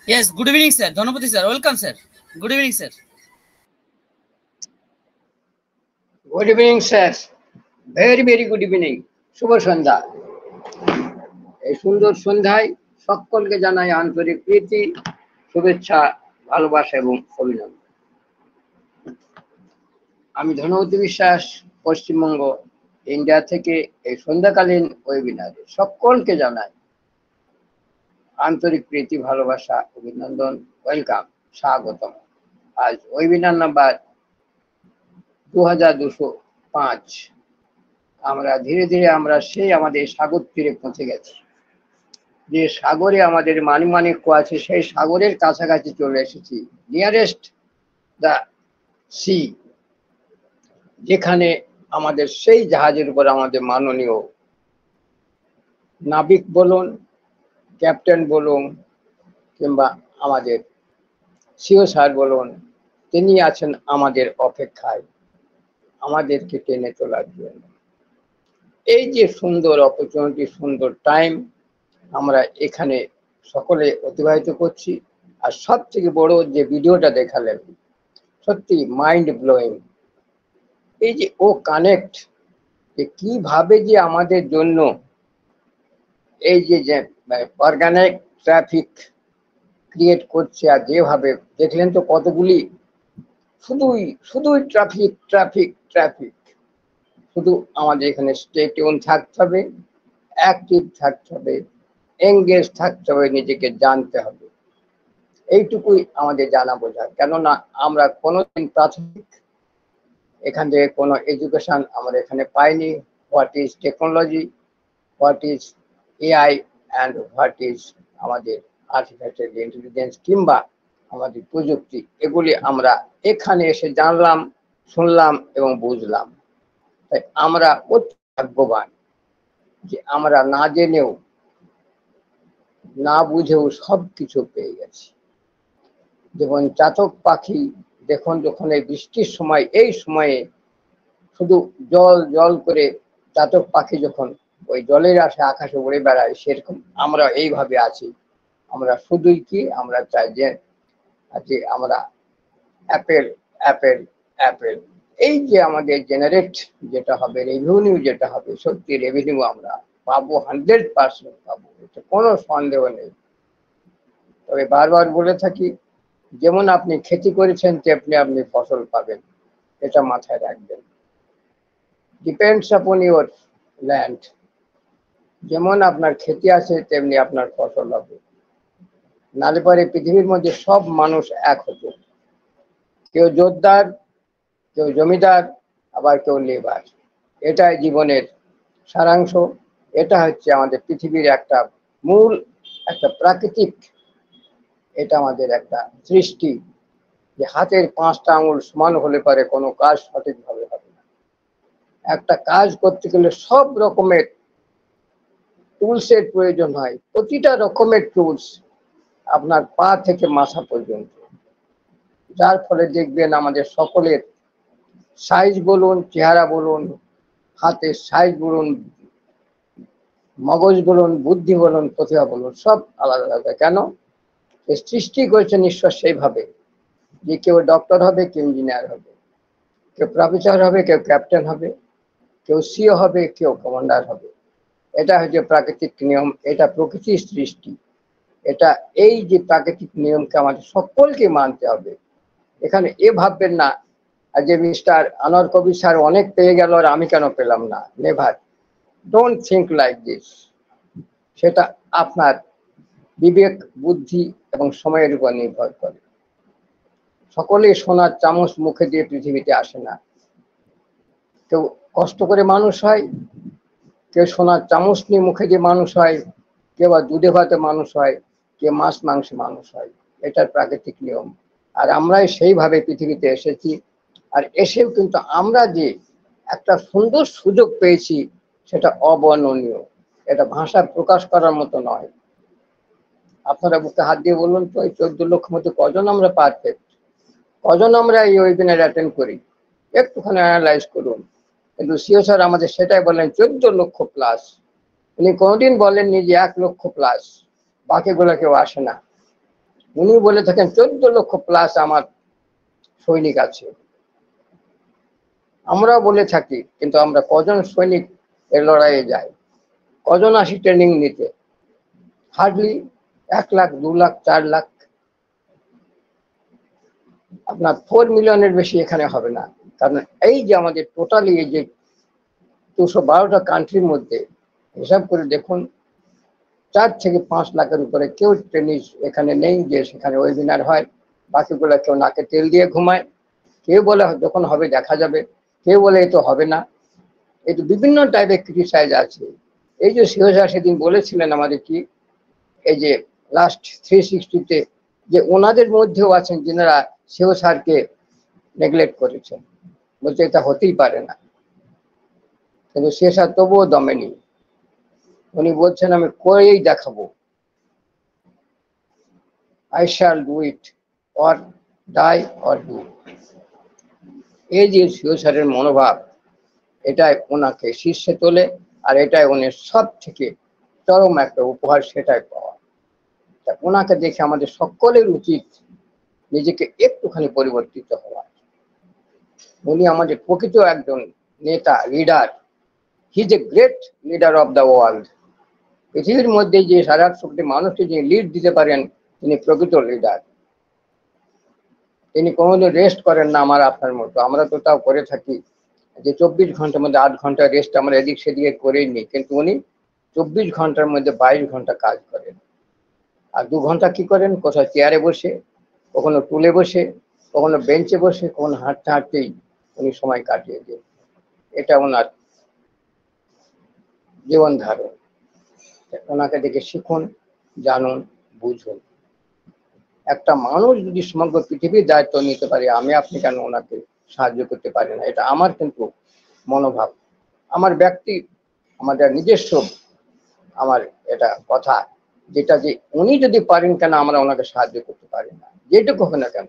Yes, good evening, sir. Dhanapati, sir. Welcome, sir. Good evening, sir. Good evening, sir. Very, very good evening. শুভ সন্ধ্যা। এই সুন্দর সন্ধ্যায় সকলকে জানাই আন্তরিক প্রীতি, শুভেচ্ছা, ভালোবাসা এবং অভিনন্দন। আমি ধনপতি বিশ্বাস, পশ্চিমবঙ্গ, ইন্ডিয়া থেকে এই সন্ধ্যাকালীন ওয়েবিনারে সকলকে জানাই আন্তরিক প্রীতি, ভালোবাসা, অভিনন্দন, ওয়েলকাম, স্বাগতম। আজ ওয়েবিনার নাম্বার 2205। আমরা ধীরে ধীরে সেই আমাদের সাগর তীরে পৌঁছে গেছি। যে সাগরে আমাদের মানিমাণিক্য আছে, সেই সাগরের কাছাকাছি চলে এসেছি, নিয়ারেস্ট দ্য সি, যেখানে আমাদের সেই জাহাজের উপর আমাদের মাননীয় নাবিক বলুন, ক্যাপ্টেন বলুন, কিংবা আমাদের সিও স্যার বলুন, তিনি আছেন আমাদের অপেক্ষায় আমাদেরকে টেনে তোলার জন্য। এই যে সুন্দর অপরচুনিটি, সুন্দর টাইম আমরা এখানে সকলে অতিবাহিত করছি। আর সব থেকে বড় যে ভিডিওটা দেখালেন, সত্যি মাইন্ড ব্লোয়িং। এই যে ও কানেক্ট, যে কিভাবে যে আমাদের জন্য এই যে অর্গানিক ট্রাফিক ক্রিয়েট করছে, আর যেভাবে দেখলেন তো কতগুলি, শুধুই ট্রাফিক ট্রাফিক ট্রাফিক। শুধু আমাদের এখানে স্টে টিউন থাকতে হবে, অ্যাক্টিভ থাকতে হবে, এঙ্গেজ থাকতে হবে, নিজেকে জানতে হবে। এইটুকুই আমাদের জানা বোঝা। কেননা আমরা কোনোদিন প্রাথমিক এখান থেকে কোনো এডুকেশন আমরা এখানে পাইনি। What is technology, what is AI, and what is আমাদের আর্টিফিশিয়াল ইন্টেলিজেন্স কিংবা আমাদের প্রযুক্তি, এগুলি আমরা এখানে এসে জানলাম, শুনলাম এবং বুঝলাম। তাই আমরা অতি ভাগ্যবান যে আমরা না জেনেও, না বুঝেও সব কিছু পেয়ে গেছি। যেমন চাতক পাখি, দেখুন যখন এই বৃষ্টির সময়, এই সময়ে শুধু জল জল করে চাতক পাখি যখন ওই জলের আশায় আকাশে উড়ে বেড়ায়, সেরকম আমরা এইভাবে আছি। আমরা শুধুই কি আমরা চাই যে আমরা অ্যাপেল অ্যাপেল অ্যাপেল। এই যে আমাদের জেনারেট যেটা হবে, রেভিনিউ যেটা হবে, সত্যি রেভিনিউ আমরা পাবো, 100% পাবো, এটা কোনো সন্দেহ নেই। তবে বারবার বলে থাকি, যেমন আপনি খেতি করেছেন তেমনি আপনি ফসল পাবেন, এটা মাথায় রাখবেন। Depends upon your land. যেমন আপনার খেতি আছে তেমনি আপনার ফসল হবে। নালে পরে পৃথিবীর মধ্যে সব মানুষ এক হতো, কেউ জোরদার, কেউ জমিদার, আবার কেউ লেবার। এটাই জীবনের সারাংশ। এটা হচ্ছে আমাদের পৃথিবীর একটা মূল, একটা প্রাকৃতিক, এটা আমাদের একটা সৃষ্টি। যে হাতের 5টা আঙুল সমান হলে পারে কোনো কাজ সঠিকভাবে হবে না। একটা কাজ করতে গেলে সব রকমের টুলসের প্রয়োজন হয়, প্রতিটা রকমের টুলস, আপনার পা থেকে মাথা পর্যন্ত। যার ফলে দেখবেন আমাদের সকলের সাইজ বলুন, চেহারা বলুন, হাতের সাইজ বলুন, মগজ বলুন, বুদ্ধি বলুন, প্রতিভা বলুন, সব আলাদা আলাদা। কেন? সৃষ্টি করেছেন ঈশ্বর সেইভাবে যে কেউ ডক্টর হবে, কেউ ইঞ্জিনিয়ার হবে, কেউ প্রফেসর হবে, কেউ ক্যাপ্টেন হবে, কেউ সিও হবে, কেউ কমান্ডার হবে। এটা হচ্ছে প্রাকৃতিক নিয়ম, এটা প্রকৃতির সৃষ্টি। এটা এই যে প্রাকৃতিক নিয়মকে আমাদের সকলকে মানতে হবে। এখানে এ ভাববেন না যে মিস্টার আনোয়ার কবির স্যার অনেক পেয়ে গেল আর আমি কেন পেলাম না। Never, don't think like this. সেটা আপনার বিবেক, বুদ্ধি এবং সময়ের উপর নির্ভর করে। সকলেই সোনার চামচ মুখে দিয়ে পৃথিবীতে আসে না। কেউ কষ্ট করে মানুষ হয়, কেউ সোনার চামচ নিয়ে মুখে দিয়ে মানুষ হয়, কেউ বা দুধে ভাতে মানুষ হয়, কেউ মাছ মাংসে মানুষ হয়। এটার প্রাকৃতিক নিয়ম। আর আমরাই সেইভাবে পৃথিবীতে এসেছি। আর এসেও কিন্তু আমরা যে একটা সুন্দর সুযোগ পেয়েছি, সেটা অবর্ণনীয়। এটা ভাষায় প্রকাশ করার মতো নয়। আপনারা বুকে হাত দিয়ে বলুন তো, এই 14 লক্ষ মধ্যে কজন আমরা পারফেক্ট, কজন আমরা এই ওয়েবিনার অ্যাটেন্ড করি? একটুখানি অ্যানালাইজ করুন। কিন্তু সিও স্যার আমাদের সেটাই বললেন, 14 লক্ষ প্লাস। উনি কোনোদিন বলেননি যে 1 লক্ষ প্লাস, বাকিগুলো কেউ আসে না। উনি বলে থাকেন 14 লক্ষ প্লাস আমার সৈনিক আছে। আমরা বলে থাকি, কিন্তু আমরা কজন সৈনিক এর লড়াইয়ে যাই, কজন আসি ট্রেনিং নিতে? হার্ডলি 1 লাখ, 2 লাখ, 4 লাখ। আপনার 4 মিলিয়নের বেশি এখানে হবে না। কারণ এই যে আমাদের টোটালি এই যে 212টা কান্ট্রির মধ্যে হিসাব করে দেখুন, 4 থেকে 5 লাখের উপরে কেউ ট্রেনিং এখানে নেই যে সেখানে ওয়েবিনার হয়। বাকিগুলো কেউ নাকে তেল দিয়ে ঘুমায়, কেউ বলে যখন হবে দেখা যাবে, কেউ বলে এ তো হবে না। এই তো বিভিন্ন টাইপের ক্রিটিসাইজ আছে। এই যে সিওজা সেদিন বলেছিলেন আমাদের কি, এই যে লাস্ট 360-তে যে ওনাদের মধ্যেও আছেন যিনারা সিও স্যারকে নেগলেক্ট করেছেন, বলছে এটা হতেই পারে না। কিন্তু সে স্যার তবুও দমেনি, উনি বলছেন আমি করেই দেখাবো, I shall do it or die or do. এই যে সিও স্যারের মনোভাব, এটাই ওনাকে শীর্ষে তোলে, আর এটাই উনি সব থেকে চরম একটা উপহার, সেটাই পাওয়া। ওনাকে দেখে আমাদের সকলের উচিত নিজেকে একটুখানি পরিবর্তিত হওয়া। উনি আমাদের প্রকৃত একজন নেতা, leader. He is a great leader of the world. পৃথিবীর মধ্যে যে সারা শক্তি মানুষকে যিনি লিড দিতে পারেন, তিনি প্রকৃত লিডার। তিনি কোনোদিন রেস্ট করেন না আমার আপনার মতো। আমরা তো তাও করে থাকি যে 24 ঘন্টার মধ্যে 8 ঘন্টা রেস্ট আমরা এদিক সেদিকে করেই নিই, কিন্তু উনি 24 ঘন্টার মধ্যে 22 ঘন্টা কাজ করেন। আর 2 ঘন্টা কি করেন? কোথাও চেয়ারে বসে, কখনো টুলে বসে, কখনো বেঞ্চে বসে, কখনো হাঁটতে হাঁটতেই উনি সময় কাটিয়ে দেন। এটা ওনার জীবন ধারণ। ওনাকে দেখে শিখুন, জানুন, বুঝুন। একটা মানুষ যদি সমগ্র পৃথিবীর দায়িত্ব নিতে পারে, আমি আপনি কেন ওনাকে সাহায্য করতে পারি না? এটা আমার কিন্তু মনোভাব, আমার ব্যক্তি, আমাদের নিজস্ব আমার এটা কথা, যেটা যে উনি যদি পারেন কেন আমরা ওনাকে সাহায্য করতে পারি না? যেটুকু হবে না কেন।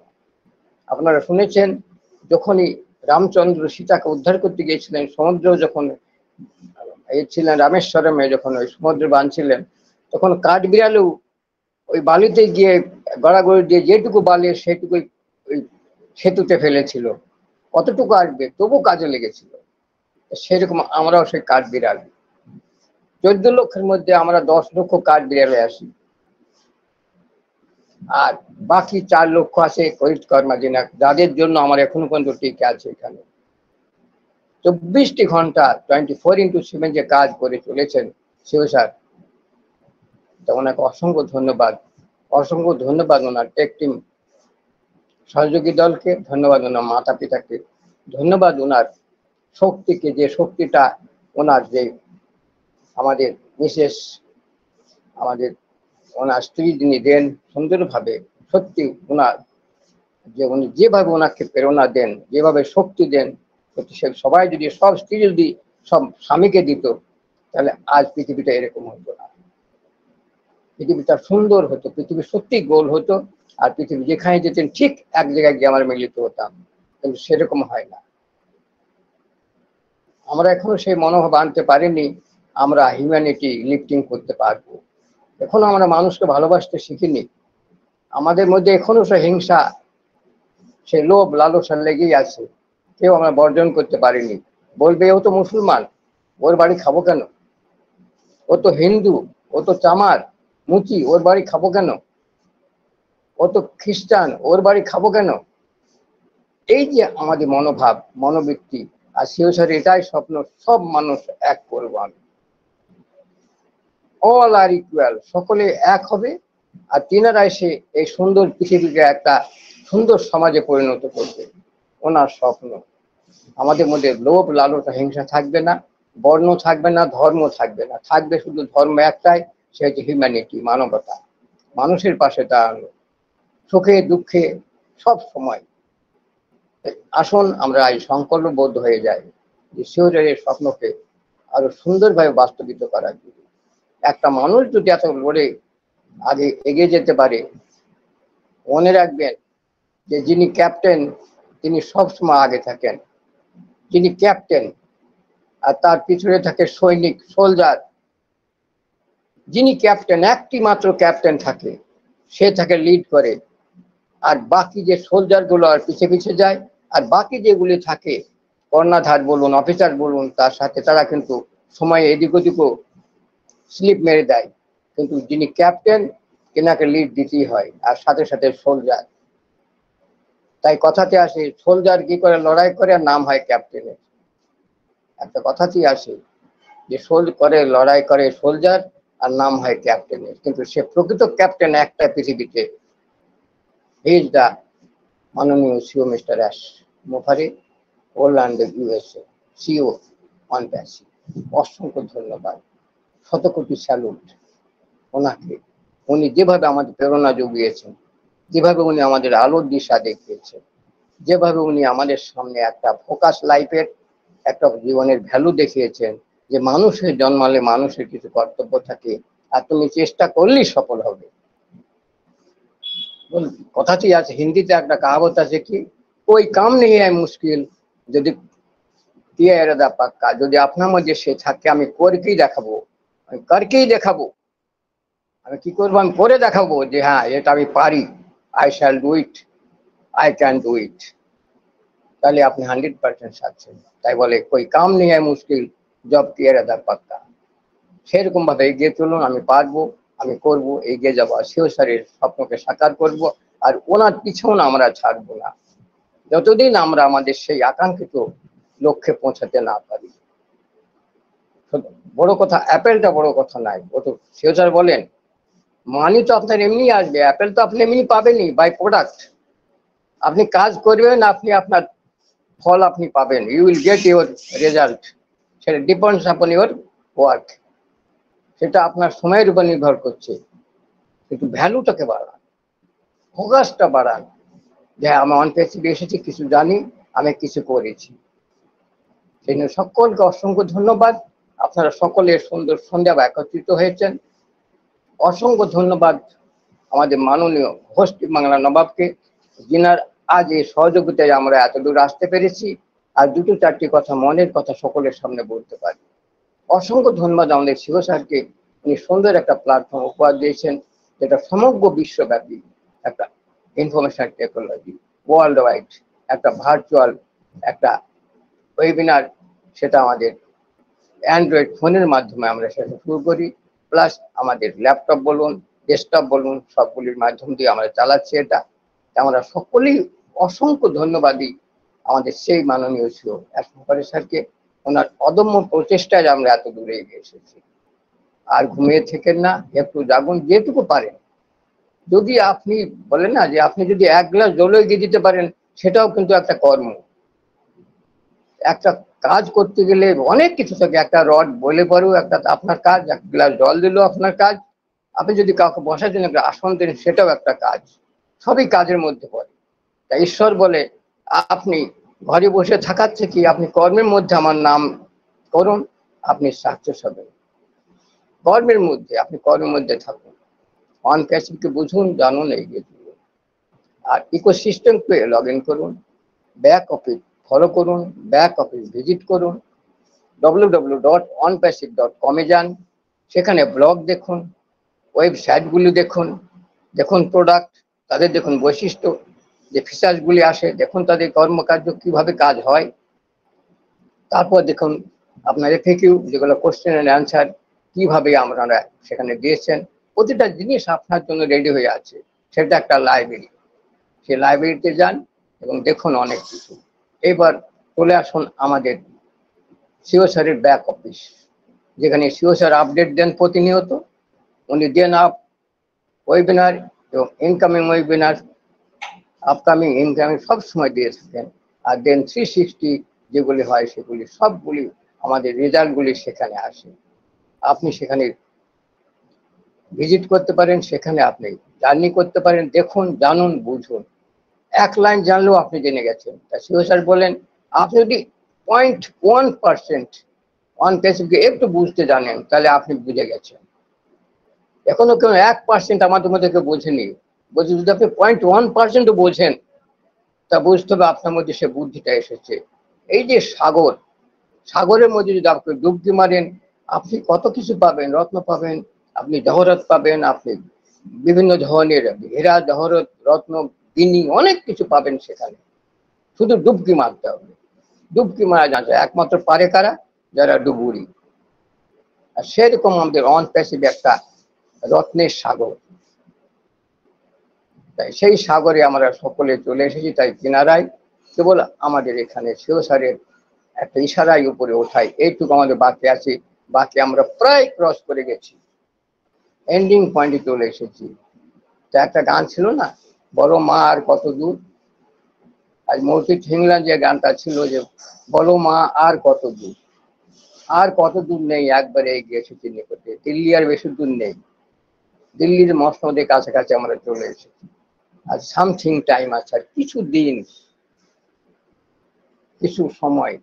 আপনারা শুনেছেন যখনই রামচন্দ্র সীতাকে উদ্ধার করতে গিয়েছিলেন, সমুদ্র যখন ছিলেন রামেশ্বরমে, যখন ওই সমুদ্রে বাঁধছিলেন, তখন কাঠবিড়ালেও ওই বালিতে গিয়ে গড়াগড়ি দিয়ে যেটুকু বালি সেটুকুই ওই সেতুতে ফেলেছিল। কতটুকু আসবে তবু কাজে লেগেছিল। সেরকম আমরাও সেই কাঠবিড়াল। 14 লক্ষের মধ্যে আমরা 10 লক্ষ কাঠবিড়ালে আসি, আর বাকি 4 লক্ষ আছে করিত কর্মাধীন, যাদের জন্য আমার এখনো পর্যন্ত টিকে আছে এখানে। 24টি ঘন্টা 24x7 যে কাজ করে চলেছেন সিও স্যার, ওনাকে অসংখ্য ধন্যবাদ। অসংখ্য ধন্যবাদ ওনার টেক টিম সহযোগী দলকে, ধন্যবাদ ওনার মাতা পিতাকে, ধন্যবাদ ওনার শক্তিকে, যে শক্তিটা ওনার যে আমাদের বিশেষ আমাদের ওনার স্ত্রী যিনি দেন সুন্দরভাবে। সত্যি ওনার যে উনি যেভাবে ওনাকে প্রেরণা দেন, যেভাবে শক্তি দেন, সত্যি সে সবাই যদি, সব স্ত্রী যদি সব স্বামীকে দিত, তাহলে আজ পৃথিবীটা এরকম হতো না। পৃথিবীটা সুন্দর হতো, পৃথিবী সত্যি গোল হতো, আর পৃথিবী যেখানে যেতেন ঠিক এক জায়গায় গিয়ে আমরা মিলিত হতাম। কিন্তু সেরকম হয় না। আমরা এখনো সেই মনোভাব আনতে পারিনি আমরা হিউম্যানিটি লিফটিং করতে পারবো। এখনো আমরা মানুষকে ভালোবাসতে শিখিনি। আমাদের মধ্যে এখনো সে হিংসা, সে লোভ লালসা লেগেই আছে। কেউ আমরা বর্জন করতে পারিনি। বলবে ও তো মুসলমান, ওর বাড়ি খাবো কেন? ও তো হিন্দু, ও তো চামার মুচি, ওর বাড়ি খাবো কেন? ও তো খ্রিস্টান, ওর বাড়ি খাবো কেন? এই যে আমাদের মনোভাব, মনোবৃত্তি, আর সিও স্যার এটাই স্বপ্ন, সব মানুষ এক করবো আমি, অল আর ইকুয়াল, সকলে এক হবে। আর তিনারা এসে এই সুন্দর পৃথিবীকে একটা সুন্দর সমাজে পরিণত করবে। ওনার স্বপ্ন। আমাদের মধ্যে লোভ লালসা হিংসা থাকবে না, বর্ণ থাকবে না, ধর্ম থাকবে না, থাকবে শুধু ধর্ম একটাই, সে হচ্ছে হিউম্যানিটি, মানবতা, মানুষের পাশে দাঁড়ানো, সুখে দুঃখে সব সময়। আসুন আমরা এই সংকল্পবদ্ধ হয়ে যাই যে সিওরের স্বপ্নকে আরো সুন্দরভাবে বাস্তবিত করার জন্য। একটা মানুষ যদি এত লড়ে আগে এগিয়ে যেতে পারে, মনে রাখবেন যে যিনি ক্যাপ্টেন তিনি সবসময় আগে থাকেন। যিনি ক্যাপ্টেন আর তার পিছনে থাকে সৈনিক, সোলজার। যিনি ক্যাপ্টেন, একটি মাত্র ক্যাপ্টেন থাকে, সে তাকে লিড করে, আর বাকি যে সোলজার গুলো আর পিছে পিছে যায়, আর বাকি যেগুলি থাকে কর্ণধার বলুন অফিসার বলুন তার সাথে তারা কিন্তু সময় এদিক ওদিকও স্লিপ মেরে দেয়, কিন্তু যিনি ক্যাপ্টেন তেনাকে লিড দিতেই হয়, আর সাথে সাথে সোলজার। তাই কথাতে আসে সোলজার কি করে লড়াই করে আর নাম হয় ক্যাপ্টেনের। একটা কথাতেই আসে যে লড়াই করে সোলজার আর নাম হয় ক্যাপ্টেনের, কিন্তু সে প্রকৃত ক্যাপ্টেন একটা পৃথিবীতে, ইজ দা মাননীয় CEO mister S Mukherjee, Orlando USA, CEO OnPassive. অসংখ্য ধন্যবাদ, শতকোটি স্যালুট ওনাকে। উনি যেভাবে আমাদের প্রেরণা জুগিয়েছেন, যেভাবে উনি আমাদের আলোর দিশা দেখিয়েছেন, যেভাবে উনি আমাদের সামনে একটা ফোকাস লাইফের একটা জীবনের ভ্যালু দেখিয়েছেন, যে মানুষের জন্মালে মানুষের কিছু কর্তব্য থাকে, আর তুমি চেষ্টা করলেই সফল হবে। কথাটি আছে, হিন্দিতে একটা কাহাবত আছে কি, ওই কাম নেই হয় মুশকিল যদি কিয়া ইরাদা পাক্কা। যদি আপনার মধ্যে সে থাকে আমি করকেই দেখাবো, আমি করকেই দেখাবো, আমি কি করবো, আমি করে দেখাবো যে হ্যাঁ এটা আমি পারি, I shall do it, I can do it, তাহলে আপনি 100% সাকসেস। তাই বলে কই কাম নেই হয় মুশকিল জব কিয়া ইরাদা পাক্কা। সেরকম ভাবে এগিয়ে চলুন, আমি পারবো, আমি করব, এগিয়ে যাবো, সিও স্যারের স্বপ্নকে সাকার করব, আর ওনার পিছন আমরা ছাড়বো না যতদিন আমরা আমাদের সেই আকাঙ্ক্ষিত লক্ষ্যে পৌঁছাতে না পারি। বড় কথা অ্যাপেলটা বড় কথা নাই, ও তো সিও স্যার বলেন মানি তো আপনার এমনি আসবে, অ্যাপেল তো আপনি এমনি পাবেনই বাই প্রোডাক্ট। আপনি কাজ করবেন, আপনি আপনার ফল আপনি পাবেন, you will get your result, সেটা ডিপেন্ডস আপন ইউর ওয়ার্ক, সেটা আপনার সময়ের উপর নির্ভর করছে। কিন্তু ভ্যালুটাকে বাড়ান, ফোকাসটা বাড়ান, যে আমি অন প্যাসিভ এসেছি, কিছু জানি, আমি কিছু করেছি। সেই জন্য সকলকে অসংখ্য ধন্যবাদ, আপনারা সকলে সুন্দর সন্ধ্যা একত্রিত হয়েছেন। অসংখ্য ধন্যবাদ আমাদের মাননীয় হোস্ট বাংলা নবাবকে, যিনার আজ এই সহযোগিতায় আমরা এত দূর আসতে পেরেছি, আর দুটো চারটি কথা মনের কথা সকলের সামনে বলতে পারি। অসংখ্য ধন্যবাদ আমাদের সিও স্যারকে, উনি সুন্দর একটা প্ল্যাটফর্ম উপহার দিয়েছেন, যেটা সমগ্র বিশ্বব্যাপী একটা ইনফরমেশন টেকনোলজি ওয়ার্ল্ড ওয়াইড একটা ভার্চুয়াল একটা ওয়েবিনার, সেটা আমাদের অ্যান্ড্রয়েড ফোনের মাধ্যমে আমরা সেটা শুরু করি, প্লাস আমাদের ল্যাপটপ বলুন ডেস্কটপ বলুন সবগুলির মাধ্যম দিয়ে আমরা চালাচ্ছি এটা। আমরা সকলেই অসংখ্য ধন্যবাদী আমাদের সেই মাননীয় সিও এস মুখার্জি স্যারকে, ওনার অদম্য প্রচেষ্টায় আমরা এত দূরে এগিয়ে এসেছি। আর ঘুমিয়ে থেকেন না, একটু জাগুন যেটুকু পারেন। যদি আপনি বলেন না যে আপনি যদি 1 গ্লাস জল এগিয়ে দিতে পারেন, সেটাও কিন্তু একটা কর্ম। একটা কাজ করতে গেলে অনেক কিছু থাকে, একটা রড বলে পরেও একটা আপনার কাজ, 1 গ্লাস জল দিলেও আপনার কাজ, আপনি যদি কাউকে বসার জন্য একটা আসন দেন সেটাও একটা কাজ, সবই কাজের মধ্যে পড়ে। তাই ঈশ্বর বলে আপনি ঘরে বসে থাকার থেকে আপনি কর্মের মধ্যে আমার নাম করুন, আপনি সাকসেস হবেন। কর্মের মধ্যে, আপনি কর্মের মধ্যে থাকুন, অন প্যাসিভকে বুঝুন, জানুন, এগিয়ে চলুন। আর ইকোসিস্টেমকে লগ ইন করুন, ব্যাক অফিস ফলো করুন, ব্যাক অফিস ভিজিট করুন, www.onpassive.com এ যান, সেখানে ব্লগ দেখুন, ওয়েবসাইটগুলি দেখুন, দেখুন প্রোডাক্ট, তাদের দেখুন বৈশিষ্ট্য, যে ফিচার্সগুলি আসে, দেখুন তাদের কর্মকার্য কিভাবে কাজ হয়। তারপর দেখুন আপনার এফএকিউ, যেগুলো কোশ্চেন অ্যান্ড অ্যান্সার, কিভাবে আপনারা সেখানে দিয়েছেন, প্রতিটা জিনিস আপনার জন্য রেডি হয়ে আছে। সেটা একটা লাইব্রেরি, সেই লাইব্রেরিতে যান এবং দেখুন অনেক কিছু। এবার চলে আসুন আমাদের সিও স্যারের ব্যাক অফিস, যেখানে সিও স্যার আপডেট দেন প্রতিনিয়ত। উনি দেন ওয়েবিনার এবং ইনকামিং ওয়েবিনার, আপকামিং ইনকামিং সব সময় দিয়ে থাকেন। আর দেন 360 যেগুলি হয় সেগুলি সবগুলি আমাদের রেজাল্টগুলি সেখানে আসে। আপনি সেখানে ভিজিট করতে পারেন, সেখানে আপনি জার্নি করতে পারেন, দেখুন, জানুন, বুঝুন। 1 লাইন জানলেও আপনি জেনে গেছেন। তা সিও স্যার বলেন আপনি যদি 0.1% অন প্যাসিভকে একটু বুঝতে জানেন, তাহলে আপনি বুঝে গেছেন। এখনো কেউ 1% আমাদের মধ্যে কেউ বোঝেনি, বলছে যদি আপনি 0.1% বোঝেন, তা বুঝতে হবে আপনার মধ্যে সে বুদ্ধিটা এসেছে। এই যে সাগর, সাগরের মধ্যে যদি আপনি ডুবকি মারেন, আপনি কত কিছু পাবেন, রত্ন পাবেন, আপনি জহরত পাবেন, আপনি বিভিন্ন ধরনের হীরা জহরত রত্ন গিনি অনেক কিছু পাবেন সেখানে, শুধু ডুবকি মারতে হবে। ডুবকি মারা যাচ্ছে একমাত্র পারে কারা, যারা ডুবুরি। আর সেরকম আমাদের অন প্যাসিভ একটা রত্নের সাগর, তাই সেই সাগরে আমরা সকলে চলে এসেছি। তাই কিনারায় কেবল আমাদের এখানে শিবসারের একটা ইশারায় উপরে ওঠাই, এইটুকু আমাদের বাকি আছে। বাকি আমরা প্রায় ক্রস করে গেছি, এন্ডিং পয়েন্টে চলে এসেছি। তা একটা গান ছিল না, বলো মা আর কত দূর, আজ মৌসি ঠিংলা যে গানটা ছিল যে বলো মা আর কত দূর, আর কত দূর নেই, একবারে এগিয়ে এসেছি নিকটে, দিল্লি আর বেশি দূর নেই, দিল্লির মসনদের কাছাকাছি আমরা চলে এসেছি। আর সামথিং টাইম আছে, আর কিছু দিন, কিছু সময়,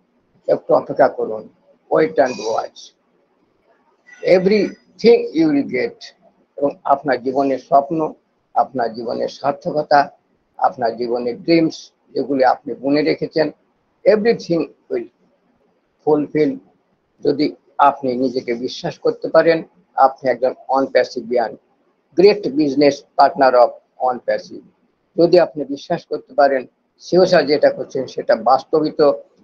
একটু অপেক্ষা করুন, wait and watch, everything you will get. এবং আপনার জীবনের স্বপ্ন, আপনার জীবনের সার্থকতা, আপনার জীবনের ড্রিমস যেগুলি আপনি বুনে রেখেছেন, এভরিথিং উইল ফুলফিল, যদি আপনি নিজেকে বিশ্বাস করতে পারেন। আপনি একজন OnPassivian great business partner of OnPassive. যদি আপনি বিশ্বাস করতে পারেন শিবসা যেটা করছেন সেটা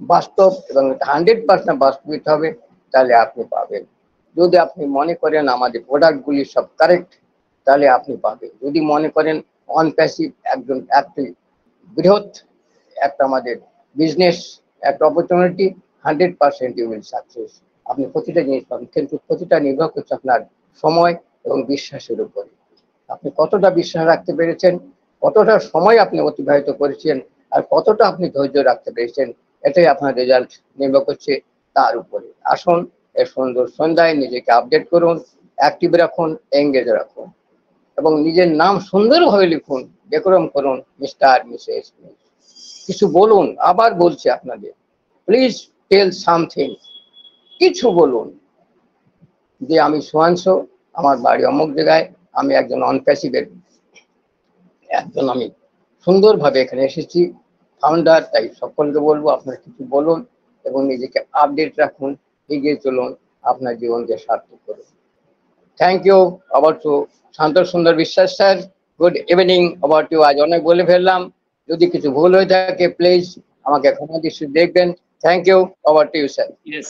বাস্তব এবং 100% বাস্তবিত হবে, তাহলে আপনি পাবেন। যদি আপনি মনে করেন আমাদের প্রোডাক্টগুলি সব কারেক্ট, তাহলে আপনি পাবেন। যদি মনে করেন অন প্যাসিভ একটি বৃহৎ একটা আমাদের বিজনেস একটা অপরচুনিটি, 100% ইউ উইল সাকসেস। আপনি প্রতিটা জিনিস পাবেন, কিন্তু প্রতিটা নির্ভর করছে আপনার সময় এবং বিশ্বাসের উপরে। আপনি কতটা বিশ্বাস রাখতে পেরেছেন, কতটা সময় আপনি অতিবাহিত করেছেন, আর কতটা আপনি ধৈর্য রাখতে পেরেছেন, এটাই আপনার রেজাল্ট নির্ভর করছে তার উপরে। আসুন এই সুন্দর সন্ধ্যায় নিজেকে আপডেট করুন, অ্যাক্টিভ রাখুন, এঙ্গেজ রাখুন, এবং নিজের নাম সুন্দরভাবে লিখুন, ডেকোরাম করুন, মিস্টার মিসেস। কিছু বলুন, আবার বলছি আপনাদের, প্লিজ টেল সামথিং, কিছু বলুন যে আমি সুয়াংশ, আমার বাড়ি অমুক জায়গায়, আমি একজন অন প্যাসিভের একজন, আমি সুন্দরভাবে এখানে এসেছি ফাউন্ডার। তাই সকলকে বলবো আপনারা কিছু বলুন এবং নিজেকে আপডেট রাখুন, এগিয়ে চলুন, আপনার জীবনকে সার্থক করুন। Thank you. আবার to Shanta Sundar Biswas sir, good evening. আবার টু, আজ অনেক বলে ফেললাম, যদি কিছু ভুল হয়ে থাকে প্লিজ আমাকে ক্ষমা দৃষ্টি দেখবেন। Thank you. আবার to you sir. Yes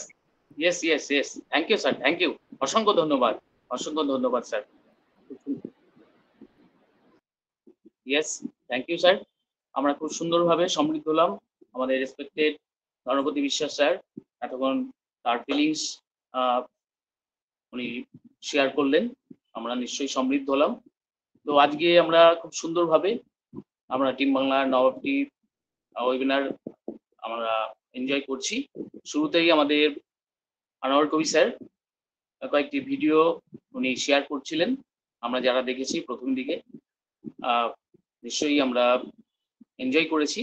yes yes yes, thank you sir, thank you, অসংখ্য ধন্যবাদ, অসংখ্য ধন্যবাদ sir. Yes, thank you sir. আমরা খুব সুন্দরভাবে সমৃদ্ধ হলাম। আমাদের রেসপেক্টেড গণপতি বিশ্বাস স্যার এতক্ষণ তার ফিলিংস উনি শেয়ার করলেন, আমরা নিশ্চয়ই সমৃদ্ধ হলাম। তো আজকে আমরা খুব সুন্দরভাবে আমরা টিম বাংলার নবাবটি ওয়েবিনার আমরা এনজয় করছি। শুরুতেই আমাদের আনোয়ার কবি স্যার কয়েকটি ভিডিও উনি শেয়ার করছিলেন, আমরা যারা দেখেছি প্রথম দিকে নিশ্চয়ই আমরা এনজয় করেছি,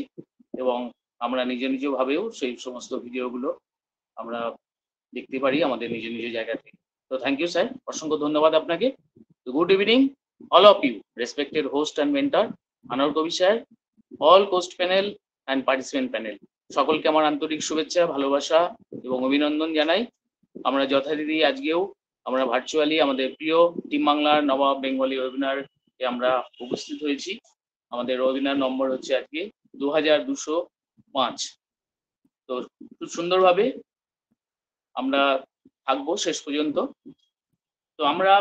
এবং আমরা নিজ নিজ ভাবেও সেই সমস্ত ভিডিওগুলো আমরা দেখতে পারি আমাদের নিজ নিজ জায়গা থেকে। তো থ্যাংক ইউ স্যার, অসংখ্য ধন্যবাদ আপনাকে। Good evening all of you, respected host and mentor, Anwar কবি sir, all host panel and participant panel, সকলকে আমার আন্তরিক শুভেচ্ছা, ভালোবাসা এবং অভিনন্দন জানাই। আমরা যথারীতি আজকেও আমরা ভার্চুয়ালি আমাদের প্রিয় টিম বাংলার নবাব বেঙ্গলি ওয়েবিনার আমরা উপস্থিত হয়েছি। আমাদের ওয়েবিনার নম্বর হচ্ছে আজকে 2205। তো খুব সুন্দরভাবে আমরা থাকবো শেষ পর্যন্ত। তো আমরা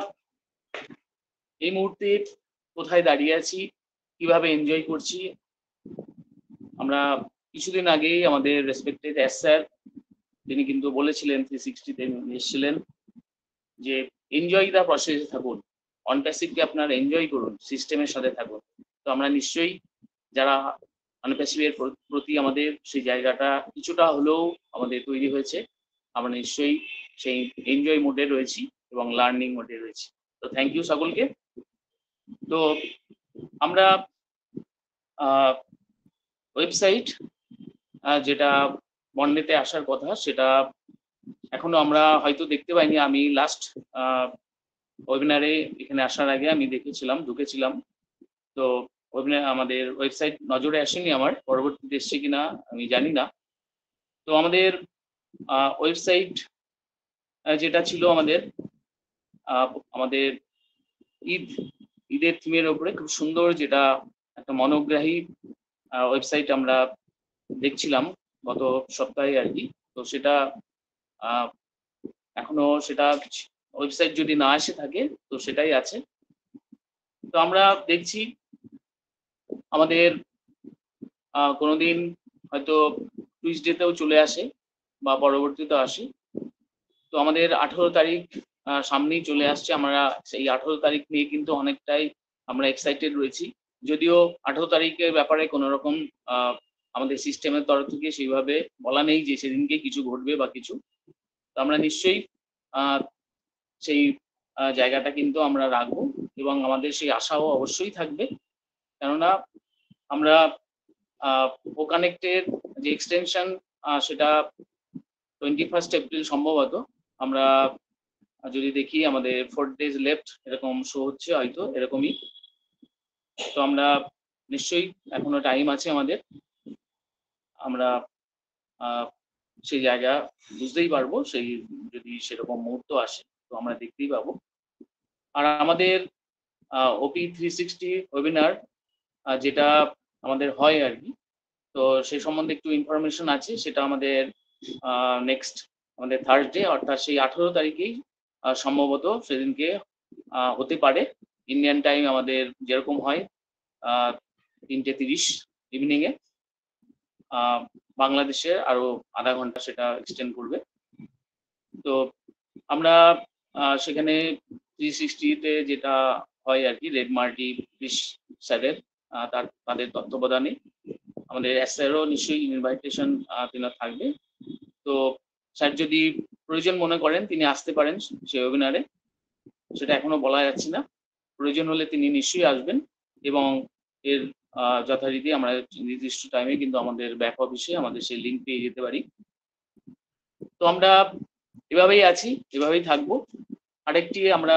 এই মুহূর্তে কোথায় দাঁড়িয়ে আছি, কিভাবে এনজয় করছি, আমরা কিছুদিন আগেই আমাদের রেসপেক্টেড এস স্যার তিনি কিন্তু বলেছিলেন 360-তে এসেছিলেন যে এনজয় দ্য প্রসেসে থাকুন, অন প্যাসিভকে আপনারা এনজয় করুন, সিস্টেমের সাথে থাকুন। তো আমরা নিশ্চয়ই যারা অন প্যাসিভের প্রতি আমাদের সেই জায়গাটা কিছুটা হলেও আমাদের তৈরি হয়েছে, আমরা নিশ্চয়ই সেই এনজয় মোডে রয়েছি এবং লার্নিং মোডে রয়েছি। তো থ্যাংক ইউ সকলকে। তো আমরা ওয়েবসাইট যেটা মন্ডেতে আসার কথা সেটা এখনো আমরা হয়তো দেখতে পাইনি। আমি লাস্ট ওয়েবিনারে এখানে আসার আগে আমি দেখেছিলাম, ঢুকেছিলাম, তো ওয়েবিনার আমাদের ওয়েবসাইট নজরে আসেনি, আমার পরবর্তীতে এসছে কিনা আমি জানি না। তো আমাদের ওয়েবসাইট যেটা ছিল আমাদের ঈদ ঈদের থিমের উপরে খুব সুন্দর, যেটা একটা মনোগ্রাহী ওয়েবসাইট আমরা দেখছিলাম গত সপ্তাহে আর কি। তো সেটা এখনো সেটা ওয়েবসাইট যদি না এসে থাকে তো সেটাই আছে। তো আমরা দেখছি আমাদের কোনোদিন হয়তো টুইসডেতেও চলে আসে বা পরবর্তীতে আসে। তো আমাদের 18 তারিখ সামনেই চলে আসছে। আমরা সেই 18 তারিখ নিয়ে কিন্তু অনেকটাই আমরা এক্সাইটেড রয়েছি। যদিও 18 তারিখের ব্যাপারে কোনো রকম আমাদের সিস্টেমের তরফ থেকে সেইভাবে বলা নেই যে সেদিনকে কিছু ঘটবে বা কিছু। তো আমরা নিশ্চয়ই সেই জায়গাটা কিন্তু আমরা রাখবো এবং আমাদের সেই আশাও অবশ্যই থাকবে। কেননা আমরা ও কানেক্টের যে এক্সটেনশন সেটা 21 এপ্রিল সম্ভবত আমরা যদি দেখি আমাদের 4 days লেফট এরকম শো হচ্ছে, হয়তো এরকমই। তো আমরা নিশ্চয়ই এখনো টাইম আছে আমাদের, আমরা সেই জায়গা বুঝতেই পারবো, সেই যদি সেরকম মুহূর্ত আসে তো আমরা দেখতেই পাবো। আর আমাদের ওপি 360 ওয়েবিনার যেটা আমাদের হয় আর কি, তো সেই সম্বন্ধে একটু ইনফরমেশন আছে। সেটা আমাদের নেক্সট আমাদের থার্সডে অর্থাৎ সেই 18 তারিখেই সম্ভবত সেদিনকে হতে পারে। ইন্ডিয়ান টাইম আমাদের যেরকম হয় 3:30 ইভিনিংয়ে, বাংলাদেশে আরো আধা ঘন্টা সেটা এক্সটেন্ড করবে। তো আমরা সেখানে 360-তে যেটা হয় আর কি, রেড মার্টি ফিশ স্যারের তাদের তত্ত্বাবধানে আমাদের স্যারও নিশ্চয়ই ইনভাইটেশন তিনি থাকবে। তো স্যার যদি প্রয়োজন মনে করেন তিনি আসতে পারেন সেই ওয়েবিনারে, সেটা এখনো বলা যাচ্ছে না। প্রয়োজন হলে তিনি নিশ্চয়ই আসবেন এবং এর যথারীতি আমরা নির্দিষ্ট টাইমে কিন্তু আমাদের ব্যাক অফিসে আমাদের সেই লিঙ্ক পেয়ে যেতে পারি। তো আমরা এভাবেই আছি, এভাবেই থাকবো। আরেকটি আমরা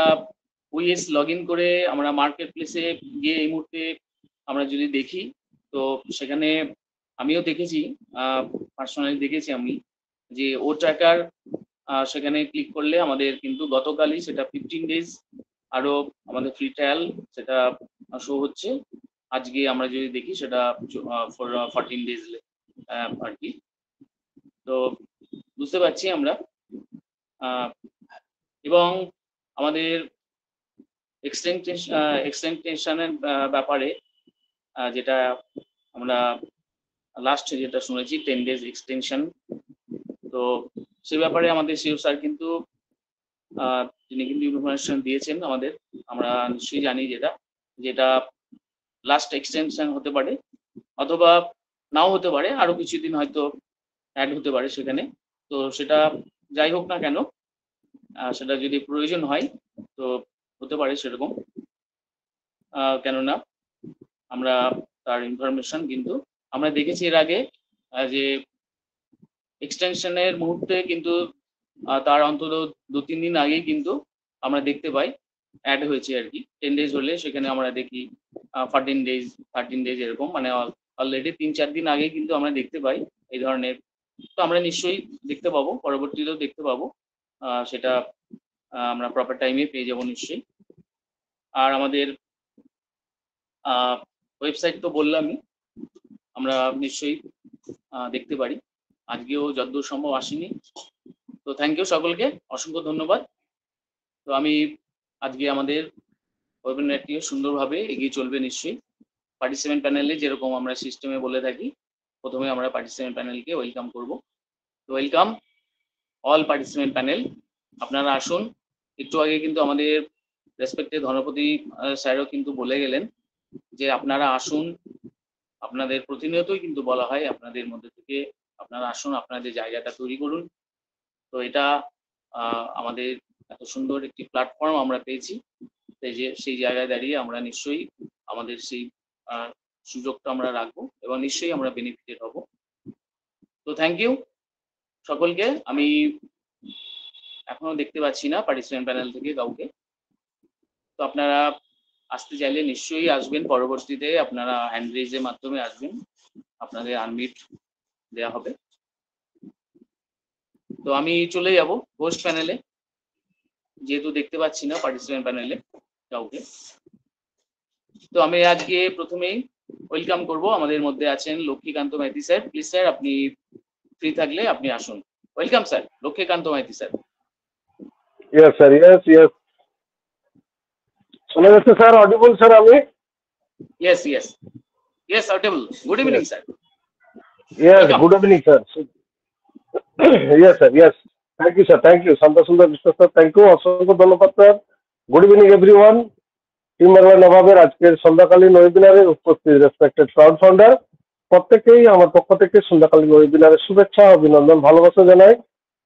ওইএস লগ ইন করে আমরা মার্কেট প্লেসে গিয়ে এই মুহূর্তে আমরা যদি দেখি, তো সেখানে আমিও দেখেছি, পার্সোনালি দেখেছি আমি, যে ও ট্র্যাকার সেখানে ক্লিক করলে আমাদের কিন্তু গতকালই সেটা 15 days আরো আমাদের ফ্রি ট্রায়াল সেটা শো হচ্ছে। আজকে আমরা যদি দেখি সেটা 14 days আর কি। তো বুঝতে পারছি আমরা, এবং আমাদের এক্সটেনশনের ব্যাপারে যেটা আমরা লাস্ট যেটা শুনেছি 10 days এক্সটেনশন, তো সে ব্যাপারে আমাদের সিও স্যার কিন্তু তিনি কিন্তু ইনফরমেশন দিয়েছেন আমাদের। আমরা নিশ্চয়ই জানি যেটা লাস্ট এক্সটেনশন হতে পারে অথবা নাও হতে পারে, আরো কিছুদিন হয়তো অ্যাড হতে পারে সেখানে। তো সেটা যাই হোক না কেন, সেটা যদি প্রয়োজন হয় তো হতে পারে সেরকম, কেননা আমরা তার ইনফরমেশন কিন্তু আমরা দেখেছি এর আগে যে এক্সটেনশনের মুহূর্তে কিন্তু তার অন্তত 2-3 দিন আগেই কিন্তু আমরা দেখতে পাই অ্যাড হয়েছে আর কি। 10 days হলে সেখানে আমরা দেখি 14 days 13 days এরকম, মানে অলরেডি 3-4 দিন আগেই কিন্তু আমরা দেখতে পাই এই ধরনের। তো আমরা নিশ্চয়ই দেখতে পাবো, পরবর্তীতেও দেখতে পাবো, সেটা আমরা প্রপার টাইমে পেয়ে যাবো নিশ্চয়ই। আর আমাদের ওয়েবসাইট তো বললামই, আমরা নিশ্চয়ই দেখতে পারি। আজকেও যতদূর সম্ভব আসেনি। তো থ্যাংক ইউ সকলকে, অসংখ্য ধন্যবাদ। তো আমি আজকে আমাদের ওয়েবিনারটিও সুন্দরভাবে এগিয়ে চলবে নিশ্চয়ই। পার্টিসিপেন্ট প্যানেলে যেরকম আমরা সিস্টেমে বলে থাকি, প্রথমে আমরা পার্টিসিপেন্ট প্যানেলকে ওয়েলকাম করব। তো ওয়েলকাম অল পার্টিসিপেন্ট প্যানেল, আপনারা আসুন। একটু আগে কিন্তু আমাদের রেসপেক্টেড ধনপতি স্যারও কিন্তু বলে গেলেন যে আপনারা আসুন, আপনাদের প্রতিনিয়তই কিন্তু বলা হয় আপনাদের মধ্যে থেকে আপনারা আসুন, আপনাদের জায়গাটা তৈরি করুন। তো এটা আমাদের এত সুন্দর একটি প্ল্যাটফর্ম আমরা পেয়েছি, সেই জায়গায় দাঁড়িয়ে আমরা নিশ্চয়ই আমাদের সেই সুযোগটা আমরা রাখবো এবং নিশ্চয়ই আমরা বেনিফিটেড হব। তো থ্যাংক ইউ সকলকে। আমি এখনো দেখতে পাচ্ছি না পার্টিসিপেন্ট প্যানেল থেকে কাউকে। তো আপনারা আসতে চাইলে নিশ্চয়ই আসবেন, পরবর্তীতে আপনারা হ্যান্ড রেজের মাধ্যমে আসবেন, আপনাদের আনমিট দেওয়া হবে। তো আমি চলে যাব হোস্ট প্যানেলে, যেহেতু দেখতে পাচ্ছি না পার্টিসিপেন্ট প্যানেলে কাউকে। তো আমি আজকে প্রথমেই ওয়েলকাম করব, আমাদের মধ্যে আছেন Lakshmikanta Maity sir. Please sir, আপনি ফ্রি থাকলে আপনি আসুন। Welcome sir, Lakshmikanta Maity sir. Yes, sir. Yes, yes. শোনা যাচ্ছে স্যার? অডিবল স্যার আমি? Yes, yes. Yes, audible. Good evening, sir. Yes, Welcome. good evening, sir. Yes, sir. Yes. Thank you, sir. Thank you. Shanto Sundar Biswas sir, thank you. অসংখ্য ধন্যবাদ sir. Good evening everyone. Team Bangla নবাবের আজকের সন্ধ্যাকালীন ওয়েবিনারে উপস্থিত respected crowd founder প্রত্যেকেই আমার পক্ষ থেকে সন্ধ্যাকালীন ওয়েবিনারের শুভেচ্ছা, অভিনন্দন, ভালোবাসা জানাই।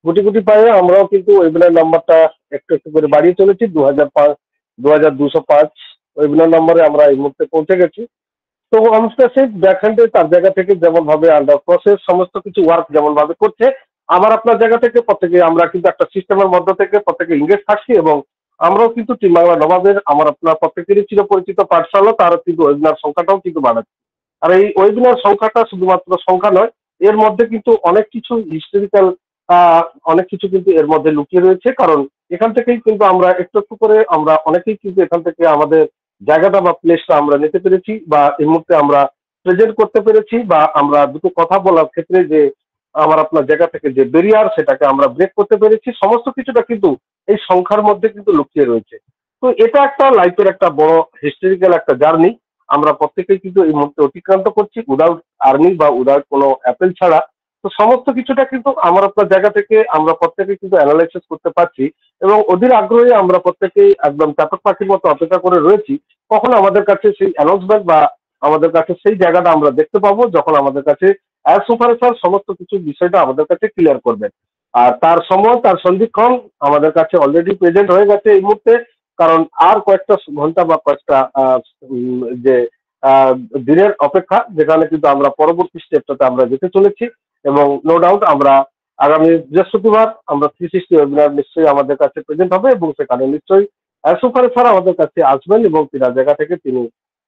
গুটি গুটি পায়ে আমরাও কিন্তু ওয়েবিনার নাম্বারটা একটু একটু করে বাড়িয়ে চলেছি। 2205 ওয়েবিনার নম্বরে আমরা এই মুহূর্তে পৌঁছে গেছি। তো আমরা সেই ব্যাকহ্যান্ডে তার জায়গা থেকে যেমন ভাবে আন্ডার প্রসেস সমস্ত কিছু ওয়ার্ক যেমন ভাবে করছে, আমার আপনার জায়গা থেকে প্রত্যেকে আমরা কিন্তু একটা সিস্টেমের মধ্য থেকে প্রত্যেকে ইংগেজ থাকছি এবং আমরাও কিন্তু টিম বাংলা নবাবের আমার আপনার প্রত্যেকেরই চিরপরিচিত পাঠশালা, তার কিন্তু ওয়েবিনার সংখ্যাটাও কিন্তু বাড়াচ্ছে। আর এই ওয়েবিনার সংখ্যাটা শুধুমাত্র সংখ্যা নয়, এর মধ্যে কিন্তু অনেক কিছু হিস্টোরিক্যাল অনেক কিছু কিন্তু এর মধ্যে লুকিয়ে রয়েছে। কারণ এখান থেকেই কিন্তু আমরা একটু একটু করে আমরা অনেকেই কিন্তু এখান থেকে আমাদের জায়গাটা বা প্লেসটা আমরা নিতে পেরেছি বা এই মুহূর্তে আমরা প্রেজেন্ট করতে পেরেছি, বা আমরা দুটো কথা বলার ক্ষেত্রে যে আমার আপনার জায়গা থেকে যে ব্যারিয়ার সেটাকে আমরা ব্রেক করতে পেরেছি। সমস্ত কিছুটা কিন্তু এই সংখ্যার মধ্যে কিন্তু লুকিয়ে রয়েছে। তো এটা একটা লাইফের একটা বড় হিস্টোরিক্যাল একটা জার্নি আমরা প্রত্যেকেই কিন্তু এই মুহূর্তে অতিক্রান্ত করছি উইদাউট আর্নিং বা উইদাউট কোনো অ্যাপেল ছাড়া। তো সমস্ত কিছুটা কিন্তু আমার আপনার জায়গা থেকে আমরা প্রত্যেকে কিন্তু অ্যানালাইসিস করতে পারছি এবং অধীর আগ্রহে আমরা প্রত্যেকেই একদম চাতক পাখির মতো অপেক্ষা করে রয়েছি কখন আমাদের কাছে সেই অ্যানাউন্সমেন্ট বা আমাদের কাছে সেই জায়গাটা আমরা দেখতে পাবো, যখন আমাদের কাছে অ্যাজ সুপারভাইজার সমস্ত কিছু বিষয়টা আমাদের কাছে ক্লিয়ার করবেন। আর তার সময় তার সন্ধিক্ষণ আমাদের কাছে অলরেডি প্রেজেন্ট হয়ে গেছে এই মুহূর্তে। কারণ আর কয়েকটা ঘন্টা বা কয়েকটা যে দিনের অপেক্ষা, যেখানে কিন্তু আমরা পরবর্তী স্টেপটাতে আমরা যেতে চলেছি এবং নো ডাউট আমরা আগামী বৃহস্পতিবার আমরা 360 ওয়েবিনার নিশ্চয়ই আমাদের কাছে প্রেজেন্ট হবে এবং সেখানে নিশ্চয়ই সুপারভাইজার আমাদের কাছে আসবেন এবং তিনার জায়গা থেকে তিনি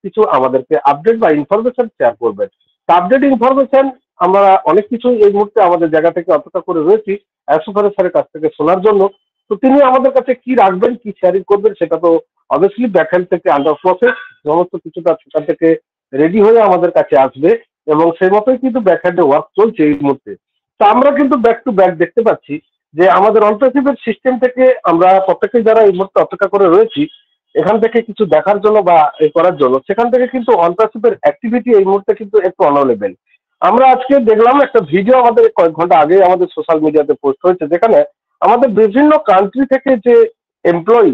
কিছু আমাদেরকে আপডেট বা ইনফরমেশন শেয়ার করবেন। আপডেট ইনফরমেশন আমরা অনেক কিছু এই মুহূর্তে আমাদের জায়গা থেকে অপেক্ষা করে রয়েছি সুপারভাইজারের কাছ থেকে শোনার জন্য। তো তিনি আমাদের কাছে কি রাখবেন, কি শেয়ারিং করবেন, সেটা তো অবভিয়াসলি ব্যাকহ্যান্ড থেকে আন্ডার প্রসেস সমস্ত কিছুটা সেখান থেকে রেডি হয়ে আমাদের কাছে আসবে এবং সেই মতোই কিন্তু ব্যাকহ্যান্ডে ওয়ার্ক চলছে এই মুহূর্তে। তো আমরা কিন্তু ব্যাক টু ব্যাক দেখতে পাচ্ছি যে আমাদের অন্টারশিপের সিস্টেম থেকে আমরা প্রত্যেকে যারা এই মুহূর্তে অপেক্ষা করে রয়েছি এখান থেকে কিছু দেখার জন্য বা করার জন্য, সেখান থেকে কিন্তু অন্টারশিপের অ্যাক্টিভিটি এই মুহূর্তে কিন্তু একটু অনলেবেল। আমরা আজকে দেখলাম একটা ভিডিও আমাদের কয়েক ঘন্টা আগে আমাদের সোশ্যাল মিডিয়াতে পোস্ট হয়েছে, যেখানে আমাদের বিভিন্ন কান্ট্রি থেকে যে এমপ্লয়ি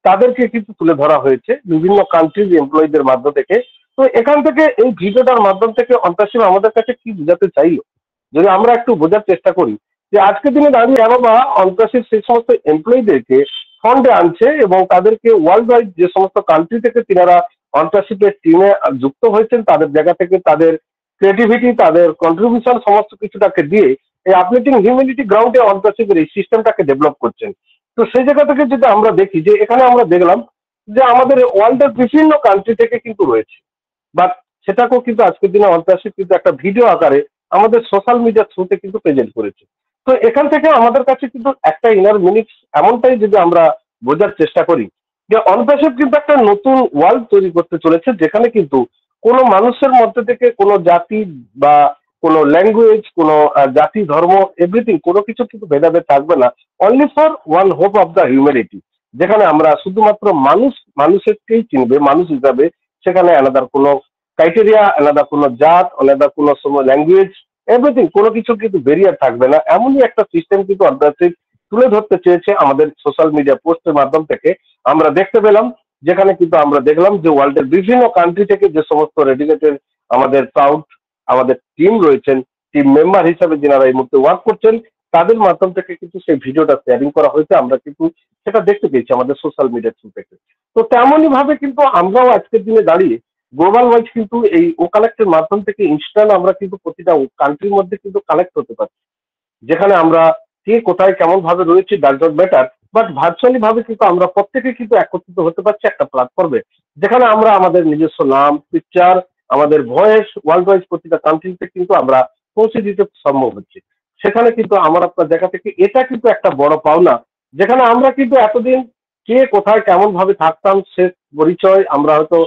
তাদেরকে কিন্তু তুলে ধরা হয়েছে বিভিন্ন কান্ট্রির এমপ্লয়ীদের মাধ্যম থেকে। তো এখান থেকে এই ভিডিওটার মাধ্যম থেকে অন্টারশিপ আমাদের কাছে কি বোঝাতে চাইলো যদি আমরা একটু বোঝার চেষ্টা করি যে আজকের দিনে দাঁড়িয়ে কেন বা অন্টারশিপ সেই সমস্ত এমপ্লয়ীদেরকে ফান্ডে আনছে এবং তাদেরকে ওয়ার্ল্ড ওয়াইড যে সমস্ত কান্ট্রি থেকে তিনারা অন্টারশিপের টিমে যুক্ত হয়েছেন তাদের জায়গা থেকে তাদের ক্রিয়েটিভিটি তাদের কন্ট্রিবিউশন সমস্ত কিছুটাকে দিয়ে এই আপলিফটিং হিউম্যানিটি গ্রাউন্ডে অন্টারশিপের এই সিস্টেমটাকে ডেভেলপ করছেন। তো সেই জায়গা থেকে যদি আমরা দেখি যে এখানে আমরা দেখলাম যে আমাদের ওয়ার্ল্ডের বিভিন্ন কান্ট্রি থেকে কিন্তু রয়েছে, বাট সেটাকেও কিন্তু আজকের দিনে অন্টারশিপ কিন্তু একটা ভিডিও আকারে আমাদের সোশ্যাল মিডিয়ার থ্রুতে কিন্তু প্রেজেন্ট করেছে। তো এখান থেকে আমাদের কাছে কিন্তু একটা ইনার মিনিট এমনটাই যদি আমরা বোঝার চেষ্টা করি যে অন্টারশিপ কিন্তু একটা নতুন ওয়ার্ল্ড তৈরি করতে চলেছে, যেখানে কিন্তু কোনো মানুষের মধ্যে থেকে কোনো জাতি বা কোনো ল্যাঙ্গুয়েজ কোনো জাতি ধর্ম এভরিথিং কোনো কিছু কিন্তু ভেদাভেদ থাকবে না, only for one hope of the humanity, যেখানে আমরা শুধুমাত্র মানুষেরকেই চিনবে মানুষ হিসাবে। সেখানে আলাদার কোনো ক্রাইটেরিয়া, আলাদা কোনো জাত, আলাদা কোনো সময় ল্যাঙ্গুয়েজ এভরিথিং কোনো কিছু কিন্তু ব্যারিয়ার থাকবে না, এমনই একটা সিস্টেম কিন্তু অন্টারশিপ তুলে ধরতে চেয়েছে আমাদের সোশ্যাল মিডিয়া পোস্টের মাধ্যম থেকে আমরা দেখতে পেলাম। যেখানে কিন্তু আমরা দেখলাম যে ওয়ার্ল্ডের বিভিন্ন কান্ট্রি থেকে যে সমস্ত ডেডিকেটেড আমাদের প্রাউড আমাদের টিম রয়েছেন, টিম মেম্বার হিসাবে যারা এই মুহূর্তে ওয়ার্ক করছেন তাদের মাধ্যম থেকে কিন্তু সেই ভিডিওটা শেয়ারিং করা হয়েছে, আমরা কিন্তু সেটা দেখতে পেয়েছি আমাদের সোশ্যাল মিডিয়া থ্রু থেকে। তো তেমনই ভাবে কিন্তু আমরাও আজকের দিনে দাঁড়িয়ে গ্লোবাল ওয়াইজ কিন্তু এই ও কালেক্টের মাধ্যম থেকে ইনস্ট্যান্ট আমরা কিন্তু প্রতিটা কান্ট্রির মধ্যে কিন্তু কালেক্ট হতে পারছি, যেখানে আমরা কে কোথায় কেমন ভাবে রয়েছি does not matter, but virtually ভাবে কিন্তু আমরা প্রত্যেকে কিন্তু একত্রিত হতে পারছি একটা প্ল্যাটফর্মে, যেখানে আমরা আমাদের নিজস্ব নাম পিকচার আমাদের ভয়েস ওয়ার্ল্ড ওয়াইজ প্রতিটা কান্ট্রিতে কিন্তু আমরা পৌঁছে দিতে সম্ভব হচ্ছে। সেখানে কিন্তু আমার আপনার জায়গা থেকে এটা কিন্তু একটা বড় পাওনা, যেখানে আমরা কিন্তু এতদিন কে কোথায় কেমন ভাবে থাকতাম সে পরিচয় আমরা হয়তো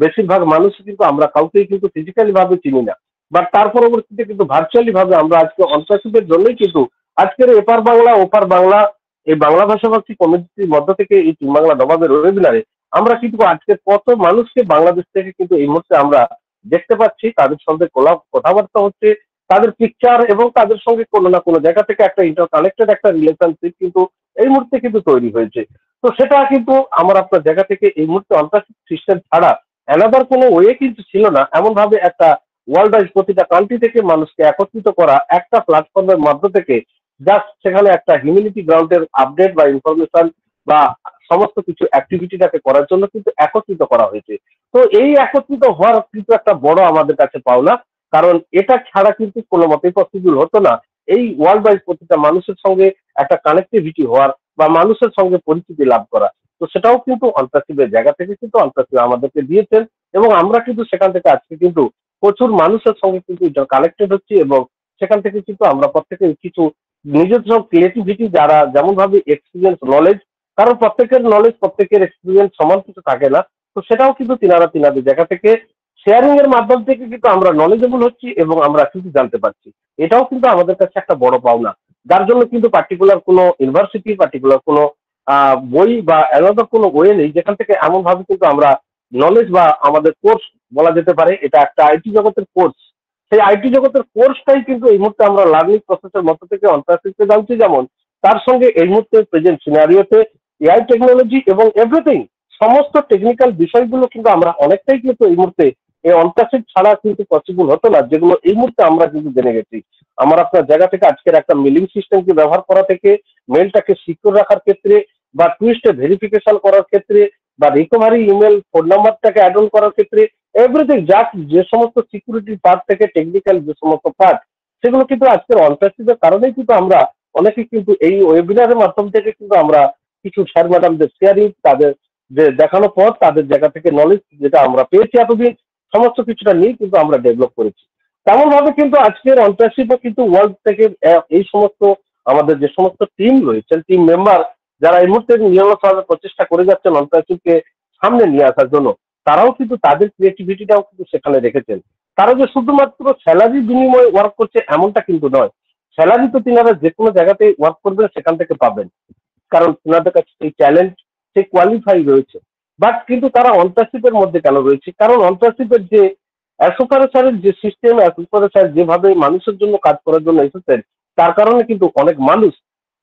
বেশিরভাগ মানুষ কিন্তু আমরা কাউকেই কিন্তু ফিজিক্যালি ভাবে চিনি না, বাট তার পরবর্তীতে কিন্তু ভার্চুয়ালি ভাবে আমরা আজকে অন্তর্শিপের জন্যই কিন্তু আজকের এপার বাংলা ওপার বাংলা এই বাংলা ভাষাভাষী কমিউনিটির মধ্য থেকে এই টিম বাংলা নবাবের ওয়েবিনারে আমরা কিন্তু আজকে কত মানুষকে বাংলাদেশ থেকে কিন্তু এই মুহূর্তে আমরা দেখতে পাচ্ছি, তাদের সঙ্গে কথাবার্তা হচ্ছে, তাদের পিকচার এবং তাদের সঙ্গে কোনো না কোনো জায়গা থেকে একটা ইন্টার কানেক্টেড একটা রিলেশনশিপ কিন্তু এই মুহূর্তে কিন্তু তৈরি হয়েছে। তো সেটা কিন্তু আমার আপনার জায়গা থেকে এই মুহূর্তে অন্তর্শিপ সিস্টেম ছাড়া অ্যানাদার কোনো ওয়ে কিন্তু ছিল না। এমন ভাবে একটা ওয়ার্ল্ড ওয়াইজ প্রতিটা কান্ট্রি থেকে মানুষকে একত্রিত করা একটা প্ল্যাটফর্মের মধ্য থেকে জাস্ট সেখানে একটা হিউম্যানিটি গ্রাউন্ডের আপডেট বা ইনফরমেশন বা সমস্ত কিছু অ্যাক্টিভিটিটাকে করার জন্য কিন্তু একত্রিত করা হয়েছে। তো এই একত্রিত হওয়ার কিন্তু একটা বড় আমাদের কাছে পাওনা, কারণ এটা ছাড়া কিন্তু কোনো মতেই পসিবল হতো না এই ওয়ার্ল্ড ওয়াইজ প্রতিটা মানুষের সঙ্গে একটা কানেক্টিভিটি হওয়ার বা মানুষের সঙ্গে পরিচিতি লাভ করা। তো সেটাও কিন্তু অন্তর্শিপের জায়গা থেকে কিন্তু অন্তর্শিপ আমাদেরকে দিয়েছেন এবং আমরা কিন্তু সেখান থেকে আজকে কিন্তু প্রচুর মানুষের সঙ্গে কিন্তু কানেক্টেড হচ্ছি এবং সেখান থেকে কিন্তু আমরা প্রত্যেকে কিছু নিজস্ব ক্রিয়েটিভিটি যারা যেমন ভাবে এক্সপিরিয়েন্স নলেজ, কারণ প্রত্যেকের নলেজ প্রত্যেকের এক্সপিরিয়েন্স সমান কিছু থাকে না, তো সেটাও কিন্তু তিনাদের জায়গা থেকে শেয়ারিং এর মাধ্যম থেকে কিন্তু আমরা নলেজেবল হচ্ছি এবং আমরা কিছু জানতে পারছি। এটাও কিন্তু আমাদের কাছে একটা বড় পাওনা, যার জন্য কিন্তু পার্টিকুলার কোনো ইউনিভার্সিটি পার্টিকুলার কোনো বই বা আলাদা কোনো ওয়ে নেই যেখান থেকে এমন ভাবে কিন্তু আমরা নলেজ বা আমাদের কোর্স বলা যেতে পারে, এটা একটা আইটি জগতের কোর্স, সেই আইটি জগতের কোর্সটাই কিন্তু এই মুহূর্তে আমরা লার্নিং প্রসেসের মধ্যে থেকে অন্তর্শিপে জানছি, যেমন তার সঙ্গে এই মুহূর্তে প্রেজেন্ট সিনারিওতে এআই টেকনোলজি এবং এভরিথিং সমস্ত টেকনিক্যাল বিষয়গুলো কিন্তু আমরা অনেকটাই কিন্তু এই মুহূর্তে এই অন্তর্শিপ ছাড়া কিন্তু পসিবল হতো না, যেগুলো এই মুহূর্তে আমরা কিন্তু জেনে গেছি। আমার আপনার জায়গা থেকে আজকের একটা মেলিং সিস্টেমকে ব্যবহার করা থেকে মেলটাকে সিকিউর রাখার ক্ষেত্রে বা টুইস্টে ভেরিফিকেশন করার ক্ষেত্রে বা রিকভারি ইমেল ফোন নাম্বারটাকে অ্যাড অন করার ক্ষেত্রে এভরিথিং যে সমস্ত সিকিউরিটি পার্ট থেকে টেকনিক্যাল যে সমস্ত পার্ট, সেগুলো কিন্তু আজকের অন্তর্শিপের কারণেই কিন্তু আমরা অনেকে কিন্তু এই ওয়েবিনারের মাধ্যম থেকে কিন্তু আমরা কিছু স্যার ম্যাডামদের শেয়ারিং তাদের যে দেখানো পর তাদের জায়গা থেকে নলেজ যেটা আমরা পেয়েছি এতদিন সমস্ত কিছুটা নিয়ে কিন্তু আমরা ডেভেলপ করেছি। তেমন ভাবে কিন্তু আজকের অন্তর্শিপে কিন্তু ওয়ার্ল্ড থেকে এই সমস্ত আমাদের যে সমস্ত টিম রয়েছেন, টিম মেম্বার যারা এই মুহূর্তে নিয়মিতভাবে প্রচেষ্টা করে যাচ্ছেন অন্তর্শিপকে সামনে নিয়ে আসার জন্য, তারাও কিন্তু তাদের ক্রিয়েটিভিটিটাও কিন্তু সেখানে রেখেছেন। তারা যে শুধুমাত্র স্যালারি বিনিময়ে ওয়ার্ক করছে এমনটা কিন্তু নয়, স্যালারি তো তিনারা যে কোনো জায়গাতে ওয়ার্ক করবেন সেখান থেকে পাবেন, কারণ তিনাদের কাছে সেই ট্যালেন্ট সেই কোয়ালিফাই রয়েছে। বাট কিন্তু তারা অন্তর্শিপের মধ্যে কেন রয়েছে, কারণ অন্তর্শিপের যে অ্যাসোসিয়েশনের যে সিস্টেম, অ্যাসোসিয়েশন যেভাবে মানুষের জন্য কাজ করার জন্য এসেছেন, তার কারণে কিন্তু অনেক মানুষ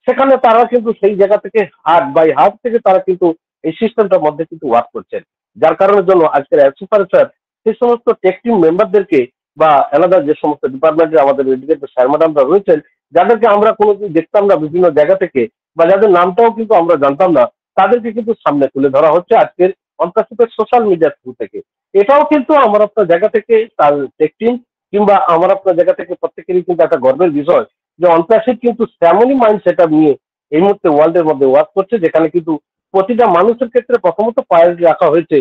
সেখানে তারা কিন্তু সেই জায়গা থেকে হার্ট বাই হার্ট থেকে তারা কিন্তু এই সিস্টেমটার মধ্যে কিন্তু ওয়ার্ক করছেন, যার কারণের জন্য আজকের অ্যাসোসিয়েশন সেই সমস্ত টেক টিম মেম্বারদেরকে বা আলাদা যে সমস্ত ডিপার্টমেন্টে আমাদের এডুকেটেড স্যার ম্যাডামরা রয়েছেন, যাদেরকে আমরা কোনোদিন দেখতাম না বিভিন্ন জায়গা থেকে বা যাদের নামটাও কিন্তু আমরা জানতাম না, তাদেরকে কিন্তু সামনে তুলে ধরা হচ্ছে আজকের অন্তর্শিপের সোশ্যাল মিডিয়া থ্রু থেকে। এটাও কিন্তু আমার আপনার জায়গা থেকে তার টেক টিম কিংবা আমার আপনার জায়গা থেকে প্রত্যেকেরই কিন্তু একটা গর্বের বিষয় যে অন্তর্শিপ কিন্তু তেমনই মাইন্ড সেট আপ নিয়ে এই মুহূর্তে ওয়ার্ল্ডের মধ্যে ওয়ার্ক করছে, যেখানে কিন্তু প্রতিটা মানুষের ক্ষেত্রে প্রথমত প্রায়োরিটি রাখা হয়েছে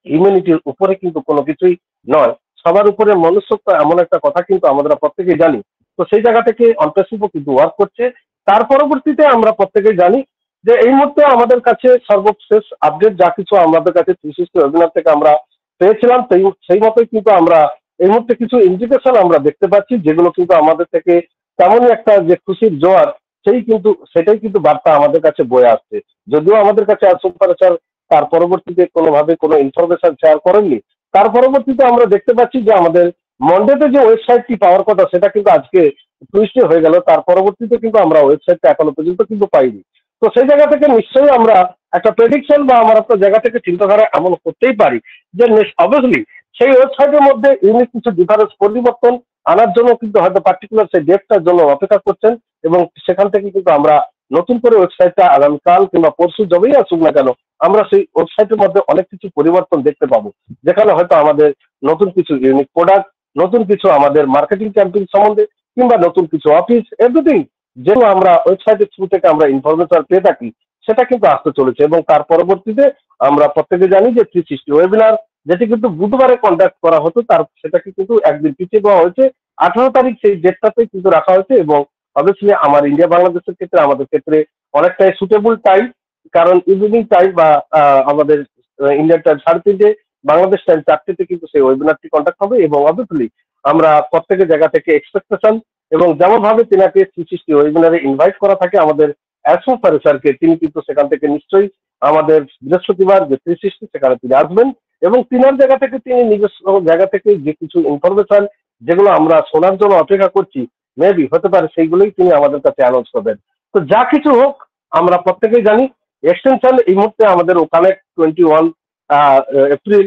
হিউম্যানিটির উপরে কিন্তু কোনো কিছুই নয়, সবার উপরে মনুষ্যত্ব এমন একটা কথা কিন্তু আমরা প্রত্যেকেই জানি। তো সেই জায়গা থেকে অন্তর্শিপও কিন্তু ওয়ার্ক করছে। তার পরবর্তীতে আমরা প্রত্যেকেই জানি যে এই মুহূর্তে আমাদের কাছে সর্বশেষ আপডেট যা কিছু আমাদের কাছে 360 ওয়েবিনার থেকে আমরা পেয়েছিলাম সেই মতোই কিন্তু আমরা এই মুহূর্তে কিছু ইন্ডিকেশন আমরা দেখতে পাচ্ছি, যেগুলো কিন্তু আমাদের থেকে তেমনই একটা যে খুশির জোয়ার সেটাই কিন্তু বার্তা আমাদের কাছে বয়ে আসছে। যদিও আমাদের কাছে সুপারচার তার পরবর্তীতে কোনোভাবে কোনো ইনফরমেশন শেয়ার করেননি, তার পরবর্তীতে আমরা দেখতে পাচ্ছি যে আমাদের মন্ডেতে যে ওয়েবসাইটটি পাওয়ার কথা সেটা কিন্তু আজকে টুইস্টে হয়ে গেল, তার পরবর্তীতে কিন্তু আমরা ওয়েবসাইটটা এখনো পর্যন্ত কিন্তু পাইনি। তো সেই জায়গা থেকে নিশ্চয়ই আমরা একটা প্রেডিকশন বা আমার একটা জায়গা থেকে চিন্তাধারা এমন করতেই পারি যে অবভিয়াসলি সেই ওয়েবসাইটের মধ্যে ইউনিক কিছু ডিফারেন্স পরিবর্তন আনার জন্য কিন্তু হয়তো পার্টিকুলার সেই ডেটটার জন্য অপেক্ষা করছেন এবং সেখান থেকে কিন্তু আমরা নতুন করে ওয়েবসাইটটা আগামীকাল কিংবা পরশু যবেই আসুক না কেন আমরা সেই ওয়েবসাইটের মধ্যে অনেক কিছু পরিবর্তন দেখতে পাবো, যেখানে হয়তো আমাদের নতুন কিছু ইউনিক প্রোডাক্ট, নতুন কিছু আমাদের মার্কেটিং ক্যাম্পেইন সম্বন্ধে কিংবা নতুন কিছু অফিস এভরিথিং যেগুলো আমরা ওয়েবসাইটের থ্রু থেকে আমরা ইনফরমেশন পেয়ে থাকি সেটা কিন্তু আসতে চলেছে। এবং তার পরবর্তীতে আমরা প্রত্যেকে জানি যে 360 ওয়েবিনার যেটি কিন্তু বুধবারে কন্ডাক্ট করা হতো সেটাকে কিন্তু একদিন পিছিয়ে দেওয়া হয়েছে, 18 তারিখ সেই ডেটটাতে কিন্তু রাখা হয়েছে। এবং অবভিয়াসলি আমার ইন্ডিয়া বাংলাদেশের ক্ষেত্রে আমাদের ক্ষেত্রে অনেকটাই সুটেবল টাইম, কারণ ইভিনিং টাইম বা আমাদের ইন্ডিয়ান টাইম 3:30, বাংলাদেশ টাইম 4টেতে কিন্তু সেই ওয়েবিনারটি কন্ডাক্ট হবে এবং অবভিয়াসলি আমরা প্রত্যেকের জায়গা থেকে এক্সপেকটেশন এবং যেমন ভাবে তিনাকে 360 ওয়েবিনারে ইনভাইট করা থাকে আমাদের অ্যাসোফার স্যারকে, তিনি কিন্তু সেখান থেকে নিশ্চয়ই আমাদের বৃহস্পতিবার যে 360 সেখানে তিনি আসবেন এবং তিনার জায়গা থেকে তিনি নিজস্ব জায়গা থেকে যে কিছু ইনফরমেশন যেগুলো আমরা শোনার জন্য অপেক্ষা করছি, মেবি হতে পারে সেইগুলোই তিনি আমাদের কাছে অ্যানাউন্স করবেন। তো যা কিছু হোক আমরা প্রত্যেকেই জানি এক্সটেনশন এই মুহূর্তে আমাদের ওখানে 21 এপ্রিল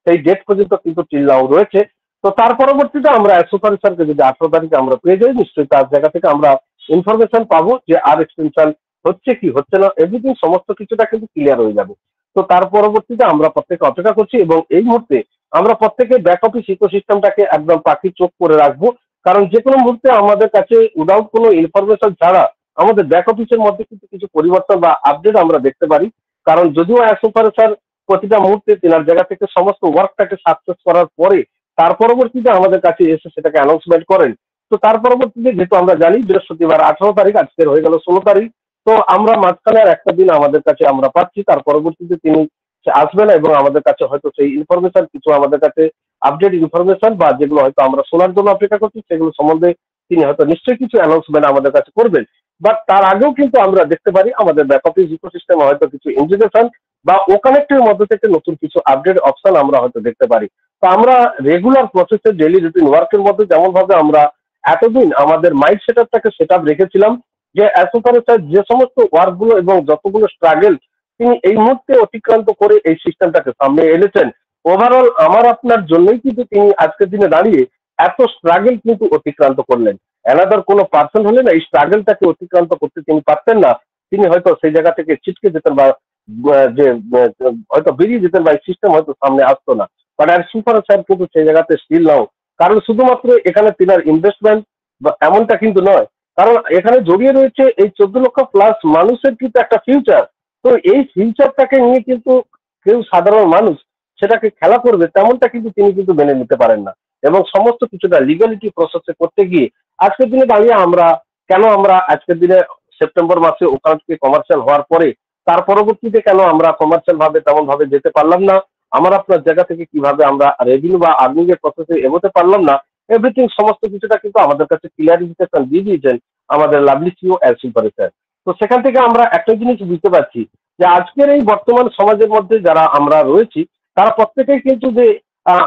সেই ডেট পর্যন্ত কিন্তু টিল নাও রয়েছে। তো তার পরবর্তীতে আমরা অ্যাসোফার স্যারকে যদি 18 তারিখে আমরা পেয়ে যাই, নিশ্চয়ই তার জায়গা থেকে আমরা ইনফরমেশন পাবো যে আর এক্সটেনশন হচ্ছে কি হচ্ছে না, এভরিথিং সমস্ত কিছুটা কিন্তু ক্লিয়ার হয়ে যাবে। তো তার পরবর্তীতে আমরা প্রত্যেকে অপেক্ষা করছি এবং এই মুহূর্তে আমরা প্রত্যেকে ব্যাক অফিস ইকোসিস্টেমটাকে একদম পাখি চোখ করে রাখবো, কারণ যে কোনো মুহূর্তে আমাদের কাছে উইদাউট কোনো ইনফরমেশন ছাড়া আমাদের ব্যাক অফিসের মধ্যে কিন্তু কিছু পরিবর্তন বা আপডেট আমরা দেখতে পারি। কারণ যদিও অ্যাসোফার স্যার প্রতিটা মুহূর্তে তেনার জায়গা থেকে সমস্ত ওয়ার্কটাকে সাকসেস করার পরে তার পরবর্তীতে আমাদের কাছে এসে সেটাকে অ্যানাউন্সমেন্ট করেন। তো তার পরবর্তীতে যেহেতু আমরা জানি বৃহস্পতিবার 18 তারিখ, আজকের হয়ে গেল 16 তারিখ, তো আমরা মাঝখানে আর একটা দিন আমাদের কাছে আমরা পাচ্ছি, তার পরবর্তীতে তিনি আসবেন এবং আমাদের কাছে হয়তো সেই ইনফরমেশন কিছু আমাদের কাছে আপডেট ইনফরমেশন বা যেগুলো হয়তো আমরা শোনার জন্য অপেক্ষা করছি সেগুলো সম্বন্ধে তিনি হয়তো নিশ্চয়ই কিছু অ্যানাউন্সমেন্ট আমাদের কাছে করবেন। বাট তার আগেও কিন্তু আমরা দেখতে পারি আমাদের ব্যাক অফিস ইকোসিস্টেমে হয়তো কিছু ইন্টিগ্রেশন বা ও কানেক্টের মধ্যে থেকে নতুন কিছু আপডেট অপশন আমরা হয়তো দেখতে পারি। তো আমরা রেগুলার প্রসেসে ডেইলি রুটিন ওয়ার্কের মধ্যে যেমন ভাবে আমরা এতদিন আমাদের মাইন্ড সেটআপটাকে সেটআপ রেখেছিলাম যে অ্যাসোফার স্যার যে সমস্ত ওয়ার্কগুলো এবং যতগুলো স্ট্রাগল তিনি এই মুহূর্তে অতিক্রান্ত করে এই সিস্টেমটাকে সামনে এনেছেন, ওভারঅল আমার আপনার জন্যই কিন্তু তিনি আজকের দিনে দাঁড়িয়ে এত স্ট্রাগল কিন্তু অতিক্রান্ত করলেন। অ্যানাদার কোনো পার্সন হলে না এই স্ট্রাগলটাকে অতিক্রান্ত করতে তিনি পারতেন না, তিনি হয়তো সেই জায়গা থেকে ছিটকে যেতেন বা যে হয়তো বেরিয়ে যেতেন বা এই সিস্টেম হয়তো সামনে আসতো না। বাট অ্যাসোফার স্যার কিন্তু সেই জায়গাতে স্টিল নাও, কারণ শুধুমাত্র এখানে তিনার ইনভেস্টমেন্ট বা এমনটা কিন্তু নয়, কারণ এখানে জড়িয়ে রয়েছে এই 14 লক্ষ প্লাস মানুষের কিন্তু একটা ফিউচার। তো এই ফিউচারটাকে নিয়ে কিন্তু কেউ সাধারণ মানুষ সেটাকে খেলা করবে তেমনটা কিন্তু তিনি কিন্তু মেনে নিতে পারেন না এবং সমস্ত কিছুটা লিগালিটি প্রসেসে করতে গিয়ে আজকের দিনে দাঁড়িয়ে আমরা কেন আমরা আজকের দিনে সেপ্টেম্বর মাসে ওখানে কমার্শিয়াল হওয়ার পরে তার পরবর্তীতে কেন আমরা কমার্শিয়াল ভাবে তেমন ভাবে যেতে পারলাম না, আমার আপনার জায়গা থেকে কিভাবে আমরা রেভিনিউ বা আর্নিং এর প্রসেসে এগোতে পারলাম না, এভরিথিং সমস্ত কিছুটা কিন্তু আমাদের কাছে ক্লিয়ারিফিকেশন দিয়ে দিয়েছেন আমাদের লাভলি সিও অ্যাসোফার স্যার। তো সেখান থেকে আমরা একটা জিনিস বুঝতে পারছি যে আজকের এই বর্তমান সমাজের মধ্যে যারা আমরা রয়েছি তারা প্রত্যেকেই কিন্তু যে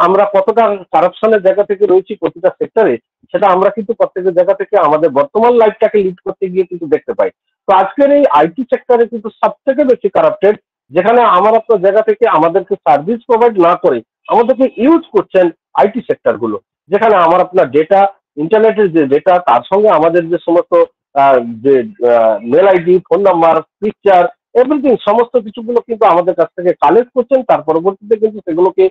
আমরা কতটা কারাপশনের জায়গা থেকে রয়েছি প্রতিটা সেক্টরে, সেটা আমরা কিন্তু প্রত্যেকের জায়গা থেকে আমাদের বর্তমান লাইফটাকে লিড করতে গিয়ে কিন্তু দেখতে পাই। তো আজকের এই আইটি সেক্টরে কিন্তু সব থেকে বেশি কারাপ্টেড, যেখানে আমার আপনার জায়গা থেকে আমাদেরকে সার্ভিস প্রোভাইড না করে আমাদেরকে ইউজ করছেন আইটি সেক্টর গুলো, যেখানে আমার আপনার ডেটা, ইন্টারনেটের যে ডেটা, তার সঙ্গে আমাদের যে সমস্ত যে mail ID, phone number, picture, everything সমস্ত কিছুগুলো কিন্তু আমাদের কাছ থেকে কালেক্ট করছেন। তার পরবর্তীতে কিন্তু সেগুলোকে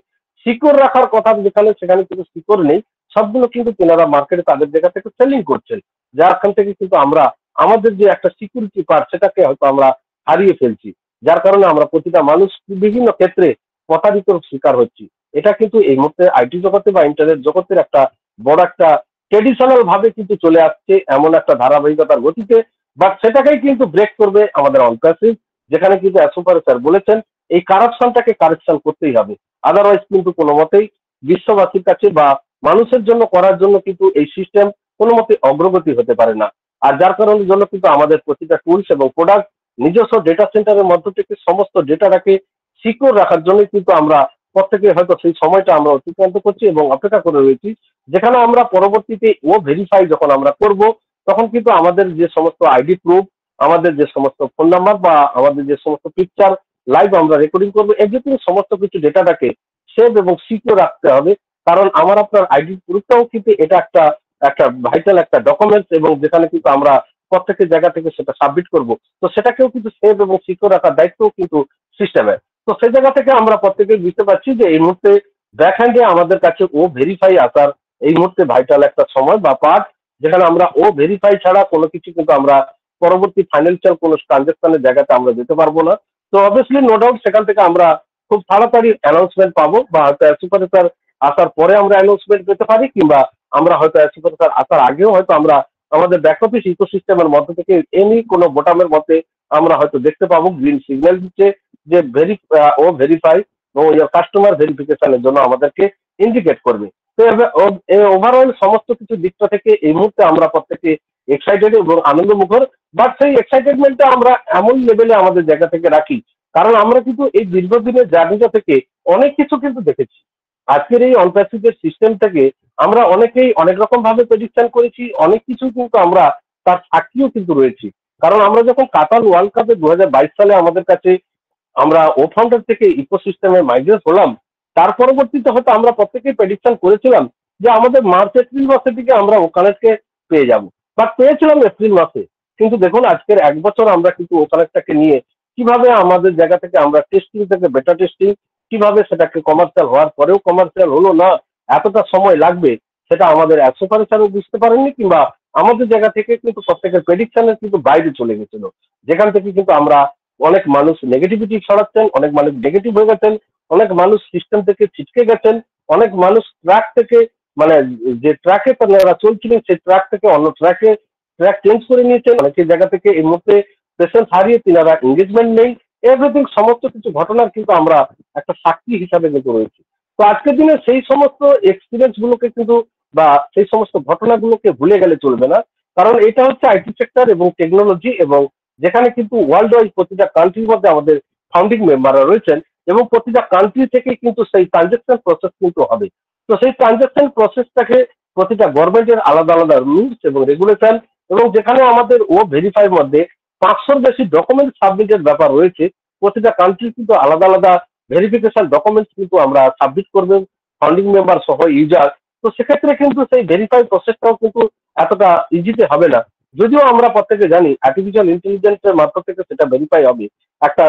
সিকিউর রাখার কথা যেখানে সেখানে কিন্তু সিকিউর নেই, সবগুলো কিন্তু তেনারা মার্কেটে তাদের জায়গা থেকে সেলিং করছেন, যারখান থেকে কিন্তু আমরা আমাদের যে একটা সিকিউরিটি পার্ট সেটাকে হয়তো আমরা হারিয়ে ফেলছি, যার কারণে আমরা প্রতিটা মানুষ বিভিন্ন ক্ষেত্রে প্রতারিত শিকার হচ্ছি। এটা কিন্তু এই মুহূর্তে আইটি জগতে বা ইন্টারনেট জগতের একটা বড় একটা ট্রেডিশনাল ভাবে কিন্তু চলে আসছে এমন একটা ধারাবাহিকতার গতিতে, বাট সেটাকেই কিন্তু ব্রেক করবে আমাদের অনকাসিভ, যেখানে কিন্তু অ্যাসোফার স্যার বলেছেন এই কারাপশনটাকে কারেকশন করতেই হবে, আদারওয়াইজ কিন্তু কোনো মতেই বিশ্ববাসীর কাছে বা মানুষের জন্য করার জন্য কিন্তু এই সিস্টেম কোনো মতে অগ্রগতি হতে পারে না। আর যার কারণের জন্য কিন্তু আমাদের প্রতিটা টুলস এবং প্রোডাক্ট নিজস্ব ডেটা সেন্টারের মধ্য থেকে সমস্ত ডেটাটাকে সিকিউর রাখার জন্য কিন্তু আমরা প্রত্যেকে হয়তো সেই সময়টা আমরা অতিক্রান্ত করছি এবং অপেক্ষা করে রয়েছি, যেখানে আমরা পরবর্তীতে ও ভেরিফাই যখন আমরা করব তখন কিন্তু আমাদের যে সমস্ত আইডি প্রুফ, আমাদের যে সমস্ত ফোন নাম্বার বা আমাদের যে সমস্ত পিকচার লাইভ আমরা রেকর্ডিং করবো, এভরিথিং সমস্ত কিছু ডেটাটাকে সেভ এবং সিকিউর রাখতে হবে। কারণ আমার আপনার আইডি প্রুফটাও কিন্তু এটা একটা একটা ভাইটাল একটা ডকুমেন্টস এবং যেখানে কিন্তু আমরা প্রত্যেকের জায়গা থেকে সেটা সাবমিট করব, তো সেটাকেও কিন্তু সেভ এবং সিকিউর রাখার দায়িত্বও কিন্তু সিস্টেমের। তো সেই জায়গা থেকে আমরা প্রত্যেকেই বুঝতে পারছি যে এই মুহূর্তে ব্যাক হ্যান্ডে আমাদের কাছে ও ভেরিফাই আসার এই মুহূর্তে ভাইটাল একটা সময় বা পার্ট, যেখানে আমরা ও ভেরিফাই ছাড়া কোনো কিছু কিন্তু আমরা পরবর্তী ফাইন্যান্সিয়াল কোনো ট্রানজাকশনের জায়গাতে আমরা যেতে পারবো না। তো অবভিয়াসলি নো ডাউট সেখান থেকে আমরা খুব তাড়াতাড়ি অ্যানাউন্সমেন্ট পাবো, বা হয়তো অ্যাসোফার স্যার আসার পরে আমরা অ্যানাউন্সমেন্ট পেতে পারি, কিংবা আমরা হয়তো অ্যাসোফার স্যার আসার আগেও হয়তো আমরা আমাদের ব্যাক অফিস ইকোসিস্টেমের মধ্যে থেকে এনি কোনো বোটামের মধ্যে আমরা হয়তো দেখতে পাবো গ্রিন সিগন্যাল দিচ্ছে যে ও ভেরিফাই, এবং কাস্টমার ভেরিফিকেশনের জন্য আমাদেরকে ইন্ডিকেট করবে। তো ওভারঅল সমস্ত কিছু দিকটা থেকে এই মুহূর্তে আমরা প্রত্যেকে এক্সাইটেড এবং আনন্দমুখর, বাট সেই এক্সাইটেডমেন্টটা আমরা এমন লেভেলে আমাদের জায়গা থেকে রাখি, কারণ আমরা কিন্তু এই দীর্ঘদিনের জার্নিটা থেকে অনেক কিছু কিন্তু দেখেছি। আজকের এই অনপ্যাসিভের সিস্টেম থেকে আমরা অনেকেই অনেক রকম ভাবে প্রেডিকশন করেছি, অনেক কিছু কিন্তু আমরা তার সাক্ষীও কিন্তু রয়েছি। কারণ আমরা যখন কাতার ওয়ার্ল্ড কাপে 2022 সালে আমাদের কাছে আমরা ও ফাউন্ডার থেকে ইকোসিস্টেমে মাইগ্রেট হলাম, তার পরবর্তীতে হয়তো আমরা প্রত্যেকেই প্রেডিকশন করেছিলাম যে আমাদের মার্চ এপ্রিল মাসের দিকে আমরা ওকানেটকে পেয়ে যাব, বাট পেয়েছিলাম এপ্রিল মাসে। কিন্তু দেখুন আজকের 1 বছর আমরা কিন্তু ওকানেটটাকে নিয়ে কিভাবে আমাদের জায়গা থেকে আমরা টেস্টিং থেকে বেটা টেস্টিং, কিভাবে সেটাকে কমার্শিয়াল হওয়ার পরেও কমার্শিয়াল হলো না, এতটা সময় লাগবে, সেটা আমাদের অ্যাসোসিয়েশনও বুঝতে পারেননি, কিংবা আমাদের জায়গা থেকে কিন্তু প্রত্যেকের প্রেডিকশনের কিন্তু বাইরে চলে গেছিল, যেখান থেকে কিন্তু আমরা অনেক মানুষ নেগেটিভিটি ছড়াচ্ছেন, অনেক মানুষ নেগেটিভ হয়ে গেছেন, অনেক মানুষ সিস্টেম থেকে ছিটকে গেছেন, অনেক মানুষ ট্র্যাক থেকে মানে যে ট্র্যাকে তারা চলছিলেন সেই ট্র্যাক থেকে অন্য ট্র্যাক চেঞ্জ করে নিয়েছেন, অনেকের জায়গা থেকে এই মুহূর্তে পেশেন্স হারিয়ে তিনারা এঙ্গেজমেন্ট নেই। এভরিথিং সমস্ত কিছু ঘটনার কিন্তু আমরা একটা সাক্ষী হিসাবে কিন্তু রয়েছি। তো আজকের দিনে সেই সমস্ত এক্সপিরিয়েন্স গুলোকে কিন্তু বা সেই সমস্ত ঘটনাগুলোকে ভুলে গেলে চলবে না, কারণ এটা হচ্ছে আইটি সেক্টর এবং টেকনোলজি, এবং যেখানে কিন্তু ওয়ার্ল্ড ওয়াইড প্রতিটা কান্ট্রির মধ্যে আমাদের ফাউন্ডিং মেম্বাররা রয়েছেন, এবং প্রতিটা কান্ট্রি থেকে কিন্তু সেই ট্রানজাকশন প্রসেস কিন্তু হবে। তো সেই ট্রানজাকশন প্রসেসটাকে প্রতিটা গভর্নমেন্টের আলাদা আলাদা রুলস এবং রেগুলেশন, এবং যেখানে আমাদের ও ভেরিফাইয়ের মধ্যে 500-র বেশি ডকুমেন্ট সাবমিটের ব্যাপার রয়েছে, প্রতিটা কান্ট্রি কিন্তু আলাদা আলাদা ভেরিফিকেশন ডকুমেন্টস কিন্তু আমরা সাবমিট করবেন ফাউন্ডিং মেম্বার সহ ইউজার। তো সেক্ষেত্রে কিন্তু সেই ভেরিফাই প্রসেসটাও কিন্তু এতটা ইজিতে হবে না, যদিও আমরা প্রত্যেকে জানি আর্টিফিশিয়াল ইন্টেলিজেন্সের মাধ্যম থেকে সেটা ভেরিফাই হবে, একটা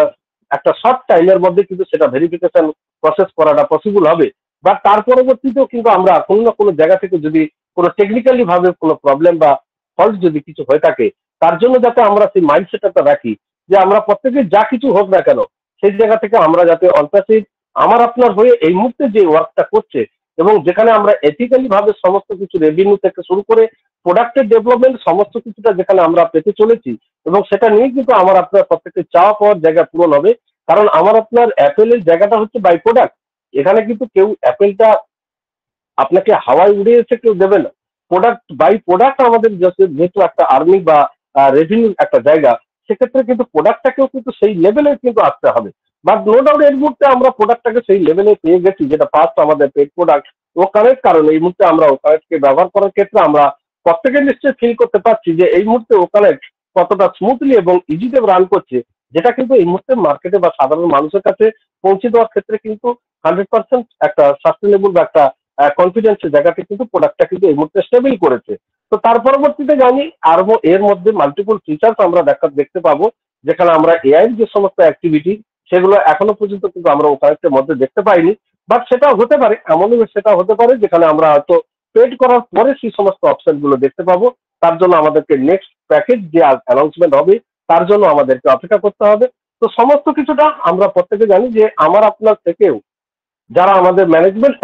একটা শর্ট টাইমের মধ্যে কিন্তু সেটা ভেরিফিকেশন প্রসেস করাটা পসিবল হবে। বাট তার পরবর্তীতেও কিন্তু আমরা কোনো না কোনো জায়গা থেকে যদি কোনো টেকনিক্যালি ভাবে কোনো প্রবলেম বা ফল্ট যদি কিছু হয়ে থাকে, তার জন্য যাতে আমরা সেই মাইন্ডসেটটা রাখি যে আমরা প্রত্যেকে যা কিছু হোক না কেন সেই জায়গা থেকে আমরা যাতে অনপ্যাসিভ আমার আপনার হয়ে এই মুহূর্তে যে ওয়ার্কটা করছে, এবং যেখানে আমরা এথিক্যালি ভাবে সমস্ত কিছু রেভিনিউ থেকে শুরু করে প্রোডাক্টের ডেভেলপমেন্ট সমস্ত কিছুটা যেখানে আমরা পেতে চলেছি, এবং সেটা নিয়ে কিন্তু আমার আপনার প্রত্যেকের চাওয়া পাওয়ার জায়গা পূরণ হবে। কারণ আমার আপনার অ্যাপেলের জায়গাটা হচ্ছে বাই প্রোডাক্ট, এখানে কিন্তু কেউ অ্যাপেলটা আপনাকে হাওয়ায় উড়ে এসে কেউ দেবে না, প্রোডাক্ট বাই প্রোডাক্ট আমাদের যেহেতু একটা আর্নিং বা রেভিনিউ একটা জায়গা, সেক্ষেত্রে কিন্তু প্রোডাক্টটাকেও কিন্তু সেই লেভেলে কিন্তু আসতে হবে। বাট নো ডাউট এর মুহূর্তে আমরা প্রোডাক্টটাকে সেই লেভেলে পেয়ে গেছি, যেটা ফার্স্ট আমাদের পেড প্রোডাক্ট ও কানেক্ট, কারণ এই মুহূর্তে আমরা ও কানেক্টকে ব্যবহার করার ক্ষেত্রে আমরা প্রত্যেকে নিশ্চয়ই ফিল করতে পারছি যে এই মুহূর্তে ও কানেক্ট কতটা স্মুথলি এবং ইজিতে রান করছে, যেটা কিন্তু এই মুহূর্তে মার্কেটে বা সাধারণ মানুষের কাছে পৌঁছে দেওয়ার ক্ষেত্রে কিন্তু 100% একটা সাস্টেনেবল বা একটা কনফিডেন্সের জায়গাতে কিন্তু প্রোডাক্টটা কিন্তু এই মুহূর্তে স্টেবল করেছে। তো তার পরবর্তীতে জানি আরো এর মধ্যে মাল্টিপল ফিচার্স আমরা দেখতে পাবো, যেখানে আমরা এআই যে সমস্ত অ্যাক্টিভিটি সেগুলো এখনো পর্যন্ত কিন্তু আমরা ও কানেক্টের মধ্যে দেখতে পাইনি। বাট সেটা হতে পারে, এমনই সেটা হতে পারে যেখানে আমরা হয়তো পেড করার পরে সেই সমস্ত অপশন গুলো দেখতে পাবো। তার জন্য আমাদেরকে নেক্সট প্যাকেজ যে অ্যানাউন্সমেন্ট হবে তার জন্য আমাদেরকে অপেক্ষা করতে হবে। তো সমস্ত কিছুটা আমরা প্রত্যেকে জানি যে আমার আপনার থেকেও যারা আমাদের ম্যানেজমেন্ট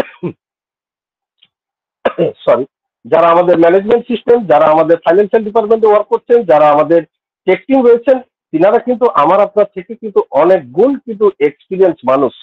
সরি যারা আমাদের ম্যানেজমেন্ট সিস্টেম, যারা আমাদের ফাইন্যান্সিয়াল ডিপার্টমেন্টে ওয়ার্ক করছেন, যারা আমাদের টেক টিম রয়েছেন, তিনারা কিন্তু আমার আপনার থেকে কিন্তু অনেক গুণ কিন্তু এক্সপিরিয়েন্স মানুষ।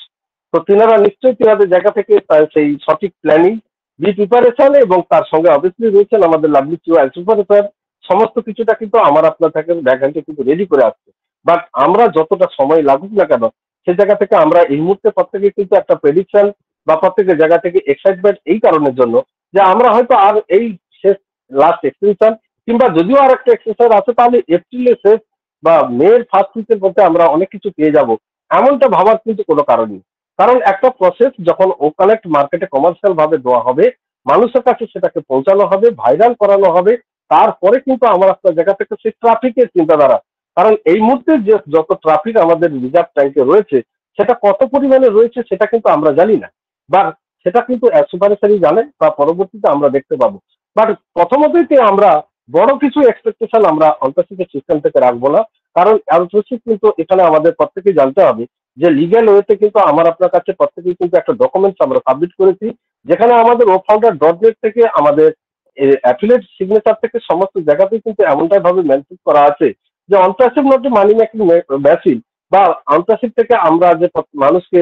তো তিনারা নিশ্চয়ই তিনাদের জায়গা থেকে সেই সঠিক প্ল্যানিং বি প্রিপারেশন, এবং তার সঙ্গে অবভিয়াসলি রয়েছেন আমাদের লাভলি চিও অ্যান্ড সুপারভাইজার, সমস্ত কিছুটা কিন্তু আমার আপনার থেকে ব্যাকহ্যান্ডে কিন্তু রেডি করে আসছে। বাট আমরা যতটা সময় লাগুক না কেন সেই জায়গা থেকে আমরা এই মুহূর্তে প্রত্যেকে কিন্তু একটা প্রেডিকশন বা প্রত্যেকের জায়গা থেকে এক্সাইটমেন্ট এই কারণের জন্য যে আমরা হয়তো আর এই শেষ লাস্ট এক্সটেনশন, কিংবা যদিও আর একটা এক্সটেনশন আছে তাহলে এপ্রিলের শেষ বা মের ফার্স্ট উইকের মধ্যে আমরা অনেক কিছু পেয়ে যাব, এমনটা ভাবার কিন্তু কোনো কারণ নেই। কারণ একটা প্রসেস যখন ও কানেক্ট মার্কেটে কমার্শিয়াল ভাবে দেওয়া হবে, মানুষের কাছে সেটাকে পৌঁছানো হবে, ভাইরাল করানো হবে, তারপরে কিন্তু আমার আপনার জায়গা থেকে সেই ট্রাফিকের চিন্তাধারা, কারণ এই মুহূর্তে যে যত ট্রাফিক আমাদের রিজার্ভ ট্যাঙ্কে রয়েছে সেটা কত পরিমাণে রয়েছে সেটা কিন্তু আমরা জানি না, বা সেটা কিন্তু সুপারভাইজারই জানে বা পরবর্তীতে আমরা দেখতে পাবো। বাট প্রথমতই আমরা বড় কিছু এক্সপেকটেশন আমরা অন্তর্শিক্ষা সিস্টেম থেকে রাখবো না, কারণ অন্তর্শিক্ষা কিন্তু এখানে আমাদের প্রত্যেকেই জানতে হবে যে লিগ্যাল ওয়েতে কিন্তু আমার আপনার কাছে প্রত্যেকেই কিন্তু একটা ডকুমেন্টস আমরা সাবমিট করেছি, যেখানে আমাদের ও ফাউন্ডার .net থেকে আমাদের অ্যাফিলিয়েট সিগনেচার থেকে সমস্ত জায়গাতেই কিন্তু এমনটাই ভাবে মেনশন করা আছে যে অন্তর্শিপ নট মানি মেকিং মেশিন, বা অন্তর্শিপ থেকে আমরা যে মানুষকে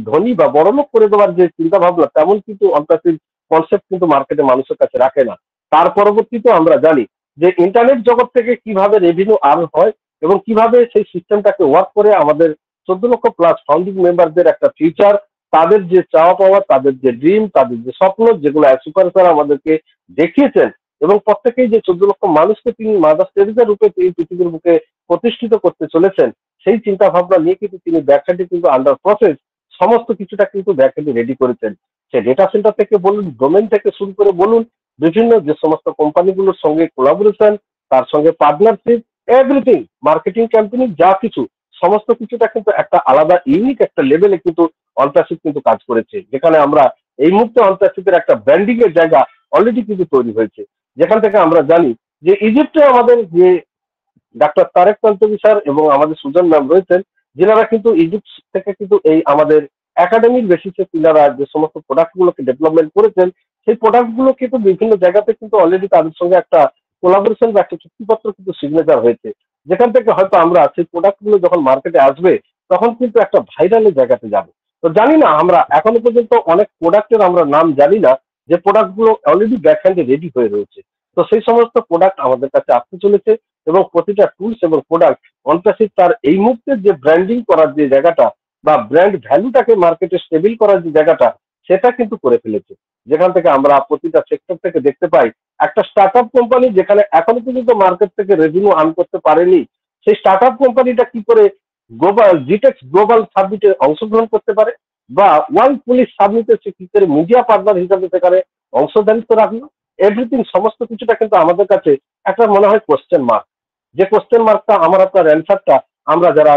ধনী বা বড়লোক করে দেওয়ার যে চিন্তা ভাবনা, তেমন কিন্তু অন্তর্জাতিক কনসেপ্ট কিন্তু মার্কেটে মানুষের কাছে রাখে না। তার পরবর্তীতে আমরা জানি যে ইন্টারনেট জগৎ থেকে কিভাবে রেভিনিউ আর্ন হয় এবং কিভাবে সেই সিস্টেমটাকে ওয়ার্ক করে আমাদের 14 লক্ষ+ ফাউন্ডিং মেম্বারদের একটা ফিউচার, তাদের যে চাওয়া পাওয়া, তাদের যে ড্রিম, তাদের যে স্বপ্ন, যেগুলো সুপার স্যার আমাদেরকে দেখিয়েছেন এবং প্রত্যেকেই যে 14 লক্ষ মানুষকে তিনি মাদার টেরেসা রূপে এই পৃথিবীর বুকে প্রতিষ্ঠিত করতে চলেছেন, সেই চিন্তা ভাবনা নিয়ে কিন্তু তিনি ব্যাকহ্যান্ডে কিন্তু আন্ডার প্রসেস সমস্ত কিছুটা কিন্তু ব্যাকহ্যান্ডে রেডি করেছেন। সে ডেটা সেন্টার থেকে বলুন, ডোমেন থেকে শুরু করে বলুন, বিভিন্ন যে সমস্ত কোম্পানিগুলোর সঙ্গে কোলাবোরেশন, তার সঙ্গে পার্টনারশিপ, এভরিথিং, মার্কেটিং ক্যাম্পেইনিং, যা কিছু সমস্ত কিছুটা কিন্তু একটা আলাদা ইউনিক একটা লেভেলে কিন্তু অন্তর্জাতিক কিন্তু কাজ করেছে, যেখানে আমরা এই মুহূর্তে অন্তর্জাতিকের একটা ব্র্যান্ডিং এর জায়গা অলরেডি কিন্তু তৈরি হয়েছে। যেখান থেকে আমরা জানি যে ইজিপ্টে আমাদের যে ডাক্তার তারেক তানতবি স্যার এবং আমাদের সুজন ম্যাম রয়েছেন, যেনারা কিন্তু ইজিপ্ট থেকে কিন্তু এই আমাদের একাডেমির বেসিসে তিনারা যে সমস্ত প্রোডাক্টগুলোকে ডেভেলপমেন্ট করেছেন, সেই প্রোডাক্টগুলো কিন্তু বিভিন্ন জায়গাতে কিন্তু অলরেডি তাদের সঙ্গে একটা কোলাবোরেশন বা একটা চুক্তিপত্র কিন্তু সিগনেচার হয়েছে, যেখান থেকে হয়তো আমরা সেই প্রোডাক্টগুলো যখন মার্কেটে আসবে তখন কিন্তু একটা ভাইরালের জায়গাতে যাবে। তো জানি না, আমরা এখনো পর্যন্ত অনেক প্রোডাক্টের আমরা নাম জানি না যে প্রোডাক্টগুলো অলরেডি ব্যাকহ্যান্ডে রেডি হয়ে রয়েছে। তো সেই সমস্ত প্রোডাক্ট আমাদের কাছে আসতে চলেছে এবং প্রতিটা টুলস এবং প্রোডাক্ট অন্তর্জাতিক তার এই মুহূর্তে যে ব্র্যান্ডিং করার যে জায়গাটা বা ব্র্যান্ড ভ্যালুটাকে মার্কেটে স্টেবল করার যে জায়গাটা, সেটা কিন্তু করে ফেলেছে। যেখান থেকে আমরা প্রতিটা সেক্টর থেকে দেখতে পাই একটা স্টার্ট আপ কোম্পানি যেখানে এখনো পর্যন্ত মার্কেট থেকে রেভিনিউ আর্ন করতে পারেনি, সেই স্টার্ট আপ কোম্পানিটা কি করে গ্লোবাল জিটেক্স গ্লোবাল সাবমিটে অংশগ্রহণ করতে পারে, বা ওয়ার্ল্ড পুলিশ সাবমিটে সে কি করে মিডিয়া পার্টনার হিসাবে সেখানে অংশদারিত্ব রাখলো, এভরিথিং সমস্ত কিছুটা কিন্তু আমাদের কাছে একটা মনে হয় কোশ্চেন মার্ক। যে কোশ্চেন মার্কটা আমার আপনার অ্যান্সারটা আমরা যারা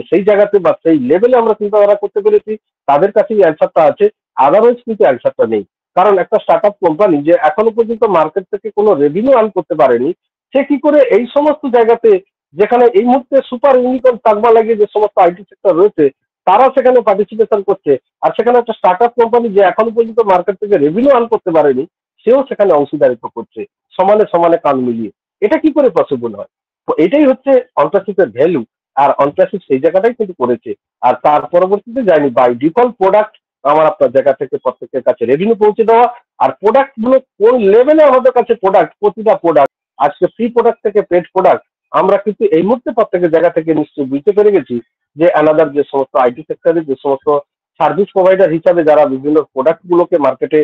সেই জায়গাতে বা সেই লেভেলে আমরা চিন্তাধারা করতে পেরেছি, তাদের কাছেই অ্যান্সারটা আছে, আদারওয়াইজ কিন্তু অ্যান্সারটা নেই। কারণ একটা স্টার্ট আপ কোম্পানি যে এখনো পর্যন্ত মার্কেট থেকে কোনো রেভিনিউ আর্ন করতে পারেনি, সে কি করে এই সমস্ত জায়গাতে, যেখানে এই মুহূর্তে সুপার ইউনিকর্ন তাকমা লাগিয়ে যে সমস্ত আইটি সেক্টর রয়েছে তারা সেখানে পার্টিসিপেশন করছে, আর সেখানে একটা স্টার্ট আপ কোম্পানি যে এখনো পর্যন্ত মার্কেট থেকে রেভিনিউ আর্ন করতে পারেনি, সেও সেখানে অংশীদারিত্ব করছে সমানে সমানে কান মিলিয়ে। এটা কি করে পসিবল হয়? তো এটাই হচ্ছে অন্টারশিপের ভ্যালু, আর অন্টারশিপ সেই জায়গাটাই কিন্তু করেছে। আর তার পরবর্তীতে যায়নি, বাই ডিফল্ট প্রোডাক্ট আমার আপনার জায়গা থেকে প্রত্যেকের কাছে রেভিনিউ পৌঁছে দেওয়া, আর প্রোডাক্ট গুলো কোন লেভেলে আমাদের কাছে প্রোডাক্ট, প্রতিটা প্রোডাক্ট আজকে ফ্রি প্রোডাক্ট থেকে পেড প্রোডাক্ট, আমরা কিন্তু এই মুহূর্তে প্রত্যেকের জায়গা থেকে নিশ্চয়ই বুঝতে পেরে গেছি যে অ্যানাদার যে সমস্ত আইটি সেক্টরে যে সমস্ত সার্ভিস প্রোভাইডার হিসাবে যারা বিভিন্ন প্রোডাক্ট গুলোকে মার্কেটে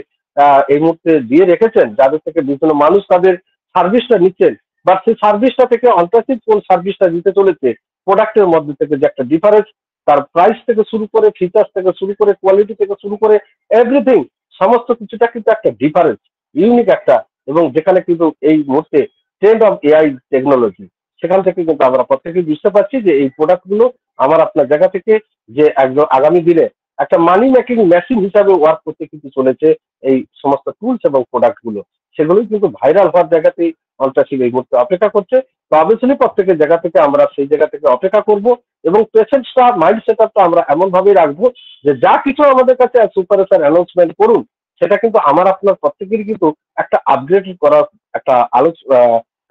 এই মুহূর্তে দিয়ে রেখেছেন, যাদের থেকে বিভিন্ন মানুষ তাদের সার্ভিসটা নিচ্ছেন, বা সেই সার্ভিসটা থেকে অন্তর্জাতিক কোন সার্ভিসটা দিতে চলেছে, প্রোডাক্টের মধ্যে থেকে যে একটা ডিফারেন্স, তার প্রাইস থেকে শুরু করে ফিচার্স থেকে শুরু করে কোয়ালিটি থেকে শুরু করে এভরিথিং সমস্ত কিছুটা কিন্তু একটা ডিফারেন্স, ইউনিক একটা, এবং যেখানে কিন্তু এই মুহূর্তে ট্রেন্ড অফ এআই টেকনোলজি, সেখান থেকে কিন্তু আমরা প্রত্যেকেই বুঝতে পারছি যে এই প্রোডাক্টগুলো আমার আপনার জায়গা থেকে যে একদম আগামী দিনে একটা মানি মেকিং মেশিন হিসাবে ওয়ার্ক করতে কিন্তু চলেছে এই সমস্ত টুলস এবং প্রোডাক্টগুলো, সেগুলোই কিন্তু ভাইরাল হওয়ার জায়গাতেই অন্তর্জাতিক এই মুহূর্তে অপেক্ষা করছে। তো অবভিয়াসলি প্রত্যেকের জায়গা থেকে আমরা সেই জায়গা থেকে অপেক্ষা করব এবং পেশেন্টসটা মাইন্ড সেটআপটা আমরা এমন ভাবেই রাখবো যে যা কিছু আমাদের কাছে সুপার স্যার অ্যানাউন্সমেন্ট করুন, সেটা কিন্তু আমার আপনার প্রত্যেকেরই কিন্তু একটা আপগ্রেড করার একটা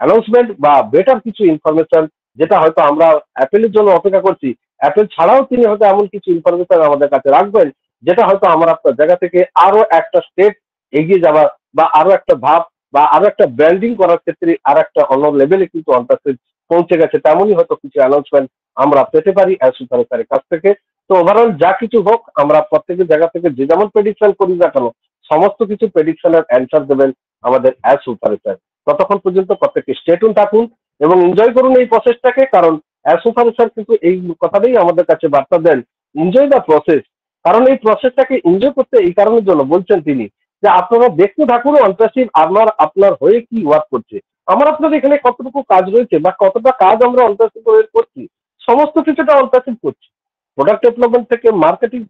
অ্যানাউন্সমেন্ট বা বেটার কিছু ইনফরমেশন, যেটা হয়তো আমরা অ্যাপেলের জন্য অপেক্ষা করছি, অ্যাপেল ছাড়াও তিনি হয়তো এমন কিছু ইনফরমেশন আমাদের কাছে রাখবেন, যেটা হয়তো আমার আপনার জায়গা থেকে আরো একটা স্টেপ এগিয়ে যাওয়ার বা আরো একটা ধাপ বা আরো একটা ব্র্যান্ডিং করার ক্ষেত্রে আর একটা অন্য লেভেলে কিন্তু অন্তর্জাতিক পৌঁছে গেছে, তেমনই হয়তো কিছু অ্যানাউন্সমেন্ট আমরা পেতে পারি সুপার স্যারের কাছ থেকে। তো ওভারঅল যা কিছু হোক, আমরা প্রত্যেকের জায়গা থেকে যে যেমন প্রেডিকশন করি না কেন, সমস্ত কিছু প্রেডিকশনের অ্যান্সার দেবেন আমাদের সুপার স্যার। ততক্ষণ পর্যন্ত প্রত্যেকে স্টে টিউন থাকুন এবং এনজয় করুন এই প্রসেসটাকে, কারণ সুপার স্যার কিন্তু এই কথাটাই আমাদের কাছে বার্তা দেন, এনজয় দ্য প্রসেস। কারণ এই প্রসেসটাকে এনজয় করতে এই কারণের জন্য বলছেন তিনি যে আপনারা দেখতে থাকুন অন্তর্জাতিক আপনার হয়ে কি ওয়ার্ক করছে, আমার আপনার এখানে কতটুকু কাজ রয়েছে বা কতটা কাজ আমরা অন্তর্জাতিক করছি, সমস্ত কিছুটা অন্তর্জাতিক করছি। প্রোডাক্ট ডেভেলপমেন্ট থেকে মার্কেটিং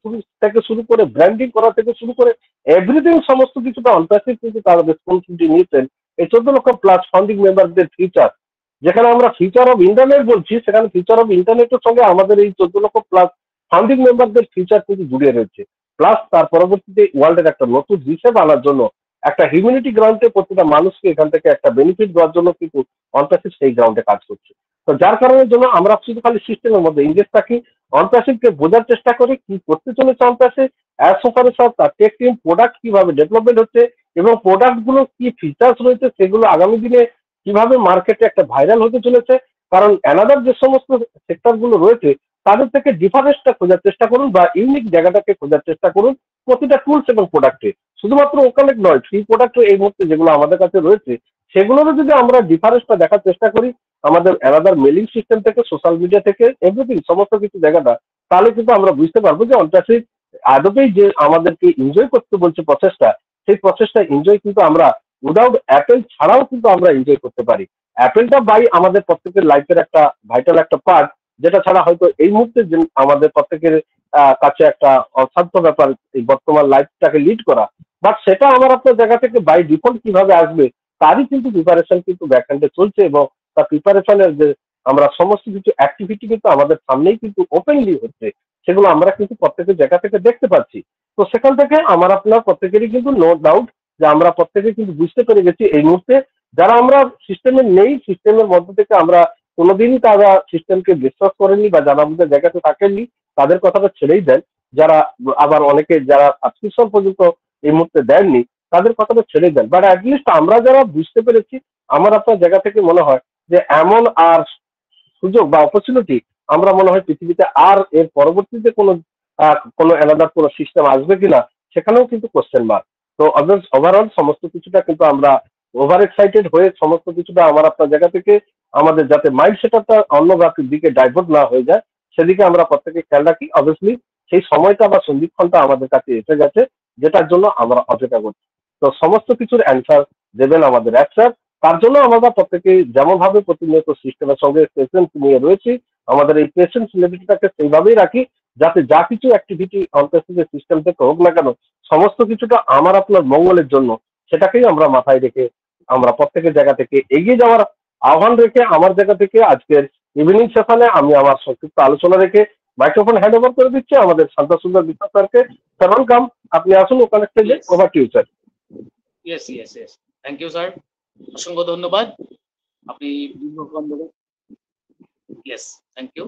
থেকে শুরু করে ব্র্যান্ডিং করা থেকে শুরু করে এভরিথিং সমস্ত কিছুটা অন্তর্জাতিক কিন্তু তারা রেসপন্সিবিলিটি নিয়েছেন এই 14 লক্ষ+ ফাউন্ডিং মেম্বারদের ফিউচার। যেখানে আমরা ফিউচার অফ ইন্টারনেট বলছি, সেখানে ফিউচার অফ ইন্টারনেটের সঙ্গে আমাদের এই 14 লক্ষ+ ফাউন্ডিং মেম্বারদের ফিউচার কিন্তু জুড়ে রয়েছে। প্লাস তার পরবর্তীতে ওয়ার্ল্ডের একটা নতুন হিসেব আনার জন্য একটা হিউম্যানিটি গ্রাউন্ডে প্রতিটা মানুষকে এখান থেকে একটা বেনিফিট দেওয়ার জন্য কিন্তু অন্তর্জাতিক সেই গ্রাউন্ডে কাজ করছে। তো যার কারণের জন্য আমরা শুধু খালি সিস্টেমের মধ্যে ইংরেজ থাকি, অনপ্যাসিভকে বোঝার চেষ্টা করি কি করতে চলেছে অনপ্যাসিভ অ্যাজ সুপার তার টেক টিম প্রোডাক্ট কিভাবে ডেভেলপমেন্ট হচ্ছে এবং প্রোডাক্ট গুলো কি ফিচার্স রয়েছে সেগুলো আগামী দিনে কিভাবে মার্কেটে একটা ভাইরাল হতে চলেছে। কারণ অ্যানাদার যে সমস্ত সেক্টর গুলো রয়েছে তাদের থেকে ডিফারেন্সটা খোঁজার চেষ্টা করুন বা ইউনিক জায়গাটাকে খোঁজার চেষ্টা করুন প্রতিটা টুলস এবং প্রোডাক্টে। শুধুমাত্র ওখানে নয়, ফ্রি প্রোডাক্ট এই মুহূর্তে যেগুলো আমাদের কাছে রয়েছে সেগুলোরও যদি আমরা ডিফারেন্সটা দেখার চেষ্টা করি আমাদের অ্যানাদার মেলিং সিস্টেম থেকে সোশ্যাল মিডিয়া থেকে এভরিথিং সমস্ত কিছু জায়গাটা, তাহলে কিন্তু আমরা বুঝতে পারবো যে অনপ্যাসিভ আদতেই যে আমাদেরকে এনজয় করতে বলছে প্রসেসটা, সেই প্রসেসটা এনজয় কিন্তু আমরা উইদাউট অ্যাপেল ছাড়াও কিন্তু আমরা এনজয় করতে পারি। অ্যাপেলটা বাই আমাদের প্রত্যেকের লাইফের একটা ভাইটাল একটা পার্ট, যেটা ছাড়া হয়তো এই মুহূর্তে যে আমাদের প্রত্যেকের কাছে একটা অসাধ্য ব্যাপার এই বর্তমান লাইফটাকে লিড করা। বাট সেটা আমার আপনার জায়গা থেকে বাই ডিফল্ট কিভাবে আসবে তারই কিন্তু প্রিপারেশন কিন্তু ব্যাকহ্যান্ডে চলছে এবং তার প্রিপারেশনের যে আমরা সমস্ত কিছু অ্যাক্টিভিটি কিন্তু আমাদের সামনেই কিন্তু ওপেনলি হচ্ছে, সেগুলো আমরা কিন্তু প্রত্যেকের জায়গা থেকে দেখতে পাচ্ছি। তো সেখান থেকে আমার আপনার প্রত্যেকেরই কিন্তু নো ডাউট যে আমরা প্রত্যেকে কিন্তু বুঝতে পেরে গেছি এই মুহূর্তে যারা আমরা সিস্টেমে নেই, সিস্টেমের মধ্যে থেকে আমরা কোনোদিনই তারা সিস্টেমকে বিশ্বাস করেননি বা যারা আমাদের জায়গাতে থাকেননি তাদের কথাটা ছেড়েই দেন, যারা আবার অনেকে যারা সাবস্ক্রিপশন পর্যন্ত এই মুহূর্তে দেননি তাদের কথাটা ছেড়েই দেন। বাট অ্যাটলিস্ট আমরা যারা বুঝতে পেরেছি আমার আপনার জায়গা থেকে মনে হয় যে এমন আর সুযোগ বা অপরচুনিটি আমরা মনে হয় পৃথিবীতে আর এর পরবর্তীতে কোনো অ্যানাদার কোনো সিস্টেম আসবে কিনা সেখানেও কিন্তু কোশ্চেন মার্ক। তো ওভারঅল সমস্ত কিছুটা কিন্তু আমরা ওভার এক্সাইটেড হয়ে সমস্ত কিছুটা আমার আপনার জায়গা থেকে আমাদের যাতে মাইন্ড সেটআপটা অন্য দিকে ডাইভার্ট না হয়ে যায় সেদিকে আমরা প্রত্যেকে খেয়াল রাখি। অবভিয়াসলি সেই সময়টা বা সন্ধিক্ষণটা আমাদের কাছে এসে গেছে যেটার জন্য আমরা অপেক্ষা করছি। তো সমস্ত কিছুর অ্যান্সার দেবেন আমাদের অ্যাপসার, তার জন্য আমরা প্রত্যেকে যেমন ভাবে প্রতিনিয়ত সিস্টেমের সঙ্গে পেশেন্স নিয়ে রয়েছি আমাদের এই পেশেন্স লেভেলটাকে সেইভাবেই রাখি যাতে যা কিছু অ্যাক্টিভিটি অন্তর্জাতীয় সিস্টেম থেকে হোক না কেন সমস্ত কিছুটা আমার আপনার মঙ্গলের জন্য, সেটাকেই আমরা মাথায় রেখে আমরা প্রত্যেকের জায়গা থেকে এগিয়ে যাওয়ার আহ্বান রেখে আমার জায়গা থেকে আজকের ইভিনিং সেশনে আমি আমার সংক্ষিপ্ত আলোচনা রেখে মাইক্রোফোন হ্যান্ড ওভার করে দিচ্ছি আমাদের শান্ত সুন্দর বিশ্বাস স্যারকে। স্যার ওয়েলকাম, আপনি আসুন ওখানে স্টেজে। Yes. Over to you sir. Yes yes yes, thank you sir, অসংখ্য ধন্যবাদ। আপনি দীর্ঘক্ষণ ধরে, ইয়েস থ্যাংক ইউ।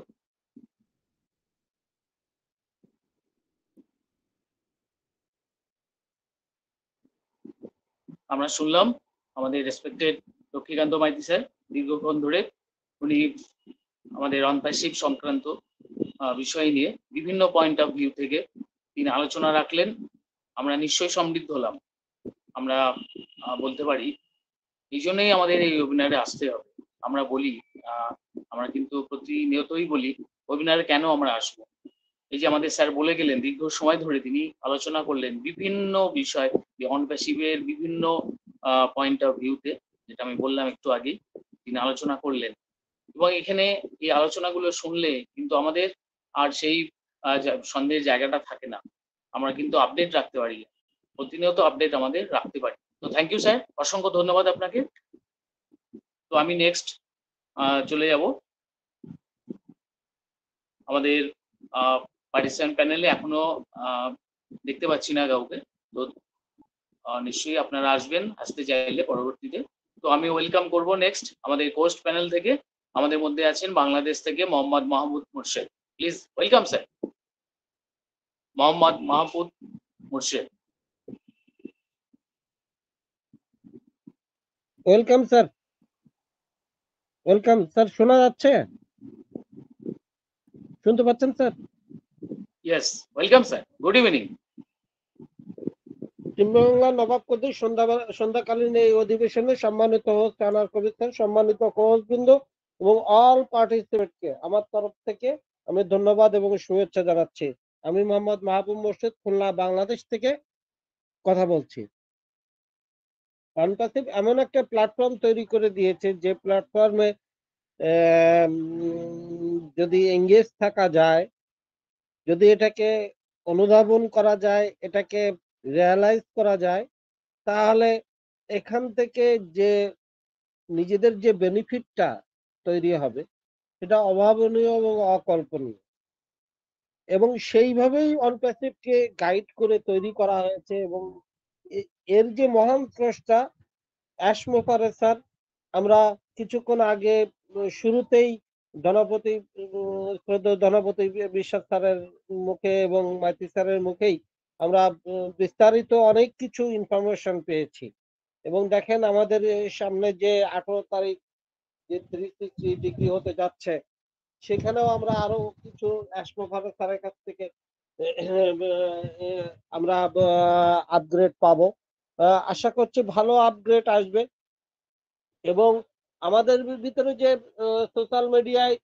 আমরা শুনলাম আমাদের রেসপেক্টেড লক্ষ্মীকান্ত মাইতি স্যার দীর্ঘক্ষণ ধরে উনি আমাদের অনপ্যাসিভ সংক্রান্ত বিষয় নিয়ে বিভিন্ন পয়েন্ট অফ ভিউ থেকে তিনি আলোচনা রাখলেন। আমরা নিশ্চয়ই সমৃদ্ধ হলাম। আমরা বলতে পারি এই জন্যই আমাদের এই ওয়েবিনারে আসতে হবে। আমরা বলি আমরা কিন্তু প্রতিনিয়তই বলি ওয়েবিনারে কেন আমরা আসবো। এই যে আমাদের স্যার বলে গেলেন দীর্ঘ সময় ধরে তিনি আলোচনা করলেন বিভিন্ন বিষয়, অনপ্যাসিভের বিভিন্ন পয়েন্ট অফ ভিউতে, যেটা আমি বললাম একটু আগেই তিনি আলোচনা করলেন। এবং এখানে এই আলোচনাগুলো শুনলে কিন্তু আমাদের আর সেই সন্দেহের জায়গাটা থাকে না, আমরা কিন্তু আপডেট রাখতে পারি, প্রতিনিয়ত আপডেট আমাদের রাখতে পারি। তো থ্যাংক ইউ স্যার, অসংখ্য ধন্যবাদ আপনাকে। তো আমি নেক্সট চলে যাব আমাদের পার্টিসিপেন্ট প্যানেলে। এখনো দেখতে পাচ্ছি না কাউকে, তো নিশ্চয়ই আপনারা আসবেন আসতে চাইলে পরবর্তীতে। তো আমি ওয়েলকাম করব নেক্সট আমাদের কোস্ট প্যানেল থেকে। আমাদের মধ্যে আছেন বাংলাদেশ থেকে Mohammad Mahmud Murshed. Please welcome sir, Mohammad Mahmud Murshed. Welcome sir, welcome sir. শোনা যাচ্ছে? শুনতে পাচ্ছেন sir? Yes, welcome sir, good evening. Paschimbangla নবাব কর্তৃক সন্ধ্যাকালীন এই অধিবেশনে সম্মানিত হোস্ট আনার কবির স্যার, সম্মানিত কোস্ট বৃন্দ এবং অল পার্টিসিপেন্টকে আমার তরফ থেকে আমি ধন্যবাদ এবং শুভেচ্ছা জানাচ্ছি। আমি মোহাম্মদ মাহবুব মোর্শেদ, খুলনা বাংলাদেশ থেকে কথা বলছি। অনপ্যাসিভ এমন একটা প্ল্যাটফর্ম তৈরি করে দিয়েছে যে প্ল্যাটফর্মে যদি এঙ্গেজ থাকা যায়, যদি এটাকে অনুধাবন করা যায়, এটাকে রিয়ালাইজ করা যায়, তাহলে এখান থেকে যে নিজেদের যে বেনিফিটটা তৈরি হবে সেটা অভাবনীয় এবং অকল্পনীয়। এবং সেইভাবেই অনপ্যাসিভকে গাইড করে তৈরি করা হয়েছে। এবং এর যে মহান স্রষ্টা অ্যাশ মোফারে স্যার, আমরা কিছুক্ষণ আগে শুরুতেই ধনপতি শ্রদ্ধেয় ধনপতি বিশ্বাস স্যারের মুখে এবং মাইতি স্যারের মুখেই আমরা বিস্তারিত অনেক কিছু ইনফরমেশন পেয়েছি। এবং দেখেন আমাদের সামনে যে 18 তারিখ যে 360 ডিগ্রি হতে যাচ্ছে, সেখানেও আমরা আরো কিছু অ্যাসমো ফারুক স্যারের কাছ থেকে আমরা আপগ্রেড পাবো। আশা করছি ভালো আপগ্রেড আসবে। এবং আমাদের ভিতরে যে সোশ্যাল মিডিয়ায়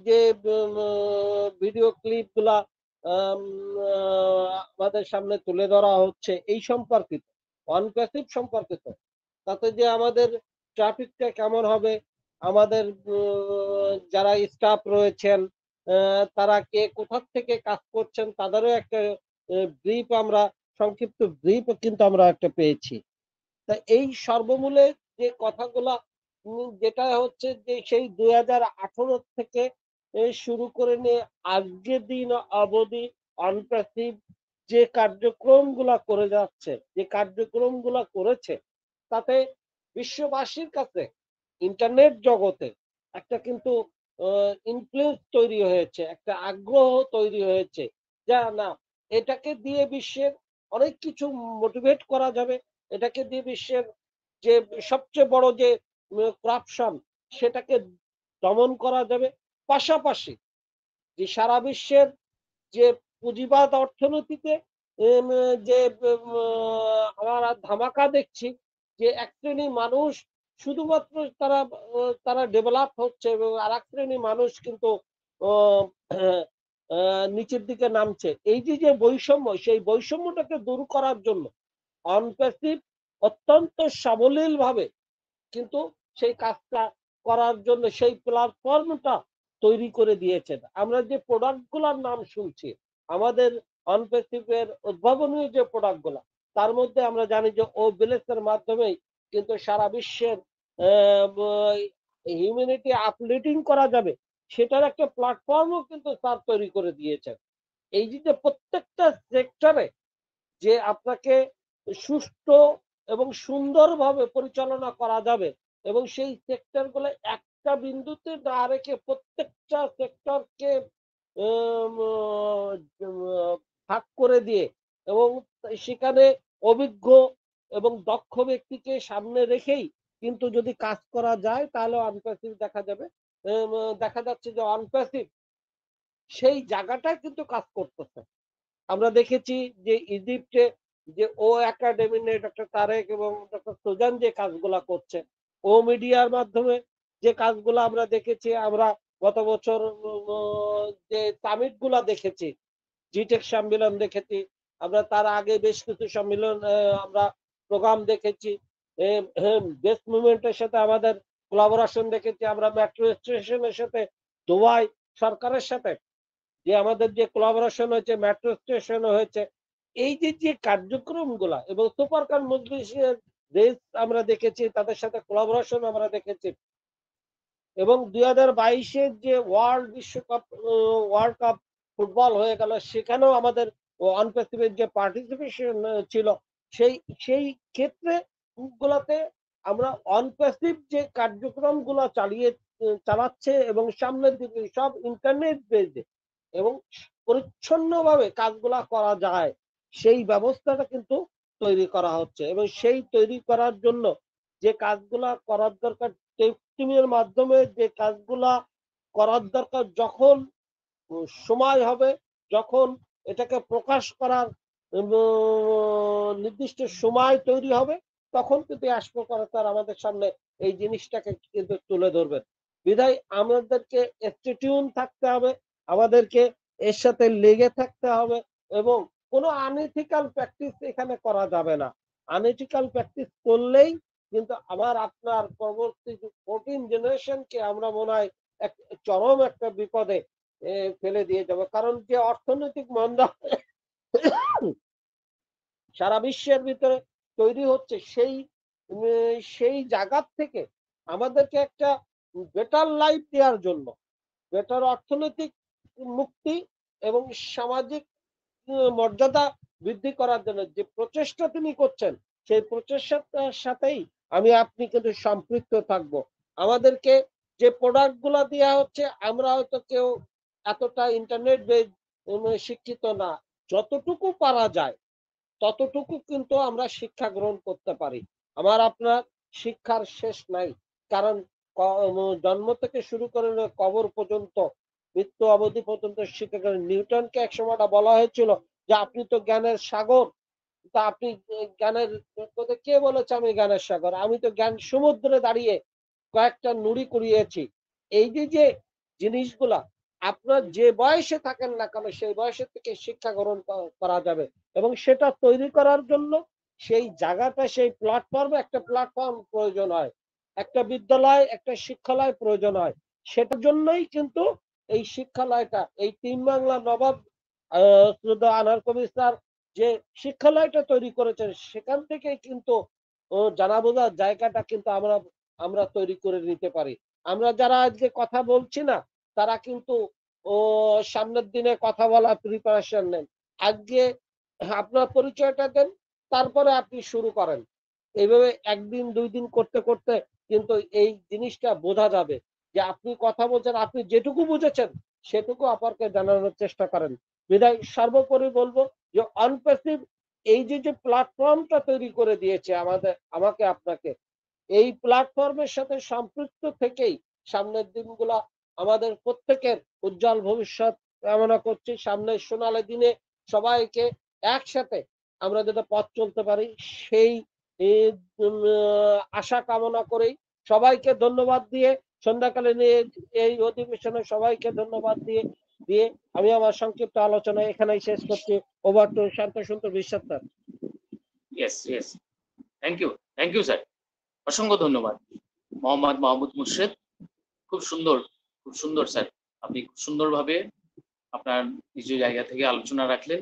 যে ভিডিও ক্লিপ গুলা আমাদের সামনে তুলে ধরা হচ্ছে এই সম্পর্কিত, অনপ্যাসিভ সম্পর্কিত, তাতে যে আমাদের ট্রাফিকটা কেমন হবে, আমাদের যারা স্টাফ রয়েছেন তারা কে কোথা থেকে কাজ করছেন তাদেরও একটা ব্রিফ আমরা, সংক্ষিপ্ত ব্রিফ কিন্তু আমরা একটা পেয়েছি। তা এই সর্বমূলে যে কথাগুলা যেটা হচ্ছে যে সেই 2018 থেকে শুরু করে নিয়ে আজকের দিন অবধি অনপ্যাসিভ যে কার্যক্রমগুলা করে যাচ্ছে, যে কার্যক্রমগুলা করেছে, তাতে বিশ্ববাসীর কাছে ইন্টারনেট জগতে একটা কিন্তু ইনফ্লুয়েন্স তৈরি হয়েছে, একটা আগ্রহ তৈরি হয়েছে, যা না এটাকে দিয়ে বিশ্বের অনেক কিছু মোটিভেট করা যাবে, এটাকে দিয়ে বিশ্বের যে সবচেয়ে বড় যে করাপশন সেটাকে দমন করা যাবে। পাশাপাশি যে সারা বিশ্বের যে পুঁজিবাদ অর্থনীতিতে যে আমরা ধামাকা দেখছি, যে এক শ্রেণী মানুষ শুধুমাত্র তারা ডেভেলপ হচ্ছে এবং আর এক শ্রেণী মানুষ কিন্তু নিচের দিকে নামছে। এই যে বৈষম্য, সেই বৈষম্যটাকে দূর করার জন্য অনপ্যাসিভ অত্যন্ত সাবলীল ভাবে কিন্তু সেই কাজটা করার জন্য সেই প্ল্যাটফর্মটা তৈরি করে দিয়েছেন। আমরা যে প্রোডাক্টগুলোর নাম শুনছি, আমাদের অনপ্যাসিভের উদ্ভাবনীয় যে প্রোডাক্টগুলো, তার মধ্যে আমরা জানি যে ও বিলেসের মাধ্যমেই কিন্তু সারা বিশ্বের হিউম্যানিটি আপলিটিং করা যাবে, সেটার একটা প্ল্যাটফর্মও কিন্তু স্যার তৈরি করে দিয়েছেন। এই যে প্রত্যেকটা সেক্টরে যে আপনাকে সুষ্ঠু এবং সুন্দরভাবে পরিচালনা করা যাবে এবং সেই সেক্টরগুলো একটা বিন্দুতে না রেখে প্রত্যেকটা সেক্টরকে ভাগ করে দিয়ে এবং সেখানে অভিজ্ঞ এবং দক্ষ ব্যক্তিকে সামনে রেখেই কিন্তু যদি কাজ করা যায় তাহলে অনপ্যাসিভ দেখা যাবে। দেখা যাচ্ছে যে অনপ্যাসিভ সেই জায়গাটায় কিন্তু কাজ করতেছে। আমরা দেখেছি যে ইজিপ্টে যে ও একাডেমি নিয়ে ডক্টর তারেক এবং ডক্টর সুজান যে কাজগুলা করছে, ও মিডিয়ার মাধ্যমে যে কাজগুলো আমরা দেখেছি, আমরা গত বছর যে সামিট গুলা দেখেছি, জিটেক সম্মেলন দেখেছি, আমরা তার আগে বেশ কিছু সম্মেলন আমরা প্রোগ্রাম দেখেছি, বেস্ট মুভমেন্টের সাথে আমাদের কোলাবোরেশন দেখেছি, আমরা মেট্রো স্টেশনের সাথে দুবাই সরকারের সাথে যে আমাদের যে কোলাবোরেশন হয়েছে, মেট্রো স্টেশন হয়েছে। এই যে কার্যক্রমগুলা এবং সুপারকার মজলিসের রেস আমরা দেখেছি, তাদের সাথে কোলাবোরেশন আমরা দেখেছি। এবং 2022-এর যে ওয়ার্ল্ড কাপ ফুটবল হয়ে গেল, সেখানেও আমাদের অনপ্যাসিভের যে পার্টিসিপেশন ছিল, সেই ক্ষেত্রে গুলাতে আমরা অনপ্যাসিভ যে কার্যক্রমগুলো চালাচ্ছে এবং সামনের দিকে সব ইন্টারনেট বেসড এবং পরিচ্ছন্নভাবে কাজগুলা করা যায়, সেই ব্যবস্থাটা কিন্তু তৈরি করা হচ্ছে। এবং সেই তৈরি করার জন্য যে কাজগুলা করার দরকার, টিমের মাধ্যমে যে কাজগুলা করার দরকার, যখন সময় হবে, যখন এটাকে প্রকাশ করার নির্দিষ্ট সময় তৈরি হবে, তখন কিন্তু অ্যাশপো করার আমাদের সামনে এই জিনিসটাকে কিন্তু তুলে ধরবেন। বিধায় আমাদেরকে স্টেটিউন থাকতে হবে, আমাদেরকে এর সাথে লেগে থাকতে হবে এবং কোনো আনএথিক্যাল প্র্যাকটিস এখানে করা যাবে না। আনএথিক্যাল প্র্যাকটিস করলেই কিন্তু আমার আপনার পরবর্তী 14 জেনারেশনকে আমরা মনে হয় এক চরম একটা বিপদে ফেলে দিয়ে যাব। কারণ যে অর্থনৈতিক মন্দা সারা বিশ্বের ভিতরে তৈরি হচ্ছে, সেই জায়গার থেকে আমাদেরকে একটা বেটার লাইফ দেওয়ার জন্য, বেটার অর্থনৈতিক মুক্তি এবং সামাজিক মর্যাদা বৃদ্ধি করার জন্য যে প্রচেষ্টা তিনি করছেন, সেই প্রচেষ্টার সাথেই আমি আপনি কিন্তু সম্পৃক্ত থাকবো। আমাদেরকে যে প্রোডাক্ট গুলা দেওয়া হচ্ছে, আমরা হয়তো কেউ এতটা ইন্টারনেট শিক্ষিত না, যতটুকু পারা যায় ততটুকু কিন্তু আমরা শিক্ষা গ্রহণ করতে পারি। আমার আপনার শিক্ষার শেষ নাই, কারণ জন্ম থেকে শুরু করে কবর পর্যন্ত, মৃত্যু অবধি পর্যন্ত শিক্ষা করেন। নিউটনকে এক সময়টা বলা হয়েছিল যে আপনি তো জ্ঞানের সাগর, তা আপনি জ্ঞানের, তোদের কে বলেছে আমি জ্ঞানের সাগর? আমি তো জ্ঞান সমুদ্রে দাঁড়িয়ে কয়েকটা নুড়ি কুড়িয়েছি। এই যে যে জিনিসগুলা, আপনার যে বয়সে থাকেন না কেন সেই বয়সের থেকে শিক্ষা গ্রহণ করা যাবে, এবং সেটা তৈরি করার জন্য সেই জায়গাটা, সেই প্ল্যাটফর্মে একটা প্ল্যাটফর্ম প্রয়োজন হয়, একটা বিদ্যালয়, একটা শিক্ষালয় প্রয়োজন হয়। সেটার জন্যই কিন্তু এই শিক্ষালয়টা, এই তিন বাংলা নবাব শ্রদ্ধা আনোয়ার কবির স্যার যে শিক্ষালয়টা তৈরি করেছেন, সেখান থেকে কিন্তু জানা বোঝার জায়গাটা কিন্তু আমরা আমরা তৈরি করে নিতে পারি। আমরা যারা আজকে কথা বলছি না, তারা কিন্তু ও সামনের দিনে কথা বলার প্রিপারেশন নেন। আজকে আপনার পরিচয়টা দেন, তারপরে আপনি শুরু করেন। এইভাবে একদিন দুই দিন করতে করতে কিন্তু এই জিনিসটা বোঝা যাবে যে আপনি কথা বলছেন, আপনি যেটুকু বুঝেছেন সেটুকু অপরকে জানানোর চেষ্টা করেন। বিধায় সর্বোপরি বলবো যে অনপ্যাসিভ এই যে যে প্ল্যাটফর্মটা তৈরি করে দিয়েছে আমাকে আপনাকে, এই প্ল্যাটফর্মের সাথে সম্পৃক্ত থেকেই সামনের দিনগুলা আমাদের প্রত্যেকের উজ্জ্বল ভবিষ্যৎ কামনা করছি। সামনের সোনালী দিনে সবাইকে একসাথে আমরা যাতে পথ চলতে পারি, সেই আশা কামনা করেই সবাইকে ধন্যবাদ দিয়ে সন্ধ্যাকালীন এই অধিবেশনে সবাইকে ধন্যবাদ দিয়ে দিয়ে আমি আমার সংক্ষিপ্ত আলোচনা এখানেই শেষ করছি। Over two Shanta Sundar Biswas sir. Yes yes, thank you sir, অসংখ্য ধন্যবাদ। মোহাম্মদ মাহমুদ মুর্শেদ, খুব সুন্দর স্যার, আপনি খুব সুন্দরভাবে আপনার নিজ জায়গা থেকে আলোচনা রাখলেন,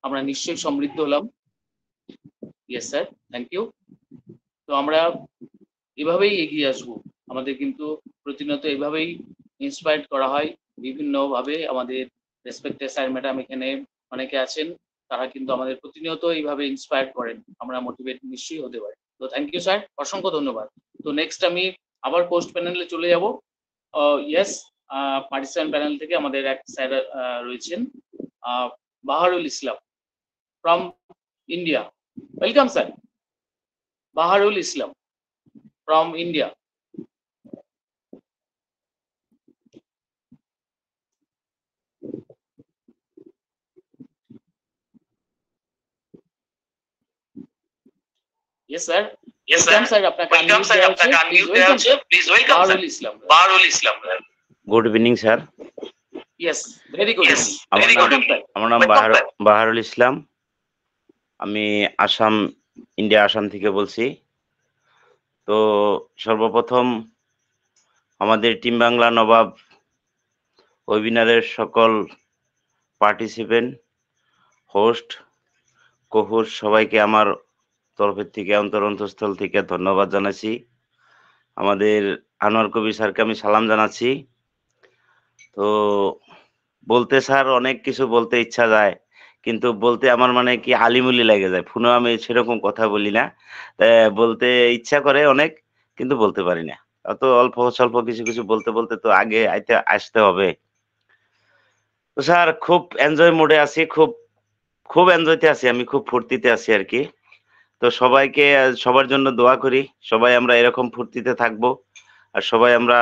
আমরা নিশ্চয়ই সমৃদ্ধ হলাম। Yes sir, thank you. তো আমরা এভাবেই এগিয়ে আসবো, আমাদের কিন্তু প্রতিনিয়ত এভাবেই ইন্সপায়ার্ড করা হয় বিভিন্নভাবে। আমাদের রেসপেক্টেড স্যার ম্যাডাম এখানে অনেকে আছেন, তারা কিন্তু আমাদের প্রতিনিয়ত এইভাবে ইন্সপায়ার করেন, আমরা মোটিভেট নিশ্চয়ই হতে পারি। তো থ্যাংক ইউ স্যার, অসংখ্য ধন্যবাদ। তো নেক্সট আমি আবার পোস্ট প্যানেলে চলে যাব। ইয়েস, পার্টিসিপেন্ট প্যানেল থেকে আমাদের এক স্যার রয়েছেন, Baharul Islam from India. Welcome sir, Baharul Islam from India. Yes sir. Yes sir. Welcome sir, আপনাকে Welcome sir, আপনাকে unmute দেওয়া আছে। Please welcome sir. Baharul Islam. Baharul Islam. Good evening sir. Yes, very good. Yes, evening. very good Welcome, evening. sir. আমার নাম বাহারুল ইসলাম, আমি India Assam থেকে বলছি। তো সর্বপ্রথম আমাদের টিম বাংলা নবাব ওয়েবিনারের সকল পার্টিসিপেন্ট, হোস্ট, কোহোস্ট সবাইকে আমার তরফের থেকে অন্তরস্থল থেকে ধন্যবাদ জানাচ্ছি। আমাদের আনোয়ার কবির স্যারকে আমি সালাম জানাচ্ছি। তো বলতে স্যার অনেক কিছু বলতে ইচ্ছা যায়, কিন্তু বলতে আমার মানে কি আলিমুলি লেগে যায়, ফোনে আমি সেরকম কথা বলি না, বলতে ইচ্ছা করে অনেক, কিন্তু বলতে পারি না। অত অল্প স্বল্প কিছু কিছু বলতে বলতে তো আগে আসতে হবে। তো স্যার খুব এনজয় মোডে আছি, খুব এনজয়তে আছি, আমি খুব ফুর্তিতে আছি আর কি। তো সবাইকে, সবার জন্য দোয়া করি, সবাই আমরা এরকম ফুর্তিতে থাকবো, আর সবাই আমরা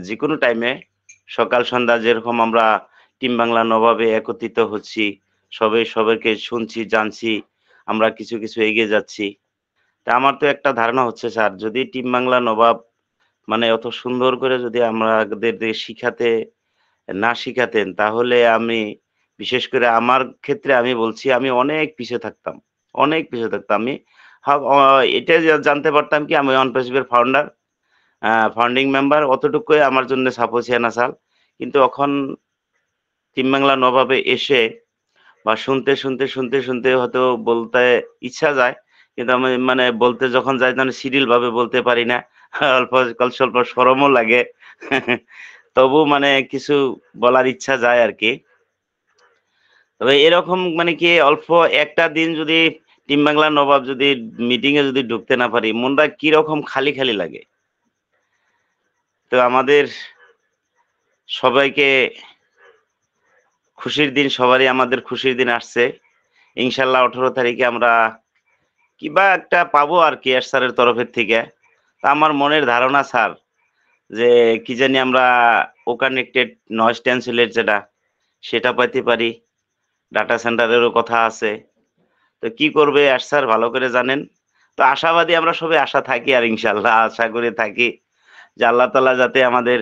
যে কোনো টাইমে সকাল সন্ধ্যা যেরকম আমরা টিম বাংলা নবাবে একত্রিত হচ্ছি, সবাইকে শুনছি, জানছি, আমরা কিছু কিছু এগিয়ে যাচ্ছি। তা আমার তো একটা ধারণা হচ্ছে স্যার, যদি টিম বাংলা নবাব মানে অত সুন্দর করে যদি আমাদের শিখাতেন, তাহলে আমি, বিশেষ করে আমার ক্ষেত্রে আমি বলছি, আমি অনেক পিছিয়ে থাকতাম। আমি এটা জানতে পারতাম কি আমি অনপ্যাসিভের ফাউন্ডিং মেম্বার, অতটুকুই আমার জন্য সাপোজ হেনাসাল। কিন্তু এখন টিম বাংলা নবাবে এসে বা শুনতে হয়তো বলতে ইচ্ছা যায়, কিন্তু আমি মানে বলতে যখন যাই তখন সিরিয়াল ভাবে বলতে পারি না, অল্প স্বল্প শরমও লাগে। তবু মানে কিছু বলার ইচ্ছা যায় আর কি। তবে এরকম মানে কি অল্প একটা দিন যদি টিম বাংলা নবাব যদি মিটিং এ যদি ঢুকতে না পারি, মনটা কিরকম খালি খালি লাগে। তো আমাদের সবাইকে খুশির দিন, সবারই আমাদের খুশির দিন আসছে। ইনশাল্লাহ 18 তারিখে আমরা কিবা একটা পাবো আর কি স্যারের তরফের থেকে। তা আমার মনের ধারণা স্যার যে কি জানি আমরা ও কানেক্টেড নয়েজ ক্যান্সেলের যেটা সেটা পাইতে পারি, ডাটা সেন্টারেরও কথা আছে। তো কি করবে স্যার ভালো করে জানেন। তো আশাবাদী আমরা সবাই আশা থাকি আর ইনশাল্লাহ আশা করে থাকি যে আল্লাহ তাআলা যাতে আমাদের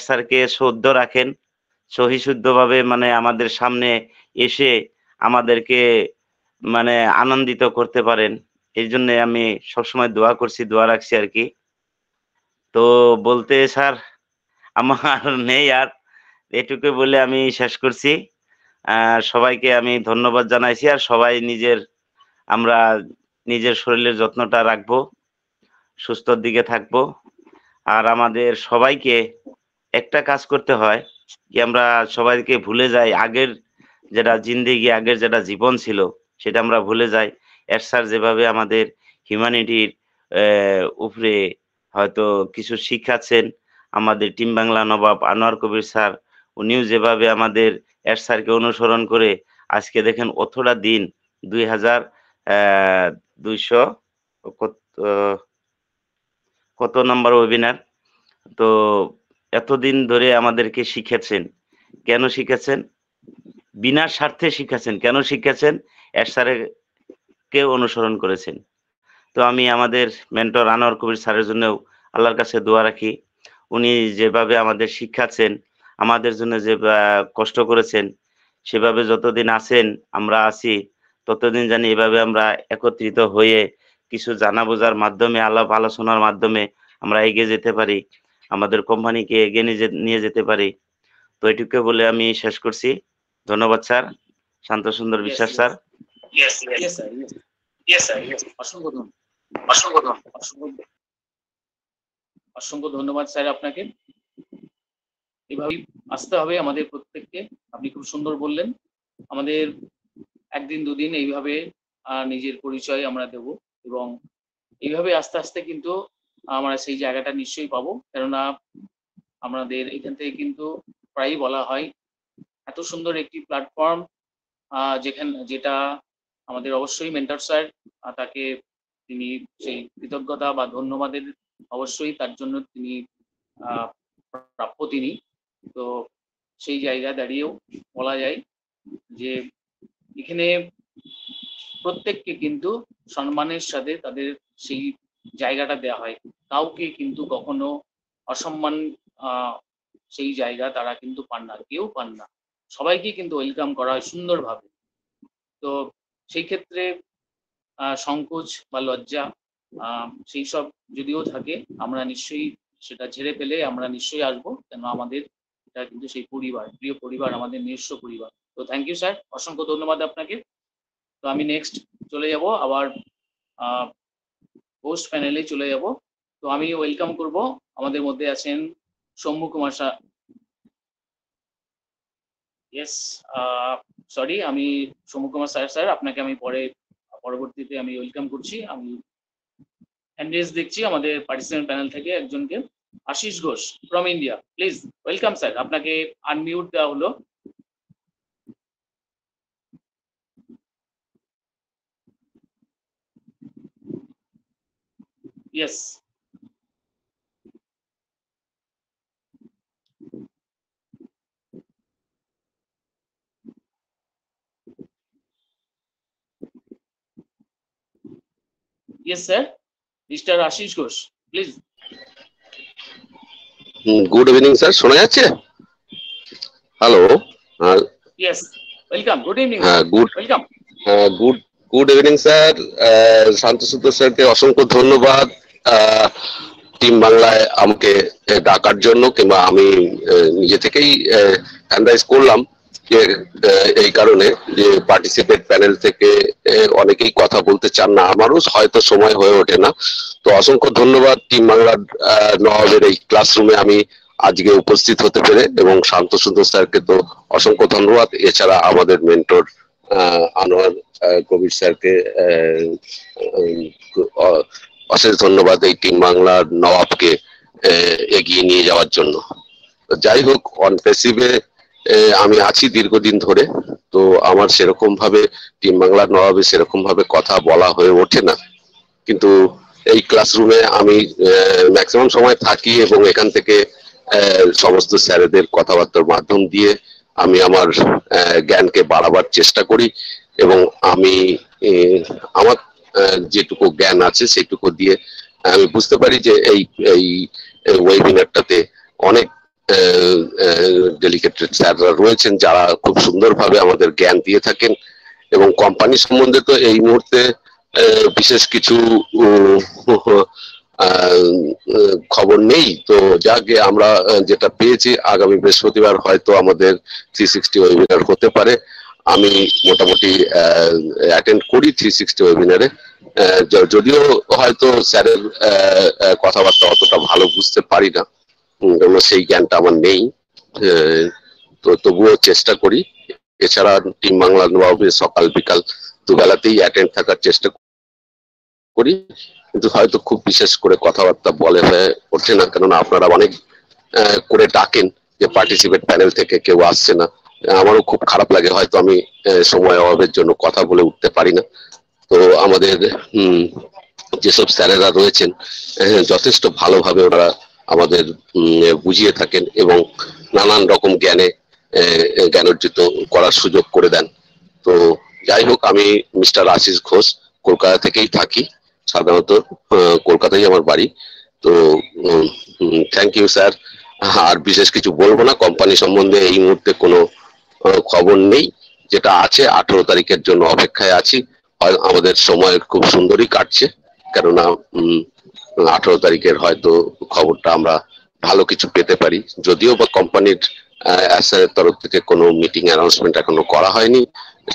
স্যারকে শুদ্ধ রাখেন, সহিশুদ্ধভাবে মানে আমাদের সামনে এসে আমাদেরকে মানে আনন্দিত করতে পারেন। এই জন্য আমি সবসময় দোয়া করছি, দোয়া রাখছি আর কি। তো বলতে স্যার আমার নেই আর, এটুকু বলে আমি শেষ করছি। সবাইকে আমি ধন্যবাদ জানাইছি। আর সবাই আমরা নিজের শরীরের যত্নটা রাখবো, সুস্থর দিকে থাকবো। আর আমাদের সবাইকে একটা কাজ করতে হয় কি আমরা সবাইকে ভুলে যাই আগের যেটা জিন্দেগি, আগের যেটা জীবন ছিল সেটা আমরা ভুলে যাই। স্যার যেভাবে আমাদের হিউম্যানিটির উপরে হয়তো কিছু শিখাচ্ছেন, আমাদের টিম বাংলা নবাব আনোয়ার কবির স্যার উনিও যেভাবে আমাদের স্যারকে অনুসরণ করে আজকে দেখেন অতটা দিন 2200 কত নাম্বার ওয়েবিনার, তো এতদিন ধরে আমাদেরকে শিখেছেন। কেন শিখেছেন? বিনা স্বার্থে শিখেছেন। কেন শিখেছেন? স্যারকে অনুসরণ করেছেন। তো আমি আমাদের মেন্টর আনোয়ার কবির স্যারের জন্য আল্লাহর কাছে দোয়া রাখি। উনি যেভাবে আমাদের শিখাচ্ছেন, আমাদের জন্য যে কষ্ট করেছেন, সেভাবে যতদিন আছেন আমরা আছি ততদিন জানি এভাবে আমরা একত্রিত হয়ে কিছু জানা বোঝার মাধ্যমে, আলাপ আলোচনার মাধ্যমে আমরা এগিয়ে যেতে পারি, আমাদের কোম্পানিকে এগিয়ে নিয়ে যেতে পারি। তো এটুকু বলে আমি শেষ করছি। ধন্যবাদ স্যার। শান্ত Sundar Biswas sir. Yes, Yes, sir. yes, sir. অসংখ্য ধন্যবাদ। অসংখ্য ধন্যবাদ। অসংখ্য ধন্যবাদ স্যার আপনাকে। এভাবেই আসতে হবে আমাদের প্রত্যেককে। আপনি খুব সুন্দর বললেন। আমাদের একদিন দুদিন এইভাবে নিজের পরিচয় আমরা দেব এবং এইভাবে আস্তে আস্তে কিন্তু আমরা সেই জায়গাটা নিশ্চয়ই পাবো। কেননা আমাদের এখান থেকে কিন্তু প্রায়ই বলা হয় এত সুন্দর একটি প্ল্যাটফর্ম যেটা আমাদের অবশ্যই মেন্টর স্যার তাকে তিনি সেই কৃতজ্ঞতা বা ধন্যবাদের অবশ্যই তার জন্য তিনি প্রাপ্য তিনি। তো সেই জায়গা দাঁড়িয়েও বলা যায় যে এখানে প্রত্যেককে কিন্তু সম্মানের সাথে তাদের সেই জায়গাটা দেওয়া হয়। কাউকে কিন্তু কখনো অসম্মান সেই জায়গা তারা কিন্তু পান না, কেউ পান না। সবাইকে কিন্তু ওয়েলকাম করা হয় সুন্দরভাবে। তো সেই ক্ষেত্রে সংকোচ বা লজ্জা সেই সব যদিও থাকে, আমরা নিশ্চয়ই সেটা ঝেড়ে ফেলে আমরা নিশ্চয়ই আসবো। কেন আমাদের এটা কিন্তু সেই পরিবার, প্রিয় পরিবার, আমাদের নিজস্ব পরিবার। তো থ্যাংক ইউ স্যার, অসংখ্য ধন্যবাদ আপনাকে। তো আমি নেক্সট চলে যাব আবার পোস্ট প্যানেলে চলে যাব। তো আমি ওয়েলকাম করব, আমাদের মধ্যে আছেন Soumya Kumar sir. Yes, sorry, আমি সৌম্য কুমার স্যার আপনাকে আমি পরবর্তীতে আমি ওয়েলকাম করছি। আমি হ্যান্ড রেজ দেখছি আমাদের পার্টিসিপেন্ট প্যানেল থেকে একজনকে, Ashis Ghosh from India. Please welcome sir, আপনাকে আনমিউট দেওয়া হলো। Yes, yes sir, Mr. Ashish Ghosh, please. Good evening sir, শোনা যাচ্ছে? Hello. Yes, welcome, good evening. Welcome. Good evening sir. শান্তসুদ্ধ স্যারকে অসংখ্য ধন্যবাদ টিম বাংলায় আমাকে ডাকার জন্য, কিংবা আমি নিজে থেকেই হ্যান্ডরাইজ করলাম যে এই কারণে যে পার্টিসিপেট প্যানেল থেকে অনেকেই কথা বলতে চান না, আমারও হয়তো সময় হয়ে ওঠে না। তো অসংখ্য ধন্যবাদ টিম বাংলার নবাবের এই ক্লাসরুমে আমি আজকে উপস্থিত হতে পেরে, এবং শান্ত সুন্দর স্যারকে তো অসংখ্য ধন্যবাদ। এছাড়া আমাদের মেন্টর আনোয়ার কবির স্যারকে অশেষ ধন্যবাদ, এই টিম বাংলার নবাবকে এগিয়ে নিয়ে যাওয়ার জন্য। তো যাই হোক, অন প্যাসিভে আমি আছি দীর্ঘদিন ধরে, তো আমার সেরকম ভাবে টিম বাংলার নবাবে সেরকম ভাবে কথা বলা হয়ে ওঠে না, কিন্তু এই ক্লাসরুমে আমি ম্যাক্সিমাম সময় থাকি এবং এখান থেকে সমস্ত স্যারেদের কথাবার্তার মাধ্যম দিয়ে আমি আমার জ্ঞানকে বাড়াবার চেষ্টা করি এবং আমি আমার যেটুকু জ্ঞান আছে সেটুকু দিয়ে আমি বুঝতে পারি যে এই এই ওয়েবিনারটাতে অনেক ডেলিগেটেড স্যাররা রয়েছেন যারা খুব সুন্দরভাবে আমাদের জ্ঞান দিয়ে থাকেন এবং কোম্পানি সম্বন্ধে তো এই মুহূর্তে বিশেষ কিছু খবর নেই। তো যাকে আমরা যেটা পেয়েছি, আগামী বৃহস্পতিবার হয়তো আমাদের 360 ওয়েবিনার হতে পারে। আমি মোটামুটি অ্যাটেন্ড করি 360 ওয়েবিনারে, যদিও হয়তো স্যারের কথাবার্তা অতটা ভালো বুঝতে পারি না, সেই জ্ঞানটা আমার নেই, তো তবুও চেষ্টা করি। এছাড়া টিম বাংলা নবাবে সকাল বিকাল দুবেলাতেই অ্যাটেন্ড থাকার চেষ্টা করি, কিন্তু হয়তো খুব বিশেষ করে কথাবার্তা বলে হয়ে ওঠে না, কেননা আপনারা অনেক করে ডাকেন যে পার্টিসিপেট প্যানেল থেকে কেউ আসছে না। আমারও খুব খারাপ লাগে, হয়তো আমি সময় অভাবের জন্য কথা বলে উঠতে পারি না। তো আমাদের যেসব স্যারেরা রয়েছেন যথেষ্ট ভালোভাবে ওনারা আমাদের বুঝিয়ে থাকেন এবং নানান রকম জ্ঞানার্জিত করার সুযোগ করে দেন। তো যাই হোক, আমি মিস্টার আশিস ঘোষ, কলকাতা থেকেই থাকি, সাধারণত কলকাতায় আমার বাড়ি। তো থ্যাংক ইউ স্যার। আর বিশেষ কিছু বলবো না, কোম্পানি সম্বন্ধে এই মুহূর্তে কোনো খবর নেই, যেটা আছে 18 তারিখের জন্য অপেক্ষায় আছি। আমাদের সময় খুব সুন্দরই কাটছে, কেননা 18 তারিখের হয়তো খবরটা আমরা ভালো কিছু পেতে পারি, যদিও বা কোম্পানির তরফ থেকে কোনো মিটিং অ্যানাউন্সমেন্ট এখনো করা হয়নি।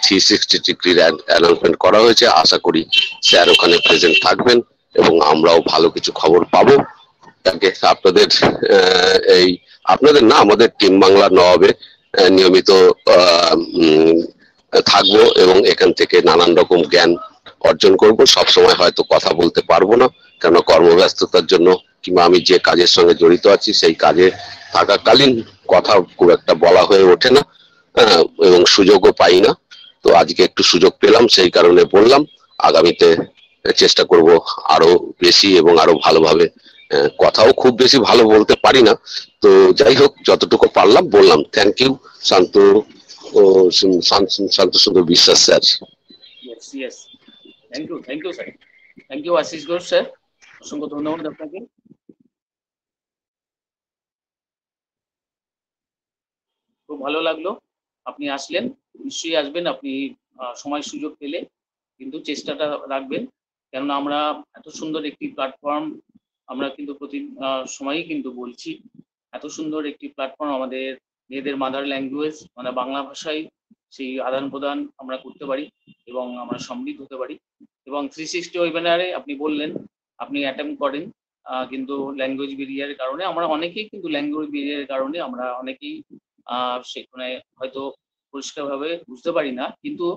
360 ডিগ্রির অ্যানাউন্সমেন্ট করা হয়েছে, আশা করি স্যার ওখানে প্রেজেন্ট থাকবেন এবং আমরাও ভালো কিছু খবর পাবো। আপনাদের আপনাদের না, আমাদের টিম বাংলার নবাবে নিয়মিত থাকবো এবং এখান থেকে নানান রকম জ্ঞান অর্জন করব। সব সময় হয়তো কথা বলতে পারবো না, কেন কর্মব্যস্ততার জন্য কিংবা আমি যে কাজের সঙ্গে জড়িত আছি সেই কাজে থাকাকালীন কথা খুব একটা বলা হয়ে ওঠে না এবং সুযোগও পাই না। তো আজকে একটু সুযোগ পেলাম, সেই কারণে বললাম। আগামীতে চেষ্টা করব আরো বেশি এবং আরো ভালোভাবে। কথাও খুব বেশি ভালো বলতে পারি না, তো যাই হোক যতটুকু পারলাম বললাম। Thank you Shanto Sundar Biswas sir. Thank you sir, thank you Ashis Ghosh sir, অসংখ্য ধন্যবাদ আপনাকে। খুব ভালো লাগলো আপনি আসলেন, নিশ্চয়ই আসবেন আপনি সময় সুযোগ পেলে, কিন্তু চেষ্টাটা রাখবেন, কেননা আমরা এত সুন্দর একটি প্ল্যাটফর্ম আমরা কিন্তু প্রতি সময়ই কিন্তু বলছি, এত সুন্দর একটি প্ল্যাটফর্ম আমাদের মেয়েদের মাদার ল্যাঙ্গুয়েজ মানে বাংলা ভাষায় সেই আদান প্রদান আমরা করতে পারি এবং আমরা সমৃদ্ধ হতে পারি। এবং 360 ওয়েবিনারে আপনি বললেন আপনি অ্যাটেম্প করেন, কিন্তু ল্যাঙ্গুয়েজ ব্যারিয়ারের কারণে আমরা অনেকেই কিন্তু ল্যাঙ্গুয়েজ ব্যারিয়ারের কারণে আমরা অনেকেই সেখানে হয়তো পরিষ্কারভাবে বুঝতে পারি না, কিন্তু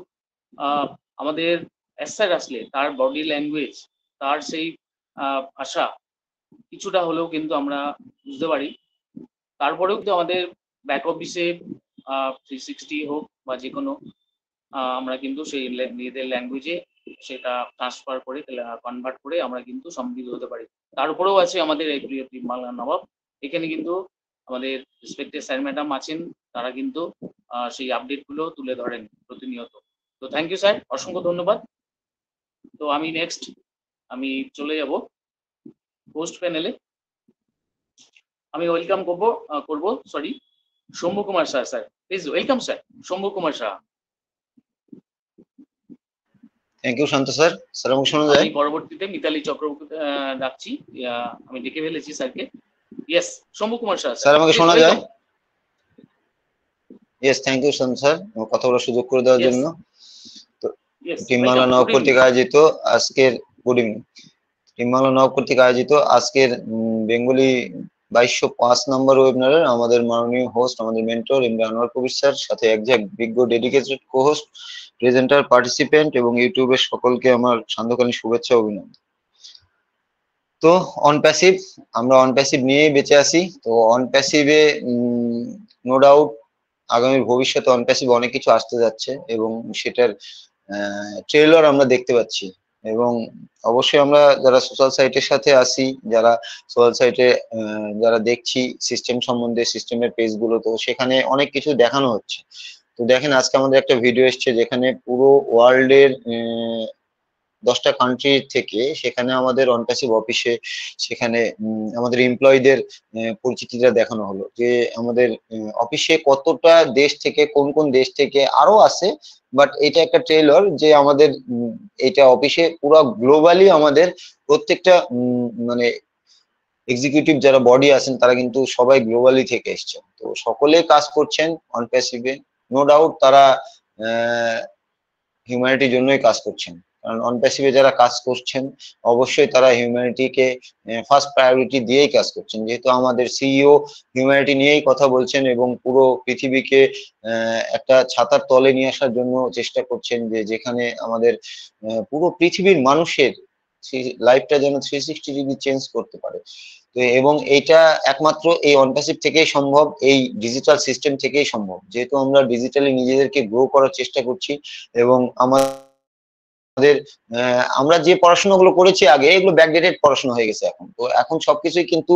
আমাদের স্যার আসলে তার বডি ল্যাঙ্গুয়েজ, তার সেই ভাষা কিছুটা হলেও কিন্তু আমরা বুঝতে পারি। তারপরেও কিন্তু আমাদের ব্যাক অফিসে 360 হোক বা যে কোনো আমরা কিন্তু সেই নিজেদের ল্যাঙ্গুয়েজে সেটা ট্রান্সফার করে কনভার্ট করে আমরা কিন্তু সমৃদ্ধ হতে পারি। তার উপরেও আছে আমাদের এই প্রিয় টিম বাংলা নবাব, এখানে কিন্তু আমাদের রেসপেক্টেড স্যার ম্যাডাম আছেন, তারা কিন্তু সেই আপডেটগুলো তুলে ধরেন প্রতিনিয়ত। তো থ্যাংক ইউ স্যার, অসংখ্য ধন্যবাদ। তো আমি নেক্সট চলে যাব পোস্ট প্যানেলে। আমি ওয়েলকাম করব sorry Shambhu Kumar sir. Sir please welcome sir, Shambhu Kumar Saha. Thank you Shanto sir. Sir আমাকে শোনা যায়? আমি পরবর্তীতে মিতালি চক্রবর্তী ডাকছি, আমি ডেকে ফেলেছি স্যারকে। ইয়েস শম্ভু কুমার সাহা। স্যার আমাকে শোনা যায়? Yes, thank you Shanto sir কথা বলার সুযোগ করে দেওয়ার জন্য। তো টিম বাংলা নবাব কর্তৃক আয়োজিত আজকের গুড ইভিনিং। টিম বাংলা নবাব কর্তৃক আয়োজিত আজকের বেঙ্গলি 2205 নম্বর ওয়েবিনারের আমাদের মাননীয় হোস্ট, আমাদের মেন্টর এমডি আনোয়ার কবির স্যার, সাথে একজ্যাক্ট বিজ্ঞ ডেডিকেটেড কো-হোস্ট, প্রেজেন্টার, পার্টিসিপেন্ট এবং ইউটিউবের সকলকে আমার সান্ধ্যকালীন শুভেচ্ছা ও অভিনন্দন। তো অন প্যাসিভ, আমরা অন প্যাসিভ নিয়েই বেঁচে আছি। তো অন প্যাসিভে নো ডাউট আগামী ভবিষ্যতে অন প্যাসিভ অনেক কিছু আসতে যাচ্ছে এবং সেটার ট্রেলার আমরা দেখতে পাচ্ছি। এবং অবশ্যই আমরা যারা সোশ্যাল সাইটের সাথে আসি, যারা সোশ্যাল সাইটে যারা দেখছি সিস্টেম সম্বন্ধে, সিস্টেমের পেজগুলো, তো সেখানে অনেক কিছু দেখানো হচ্ছে। তো দেখেন আজকে আমাদের একটা ভিডিও এসছে যেখানে পুরো ওয়ার্ল্ডের 10টা কান্ট্রি থেকে সেখানে আমাদের অন প্যাসিভ অফিসে সেখানে আমাদের এমপ্লয়ীদের পরিচিতিটা দেখানো হলো যে আমাদের অফিসে কতটা দেশ থেকে, কোন কোন দেশ থেকে আরো আছে। বাট এটা একটা ট্রেলার যে আমাদের এটা অফিসে পুরো গ্লোবালি আমাদের প্রত্যেকটা মানে এক্সিকিউটিভ যারা বডি আছেন তারা কিন্তু সবাই গ্লোবালি থেকে এসছেন। তো সকলে কাজ করছেন অন প্যাসিভে। নো ডাউট তারা হিউম্যানিটির জন্যই কাজ করছেন, কারণ অন প্যাসিভে যারা কাজ করছেন অবশ্যই তারা হিউম্যানিটিকে ফার্স্ট প্রায়োরিটি দিয়েই কাজ করছেন। যেহেতু আমাদের সিইও হিউম্যানিটি নিয়েই কথা বলছেন এবং পুরো পৃথিবীকে একটা ছাতার তলে নিয়ে আসার জন্য চেষ্টা করছেন, যে যেখানে আমাদের পুরো পৃথিবীর মানুষের লাইফটা যেন 360 ডিগ্রি চেঞ্জ করতে পারে। তো এবং এইটা একমাত্র এই অন প্যাসিভ থেকেই সম্ভব, এই ডিজিটাল সিস্টেম থেকেই সম্ভব। যেহেতু আমরা ডিজিটালি নিজেদেরকে গ্রো করার চেষ্টা করছি এবং আমরা যে পড়াশোনাগুলো করেছি আগে এগুলো ব্যাকডেটেড পড়াশোনা হয়ে গেছে এখন। তো এখন সবকিছুই কিন্তু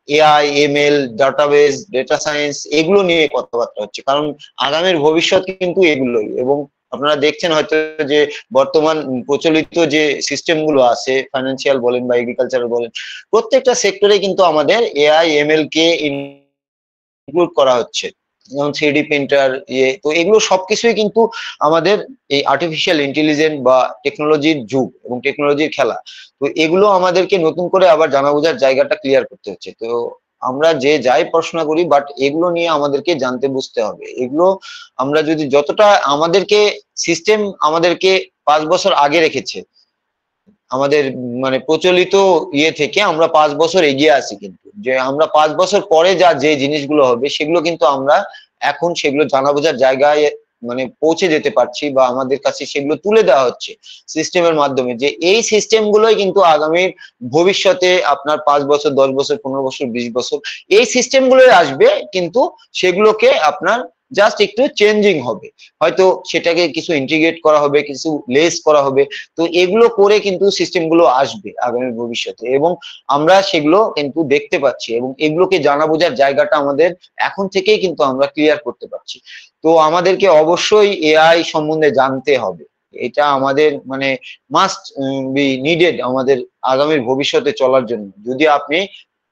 AI, ML, database, data science এগুলো নিয়ে কথাবার্তা হচ্ছে, কারণ আগামীর ভবিষ্যৎ কিন্তু এগুলোই। এবং আপনারা দেখছেন হয়তো যে বর্তমান প্রচলিত যে সিস্টেম গুলো আছে, ফাইন্যান্সিয়াল বলেন বা এগ্রিকালচার বলেন, প্রত্যেকটা সেক্টরে কিন্তু আমাদের এআই, এমএল কে ইনক্লুড করা হচ্ছে, যেমন 3D প্রিন্টার তো এগুলো সবকিছুই কিন্তু আমাদের এই আর্টিফিশিয়াল ইন্টেলিজেন্স বা টেকনোলজির যুগ এবং টেকনোলজির খেলা। তো এগুলো আমাদেরকে নতুন করে আবার জানা বোঝার জায়গাটা ক্লিয়ার করতে হচ্ছে। তো আমরা যে যাই পড়াশোনা করি, বাট এগুলো নিয়ে আমাদেরকে জানতে বুঝতে হবে। এগুলো আমরা যদি যতটা আমাদেরকে সিস্টেম আমাদেরকে 5 বছর আগে রেখেছে, আমাদের মানে প্রচলিত থেকে আমরা 5 বছর এগিয়ে আছি, কিন্তু যে আমরা 5 বছর পরে যে জিনিসগুলো হবে সেগুলো কিন্তু আমরা এখন সেগুলো জানা বোঝার জায়গায় মানে পৌঁছে যেতে পারছি, বা আমাদের কাছে সেগুলো তুলে দেওয়া হচ্ছে সিস্টেমের মাধ্যমে, যে এই সিস্টেম গুলোই কিন্তু আগামীর ভবিষ্যতে আপনার 5 বছর, 10 বছর, 15 বছর, 20 বছর এই সিস্টেম গুলোই আসবে, কিন্তু সেগুলোকে আপনার জাস্ট একটু চেঞ্জিং হবে, হয়তো সেটাকে কিছু ইন্টিগ্রেট করা হবে, কিছু লেস করা হবে। তো এগুলো করে কিন্তু সিস্টেম গুলো আসবে আগামী ভবিষ্যতে, এবং আমরা সেগুলো কিন্তু দেখতে পাচ্ছি, এবং এগুলোকে জানা বোঝার জায়গাটা আমাদের এখন থেকেই কিন্তু আমরা ক্লিয়ার করতে পারছি। তো আমাদেরকে অবশ্যই এআই সম্বন্ধে জানতে হবে, এটা আমাদের মানে মাস্ট বি নিডেড আমাদের আগামীর ভবিষ্যতে চলার জন্য। যদি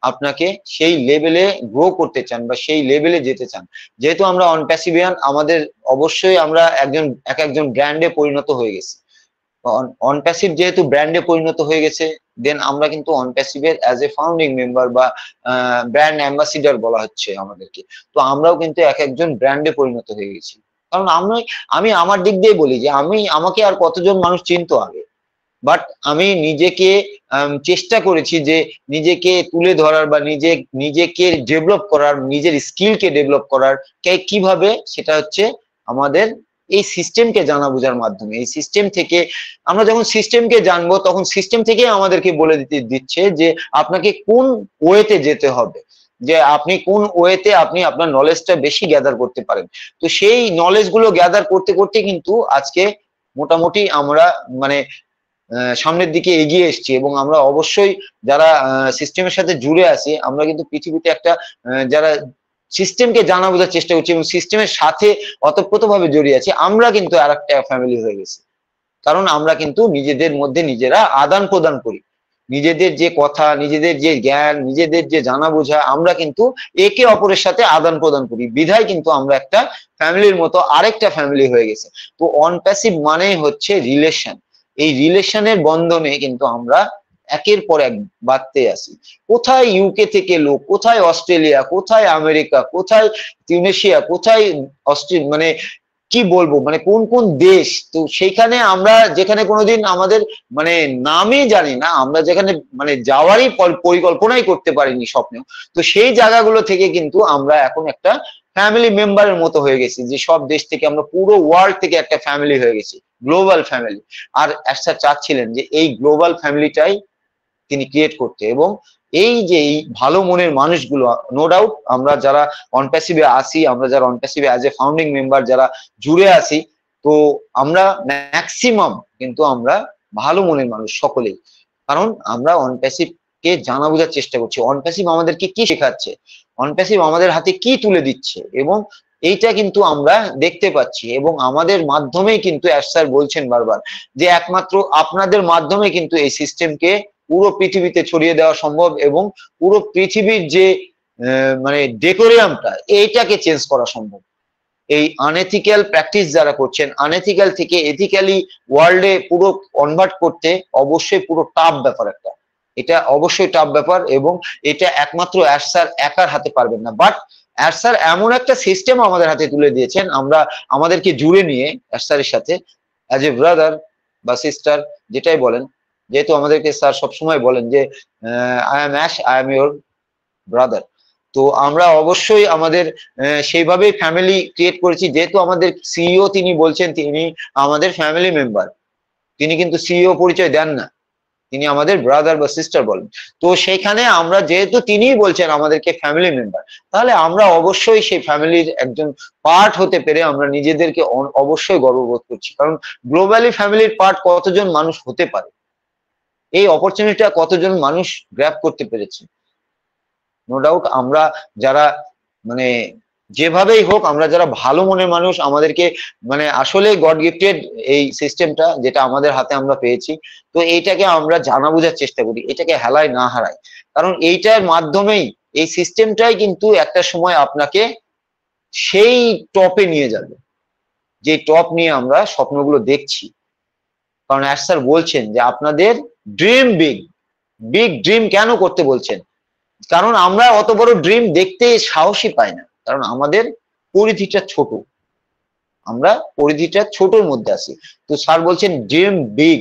আপনাকে সেই লেভেলে গ্রো করতে চান বা সেই লেভেলে যেতে চান, যেহেতু আমরা অন প্যাসিভিয়ান, আমাদের অবশ্যই আমরা একজন ব্র্যান্ডে পরিণত হয়ে গেছি। অন প্যাসিভ যেহেতু ব্র্যান্ডে পরিণত হয়ে গেছে, দেন আমরা কিন্তু অন প্যাসিভের অ্যাজ এ ফাউন্ডিং মেম্বার বা ব্র্যান্ড অ্যাম্বাসিডার বলা হচ্ছে আমাদেরকে। তো আমরাও কিন্তু একজন ব্র্যান্ডে পরিণত হয়ে গেছি, কারণ আমি আমার দিক দিয়ে বলি যে আমাকে আর কতজন মানুষ চিনতো আগে, বাট আমি নিজেকে চেষ্টা করেছি যে নিজেকে তুলে ধরার বা নিজেকে ডেভেলপ করার, নিজের স্কিলকে ডেভেলপ করার কিভাবে, সেটা হচ্ছে আমাদের এই সিস্টেমকে জানা বোঝার মাধ্যমে। এই সিস্টেম থেকে আমরা যখন সিস্টেমকে জানবো, তখন সিস্টেম থেকে আমাদেরকে বলে দিচ্ছে যে আপনাকে কোন ওয়েতে যেতে হবে, যে আপনি কোন ওয়েতে আপনি আপনার নলেজটা বেশি গ্যাদার করতে পারেন। তো সেই নলেজ গুলো গ্যাদার করতে করতে কিন্তু আজকে মোটামুটি আমরা মানে সামনের দিকে এগিয়ে এসছি, এবং আমরা অবশ্যই যারা সিস্টেমের সাথে জুড়ে আছি, আমরা কিন্তু পৃথিবীতে একটা যারা সিস্টেমকে জানা বোঝার চেষ্টা করছি এবং সিস্টেমের সাথে ওতপ্রোতভাবে জড়িয়ে আছি, আমরা কিন্তু আর একটা ফ্যামিলি হয়ে গেছি। কারণ আমরা কিন্তু নিজেদের মধ্যে নিজেরা আদান প্রদান করি, নিজেদের যে কথা, নিজেদের যে জ্ঞান, নিজেদের যে জানা বোঝা, আমরা কিন্তু একে অপরের সাথে আদান প্রদান করি, বিধায় কিন্তু আমরা একটা ফ্যামিলির মতো আরেকটা ফ্যামিলি হয়ে গেছে। তো অন প্যাসিভ মানেই হচ্ছে রিলেশন। এই রিলেশনের বন্ধনে কিন্তু আমরা একের পর এক বাড়তে আসি। কোথায় ইউকে থেকে লোক, কোথায় অস্ট্রেলিয়া, কোথায় আমেরিকা, কোথায় টিউনেশিয়া, কোথায় মানে কি বলবো, মানে কোন কোন দেশ। তো সেইখানে আমরা যেখানে কোনোদিন আমাদের মানে নামই জানি না, আমরা যেখানে মানে যাওয়ারই পরিকল্পনাই করতে পারিনি স্বপ্নেও, তো সেই জায়গাগুলো থেকে কিন্তু আমরা এখন একটা ফ্যামিলি মেম্বারের মতো হয়ে গেছি, যে সব দেশ থেকে আমরা পুরো ওয়ার্ল্ড থেকে একটা ফ্যামিলি হয়ে গেছি, গ্লোবাল ফ্যামিলি। আর একটা চাচ্ছিলেন যে এই গ্লোবাল ফ্যামিলিটাই তিনি ক্রিয়েট করতে। এবং এই যে এই ভালো মনের মানুষগুলো, নো ডাউট আমরা যারা অন প্যাসিভে আসি, আমরা যারা অন প্যাসিভে অ্যাজ এ ফাউন্ডিং মেম্বার যারা জুড়ে আসি, তো আমরা ম্যাক্সিমাম কিন্তু আমরা ভালো মনের মানুষ সকলেই। কারণ আমরা অন প্যাসিভ কে জানা বোঝার চেষ্টা করছি, অন প্যাসিভ আমাদেরকে কি শেখাচ্ছে, অন প্যাসিভ আমাদের হাতে কি তুলে দিচ্ছে, এবং এইটা কিন্তু আমরা দেখতে পাচ্ছি। এবং আমাদের মাধ্যমেই কিন্তু স্যার বলছেন বারবার যে একমাত্র আপনাদের মাধ্যমে কিন্তু এই সিস্টেমকে পুরো পৃথিবীতে ছড়িয়ে দেওয়া সম্ভব, এবং পুরো পৃথিবীর যে মানে ডেকোরিয়ামটা এইটাকে চেঞ্জ করা সম্ভব। এই আনএথিক্যাল প্র্যাকটিস যারা করছেন, আনএথিক্যাল থেকে এথিক্যালি ওয়ার্ল্ডে পুরো কনভার্ট করতে অবশ্যই পুরো টাফ ব্যাপার একটা, এটা অবশ্যই টাফ ব্যাপার। এবং এটা একমাত্র স্যার একার হাতে পারবেন না, বাট স্যার এমন একটা সিস্টেম আমাদের হাতে তুলে দিয়েছেন, আমরা আমাদেরকে জুড়ে নিয়ে স্যারের সাথে অ্যাজ এ ব্রাদার বা সিস্টার যেটাই বলেন, যেহেতু আমাদেরকে স্যার সবসময় বলেন যে I am ash, I am your brother. তো আমরা অবশ্যই আমাদের সেইভাবেই ফ্যামিলি ক্রিয়েট করেছি। যেহেতু আমাদের সিইও তিনি বলছেন তিনি আমাদের ফ্যামিলি মেম্বার, তিনি কিন্তু সিইও পরিচয় দেন না, তিনি আমাদের ব্রাদার বা সিস্টার বলেন। তো সেইখানে আমরা যেহেতু তিনিই বলছেন আমাদেরকে ফ্যামিলি মেম্বার, তাহলে আমরা অবশ্যই সেই ফ্যামিলির একজন পার্ট হতে পেরে আমরা নিজেদেরকে অবশ্যই গর্ববোধ করছি। কারণ গ্লোবালি ফ্যামিলির পার্ট কতজন মানুষ হতে পারে, এই অপরচুনিটিটা কতজন মানুষ গ্র্যাব করতে পেরেছে। নো ডাউট আমরা যারা মানে যেভাবেই হোক, আমরা যারা ভালো মনের মানুষ, আমাদেরকে মানে আসলে গড গিফটেড এই সিস্টেমটা যেটা আমাদের হাতে আমরা পেয়েছি, তো এইটাকে আমরা জানা বোঝার চেষ্টা করি, এটাকে হেলায় না হারাই। কারণ এইটার মাধ্যমেই এই সিস্টেমটাই কিন্তু একটা সময় আপনাকে সেই টপে নিয়ে যাবে, যে টপ নিয়ে আমরা স্বপ্নগুলো দেখছি। কারণ স্যার বলছেন যে আপনাদের ড্রিম বিগ, বিগ ড্রিম কেন করতে বলছেন, কারণ আমরা অত বড় ড্রিম দেখতে সাহসী পাই না, কারণ আমাদের পরিধিটা ছোট, আমরা পরিধিটা ছোটর মধ্যে আছি। তো স্যার বলছেন ড্রিম বিগ,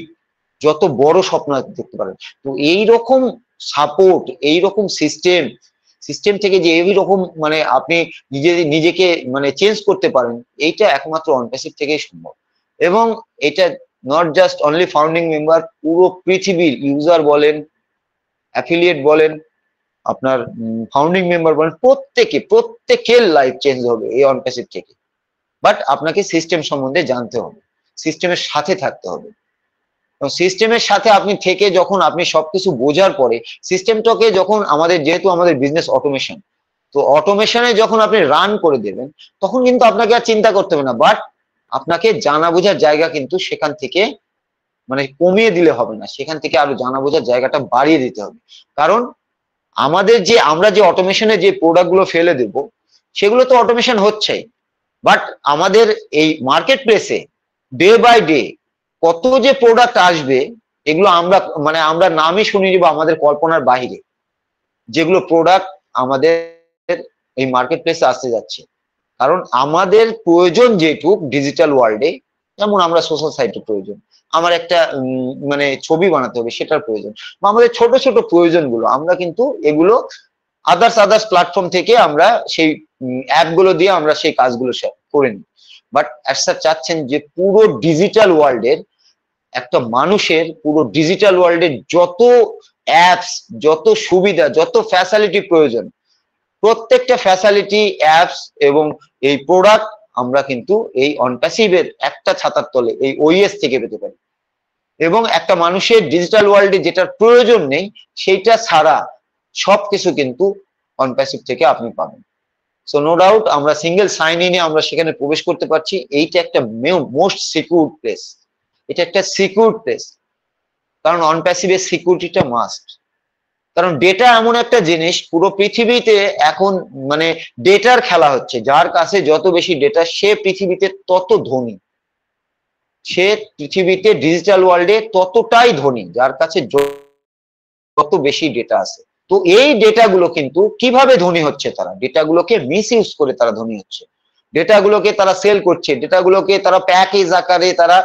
যত বড় স্বপ্ন দেখতে পারেন। তো এইরকম সাপোর্ট, এইরকম সিস্টেম থেকে যে এইরকম মানে আপনি নিজেকে মানে চেঞ্জ করতে পারেন, এইটা একমাত্র অন প্যাসিভ থেকেই সম্ভব। এবং এটা not just only founding member, পুরো পৃথিবীর ইউজার বলেন, অ্যাফিলিয়েট বলেন, আপনার ফাউন্ডিং মেম্বার বলেন, প্রত্যেকের লাইফ চেঞ্জ হবে এই অন প্যাসিভ থেকে। বাট আপনাকে সিস্টেম সম্বন্ধে জানতে হবে, সিস্টেমের সাথে থাকতে হবে। সিস্টেমের সাথে আপনি থেকে যখন আপনি সবকিছু বোঝার পরে সিস্টেমটাকে যখন যেহেতু আমাদের বিজনেস অটোমেশন, তো অটোমেশনে যখন আপনি রান করে দেবেন, তখন কিন্তু আপনাকে আর চিন্তা করতে হবে না, বাট আপনাকে জানা বোঝার জায়গা কিন্তু সেখান থেকে মানে কমিয়ে দিলে হবে না, সেখান থেকে আরো জানা বোঝার জায়গাটা বাড়িয়ে দিতে হবে। কারণ আমরা যে অটোমেশনে যে প্রোডাক্ট গুলো ফেলে দেব, সেগুলো তো অটোমেশন হচ্ছেই, বাট আমাদের এই মার্কেট প্লেসে ডে বাই ডে কত যে প্রোডাক্ট আসবে, এগুলো আমরা নামই শুনিনি বা আমাদের কল্পনার বাইরে যেগুলো প্রোডাক্ট আমাদের এই মার্কেট প্লেসে আসতে যাচ্ছে। কারণ আমাদের প্রয়োজন যেটুক ডিজিটাল ওয়ার্ল্ডে, যেমন আমরা সোশ্যাল সাইটের প্রয়োজন, আমার একটা মানে ছবি বানাতে হবে সেটার প্রয়োজন, বা আমাদের ছোট ছোট প্রয়োজনগুলো আমরা কিন্তু এগুলো আদার্স প্ল্যাটফর্ম থেকে আমরা সেই অ্যাপগুলো দিয়ে আমরা সেই কাজগুলো করে নিই। বাট স্যার চাচ্ছেন যে পুরো ডিজিটাল ওয়ার্ল্ডের একটা মানুষের পুরো ডিজিটাল ওয়ার্ল্ডের যত অ্যাপস, যত সুবিধা, যত ফ্যাসিলিটি প্রয়োজন, প্রত্যেকটা ফ্যাসিলিটি, অ্যাপস এবং এই প্রোডাক্ট আমরা কিন্তু এই অন প্যাসিভের একটা ছাতার তলে এই ওইএস থেকে পেতে পারি। এবং একটা মানুষের ডিজিটাল ওয়ার্ল্ডে যেটার প্রয়োজন নেই, সেইটা ছাড়া সবকিছু কিন্তু অন প্যাসিভ থেকে আপনি পাবেন। সো নো ডাউট আমরা সিঙ্গেল সাইন ইনে আমরা সেখানে প্রবেশ করতে পারছি। এইটা একটা মোস্ট সিকিউর প্লেস, এটা একটা সিকিউর প্লেস, কারণ অন প্যাসিভের সিকিউরিটিটা মাস্ট। কারণ ডেটা এমন একটা জিনিস, পুরো পৃথিবীতে এখন মানে ডেটার খেলা হচ্ছে, যার কাছে যত বেশি ডেটা সে পৃথিবীতে তত ধনী, সে পৃথিবীতে ডিজিটাল ওয়ার্ল্ডে ততটাই ধনী যার কাছে যত বেশি ডেটা আছে। তো এই ডেটাগুলো কিন্তু কিভাবে ধনী হচ্ছে, তারা ডেটাগুলোকে মিস ইউজ করে তারা ধনী হচ্ছে, ডেটাগুলোকে তারা সেল করছে, ডেটাগুলোকে তারা প্যাকেজ আকারে তারা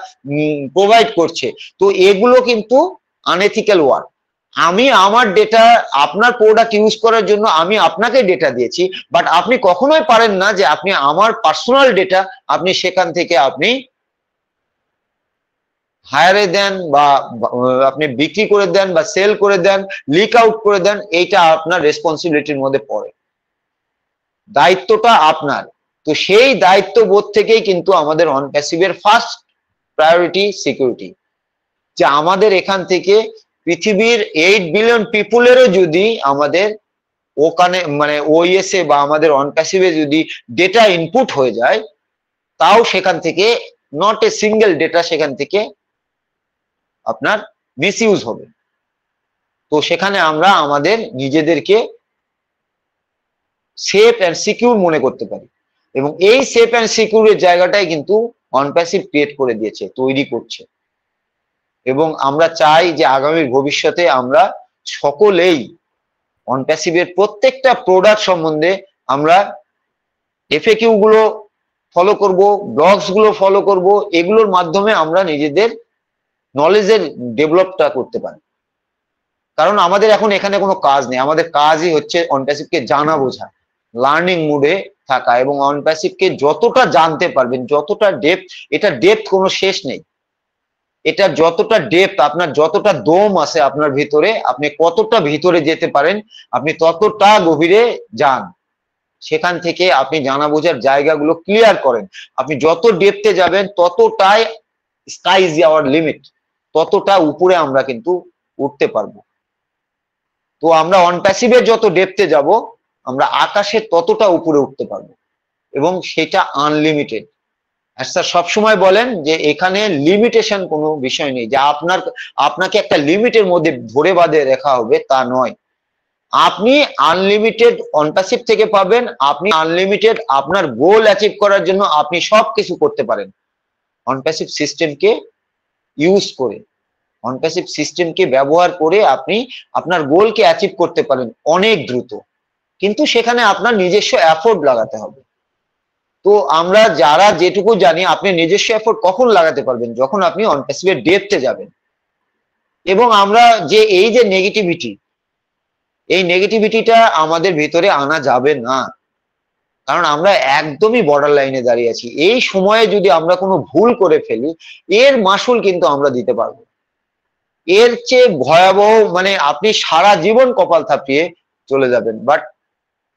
প্রোভাইড করছে। তো এগুলো কিন্তু আনএথিক্যাল ওয়ার্ক। আমি আমার ডেটা আপনার প্রোডাক্ট ইউজ করার জন্য আমি আপনাকে ডেটা দিয়েছি, বাট আপনি কখনোই পারেন না যে আপনি আমার পার্সোনাল ডেটা আপনি সেখান থেকে আপনি হায়ারে দেন বা আপনি বিক্রি করে দেন বা সেল করে দেন, লিক আউট করে দেন, এইটা আপনার রেসপন্সিবিলিটির মধ্যে পড়ে, দায়িত্বটা আপনার। তো সেই দায়িত্ববোধ থেকেই কিন্তু আমাদের অন প্যাসিভের ফার্স্ট প্রায়োরিটি সিকিউরিটি, যে আমাদের এখান থেকে পৃথিবীর 8 বিলিয়ন পিপুলেরও যদি আমাদের ওখানে মানে ওইএসএ বা আমাদের অন প্যাসিভে যদি ডেটা ইনপুট হয়ে যায়, তাও সেখান থেকে নট এ সিঙ্গেল ডেটা সেখান থেকে আপনার মিসইউজ হবে। তো সেখানে আমরা আমাদের নিজেদেরকে সেফ অ্যান্ড সিকিউর মনে করতে পারি, এবং এই সেফ অ্যান্ড সিকিউরের জায়গাটাই কিন্তু অনপ্যাসিভ ক্রিয়েট করে দিয়েছে, তৈরি করছে। এবং আমরা চাই যে আগামী ভবিষ্যতে আমরা সকলেই অনপ্যাসিভের প্রত্যেকটা প্রোডাক্ট সম্বন্ধে আমরা এফএকিউ গুলো ফলো করব, ব্লগস গুলো ফলো করব, এগুলোর মাধ্যমে আমরা নিজেদের নলেজের ডেভেলপটা করতে পারি। কারণ আমাদের এখন এখানে কোনো কাজ নেই, আমাদের কাজই হচ্ছে অনপ্যাসিভকে জানা বোঝা, লার্নিং মুডে থাকা, এবং অনপ্যাসিভকে যতটা জানতে পারবেন, যতটা ডেপথ, এটা ডেপথ কোনো শেষ নেই, এটা যতটা ডেপথ, আপনার যতটা দম আছে আপনার ভিতরে, আপনি কতটা ভিতরে যেতে পারেন, আপনি ততটা গভীরে যান, সেখান থেকে আপনি জানা বোঝার জায়গাগুলো ক্লিয়ার করেন। আপনি যত ডেপথে যাবেন ততটাই স্কাই ইজ আওয়ার লিমিট, ততটা উপরে আমরা কিন্তু উঠতে পারবো। তো আমরা অনপ্যাসিভে যত ডেপথে যাব, আমরা আকাশের ততটা উপরে উঠতে পারবো, এবং সেটা আনলিমিটেড। স্যার সবসময় বলেন যে এখানে লিমিটেশন কোনো বিষয় নেই, যে আপনাকে একটা লিমিটের মধ্যে ধরে বাঁধে রাখা হবে, তা নয়। আপনি আনলিমিটেড অনপ্যাসিভ থেকে পাবেন, আপনি আনলিমিটেড আপনার গোল অ্যাচিভ করার জন্য আপনি সবকিছু করতে পারেন অনপ্যাসিভ সিস্টেমকে ইউজ করে, অনপ্যাসিভ সিস্টেমকে ব্যবহার করে আপনি আপনার গোলকে অ্যাচিভ করতে পারেন অনেক দ্রুত, কিন্তু সেখানে আপনার নিজস্ব এফোর্ট লাগাতে হবে। তো আমরা যারা যেটুকু জানি, আপনি নিজস্ব এফোর্ট কখন লাগাতে পারবেন? যখন আপনি অনপ্যাসিভের ডেপথে যাবেন। এবং আমরা যে এই যে নেগেটিভিটি, এই নেগেটিভিটিটা আমাদের ভিতরে আনা যাবে না, কারণ আমরা একদমই বর্ডার লাইনে দাঁড়িয়ে আছি। এই সময়ে যদি আমরা কোনো ভুল করে ফেলি, এর মাসুল কিন্তু আমরা দিতে পারবো। এর চেয়ে ভয়াবহ, মানে আপনি সারা জীবন কপাল থাপিয়ে চলে যাবেন, বাট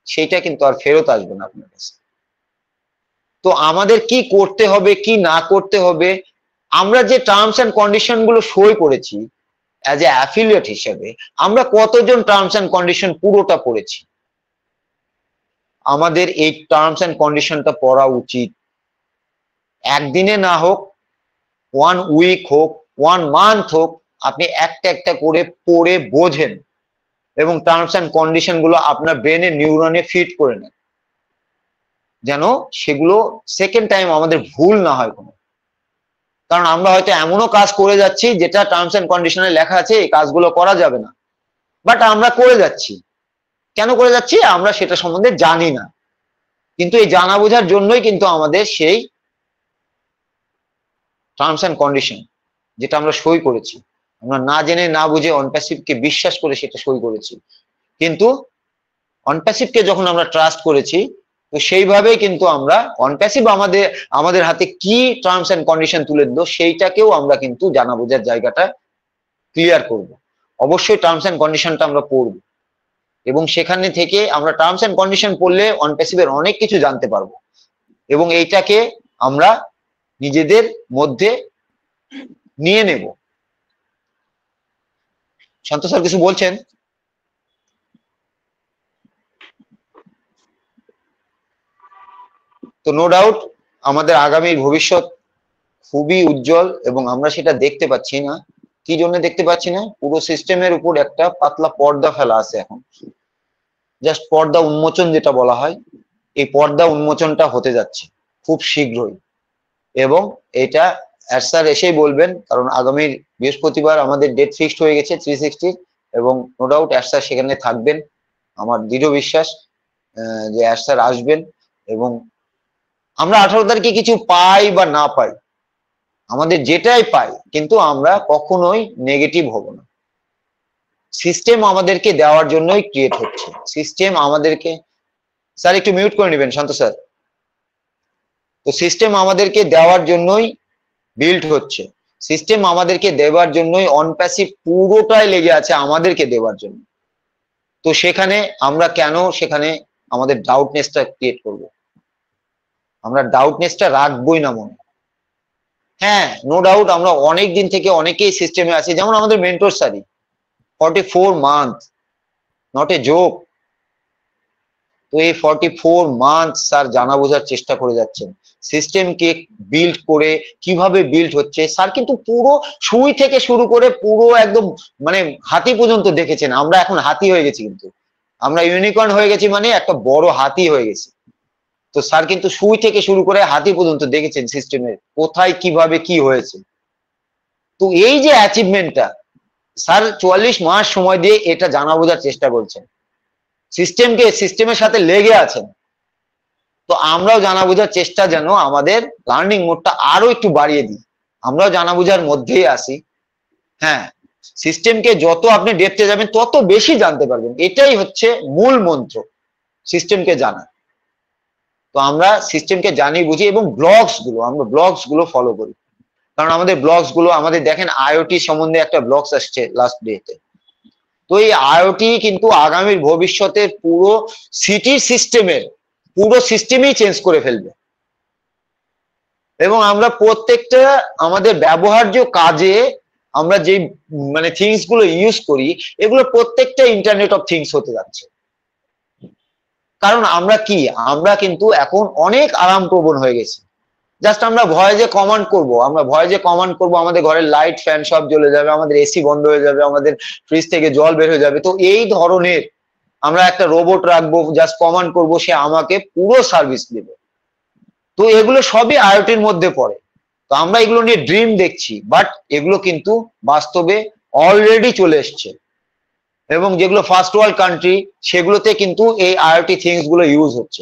সেইটা কিন্তু আর ফেরত আসবে না আপনার কাছে। তো আমাদের কি করতে হবে, কি না করতে হবে, আমরা যে টার্মস এন্ড কন্ডিশন গুলো সই করেছি অ্যাজ এ অ্যাফিলিয়েট হিসেবে, আমরা কতজন টার্মস এন্ড কন্ডিশন পুরোটা পড়েছি? আমাদের এই টার্মস এন্ড কন্ডিশনটা পড়া উচিত। একদিনে না হোক, 1 উইক হোক, 1 মান্থ হোক, আপনি একটা একটা করে পড়ে বোঝেন, এবং টার্মস এন্ড কন্ডিশন গুলো আপনার ব্রেনে নিউরনে ফিট করে নেন, যেন সেগুলো সেকেন্ড টাইম আমাদের ভুল না হয় কোনো। কারণ আমরা হয়তো এমনও কাজ করে যাচ্ছি যেটা টার্মস এন্ড কন্ডিশনে লেখা আছে এই কাজগুলো করা যাবে না, বাট আমরা করে যাচ্ছি। কেন করে যাচ্ছি? আমরা সেটা সম্বন্ধে জানি না। কিন্তু এই জানা বোঝার জন্যই কিন্তু আমাদের সেই টার্মস এন্ড কন্ডিশন, যেটা আমরা সই করেছি, আমরা না জেনে না বুঝে অনপ্যাসিভকে বিশ্বাস করে সেটা সই করেছি। কিন্তু অনপ্যাসিভকে যখন আমরা ট্রাস্ট করেছি, তো সেইভাবেই কিন্তু আমরা অনপ্যাসিভ আমাদের হাতে কি টার্মস এন্ড কন্ডিশন তুলে দিল, সেইটাকেও আমরা কিন্তু জানা বোঝার জায়গাটা ক্লিয়ার করব। অবশ্যই টার্মস এন্ড কন্ডিশনটা আমরা পড়ব, এবং সেখানে থেকে আমরা টার্মস এন্ড কন্ডিশন পড়লে অনপ্যাসিভের অনেক কিছু জানতে পারবো, এবং এইটাকে আমরা নিজেদের মধ্যে নিয়ে নেব। শান্ত স্যার কিছু বলছেন? তো নো ডাউট আমাদের আগামী ভবিষ্যৎ খুবই উজ্জ্বল, এবং আমরা সেটা দেখতে পাচ্ছি না। কি জন্য দেখতে পাচ্ছি না? পুরো সিস্টেমের উপর একটা পাতলা পর্দা ফেলা আছে এখন, জাস্ট পর্দা উন্মোচন যেটা বলা হয়, এই পর্দা উন্মোচনটা হতে যাচ্ছে খুব শীঘ্রই। এবং এটা স্যার এসেই বলবেন, কারণ আগামী বৃহস্পতিবার আমাদের ডেট ফিক্সড হয়ে গেছে 360, এবং নো ডাউট স্যার সেখানে থাকবেন। আমার দৃঢ় বিশ্বাস যে স্যার আসবেন, এবং আমরা 18 তারিখে কিছু পাই বা না পাই, আমাদের যেটাই পাই, কিন্তু আমরা কখনোই নেগেটিভ হব না। সিস্টেম আমাদেরকে দেওয়ার জন্যই ক্রিয়েট হচ্ছে, সিস্টেম আমাদেরকে, স্যার একটু মিউট করে নেবেন শান্ত স্যার। তো সিস্টেম আমাদেরকে দেওয়ার জন্যই বিল্ড হচ্ছে, সিস্টেম আমাদেরকে দেওয়ার জন্যই অন প্যাসিভ পুরোটাই লেগে আছে আমাদেরকে দেওয়ার জন্য। তো সেখানে আমরা কেন সেখানে আমাদের ডাউটনেসটা ক্রিয়েট করব? আমরা ডাউটনেসটা রাখবোই না মনে। হ্যাঁ, নো ডাউট আমরা অনেক দিন থেকে অনেকেই সিস্টেমে আছি, যেমন আমাদের মেন্টর স্যারই 44 মান্থ, নট এ জোক। তো এই 44 মান্থ স্যার জানা বোঝার চেষ্টা করে যাচ্ছেন সিস্টেমকে বিল্ড করে, কিভাবে বিল্ড হচ্ছে। স্যার কিন্তু পুরো সুই থেকে শুরু করে পুরো একদম মানে হাতি পর্যন্ত দেখেছেন। আমরা এখন হাতি হয়ে গেছি, কিন্তু আমরা ইউনিকর্ন হয়ে গেছি, মানে একটা বড় হাতি হয়ে গেছি। তো স্যার কিন্তু সুই থেকে শুরু করে হাতি পর্যন্ত দেখেছেন সিস্টেমের কোথায় কিভাবে কি হয়েছে। তো এই যে অ্যাচিভমেন্টটা, স্যার 44 মাস সময় দিয়ে এটা জানা বোঝার চেষ্টা করছেন, সিস্টেমের সাথে লেগে আছেন। তো আমরাও জানা বোঝার চেষ্টা যেন আমাদের লার্নিং মোডটা আরো একটু বাড়িয়ে দিই, আমরাও জানা বোঝার মধ্যেই আসি। হ্যাঁ, সিস্টেমকে যত আপনি ডেপথে যাবেন তত বেশি জানতে পারবেন, এটাই হচ্ছে মূল মন্ত্র সিস্টেমকে জানা। তো আমরা সিস্টেমকে জানি বুঝি, এবং আমরা ব্লগস গুলো ফলো করি, কারণ আমাদের ব্লগস গুলো, আমাদের দেখেন আইওটি সম্বন্ধে একটা ব্লগস আসছে লাস্ট ডেতে। তো এই আইওটি কিন্তু আগামীর ভবিষ্যতের পুরো সিটির সিস্টেমের পুরো সিস্টেমই চেঞ্জ করে ফেলবে, এবং আমরা প্রত্যেকটা আমাদের ব্যবহার্য কাজে আমরা যে মানে থিংস গুলো ইউজ করি, এগুলো প্রত্যেকটা ইন্টারনেট অফ থিংস হতে যাচ্ছে। কারণ আমরা কিন্তু এখন অনেক আরামপ্রবণ হয়ে গেছি। জাস্ট আমরা ভয়েসে কমান্ড করব, আমাদের ঘরের লাইট ফ্যান সব জ্বলে যাবে, আমাদের এসি বন্ধ হয়ে যাবে, আমাদের ফ্রিজ থেকে জল বের হয়ে যাবে। তো এই ধরনের আমরা একটা রোবট রাখবো, জাস্ট কমান্ড করব, সে আমাকে পুরো সার্ভিস দেবে। তো এগুলো সবই আইওটির মধ্যে পড়ে। তো আমরা এগুলো নিয়ে ড্রিম দেখছি, বাট এগুলো কিন্তু বাস্তবে অলরেডি চলে এসছে, এবং যেগুলো ফার্স্ট ওয়ার্ল্ড কান্ট্রি সেগুলোতে কিন্তু এই আইওটি থিংস গুলো ইউজ হচ্ছে।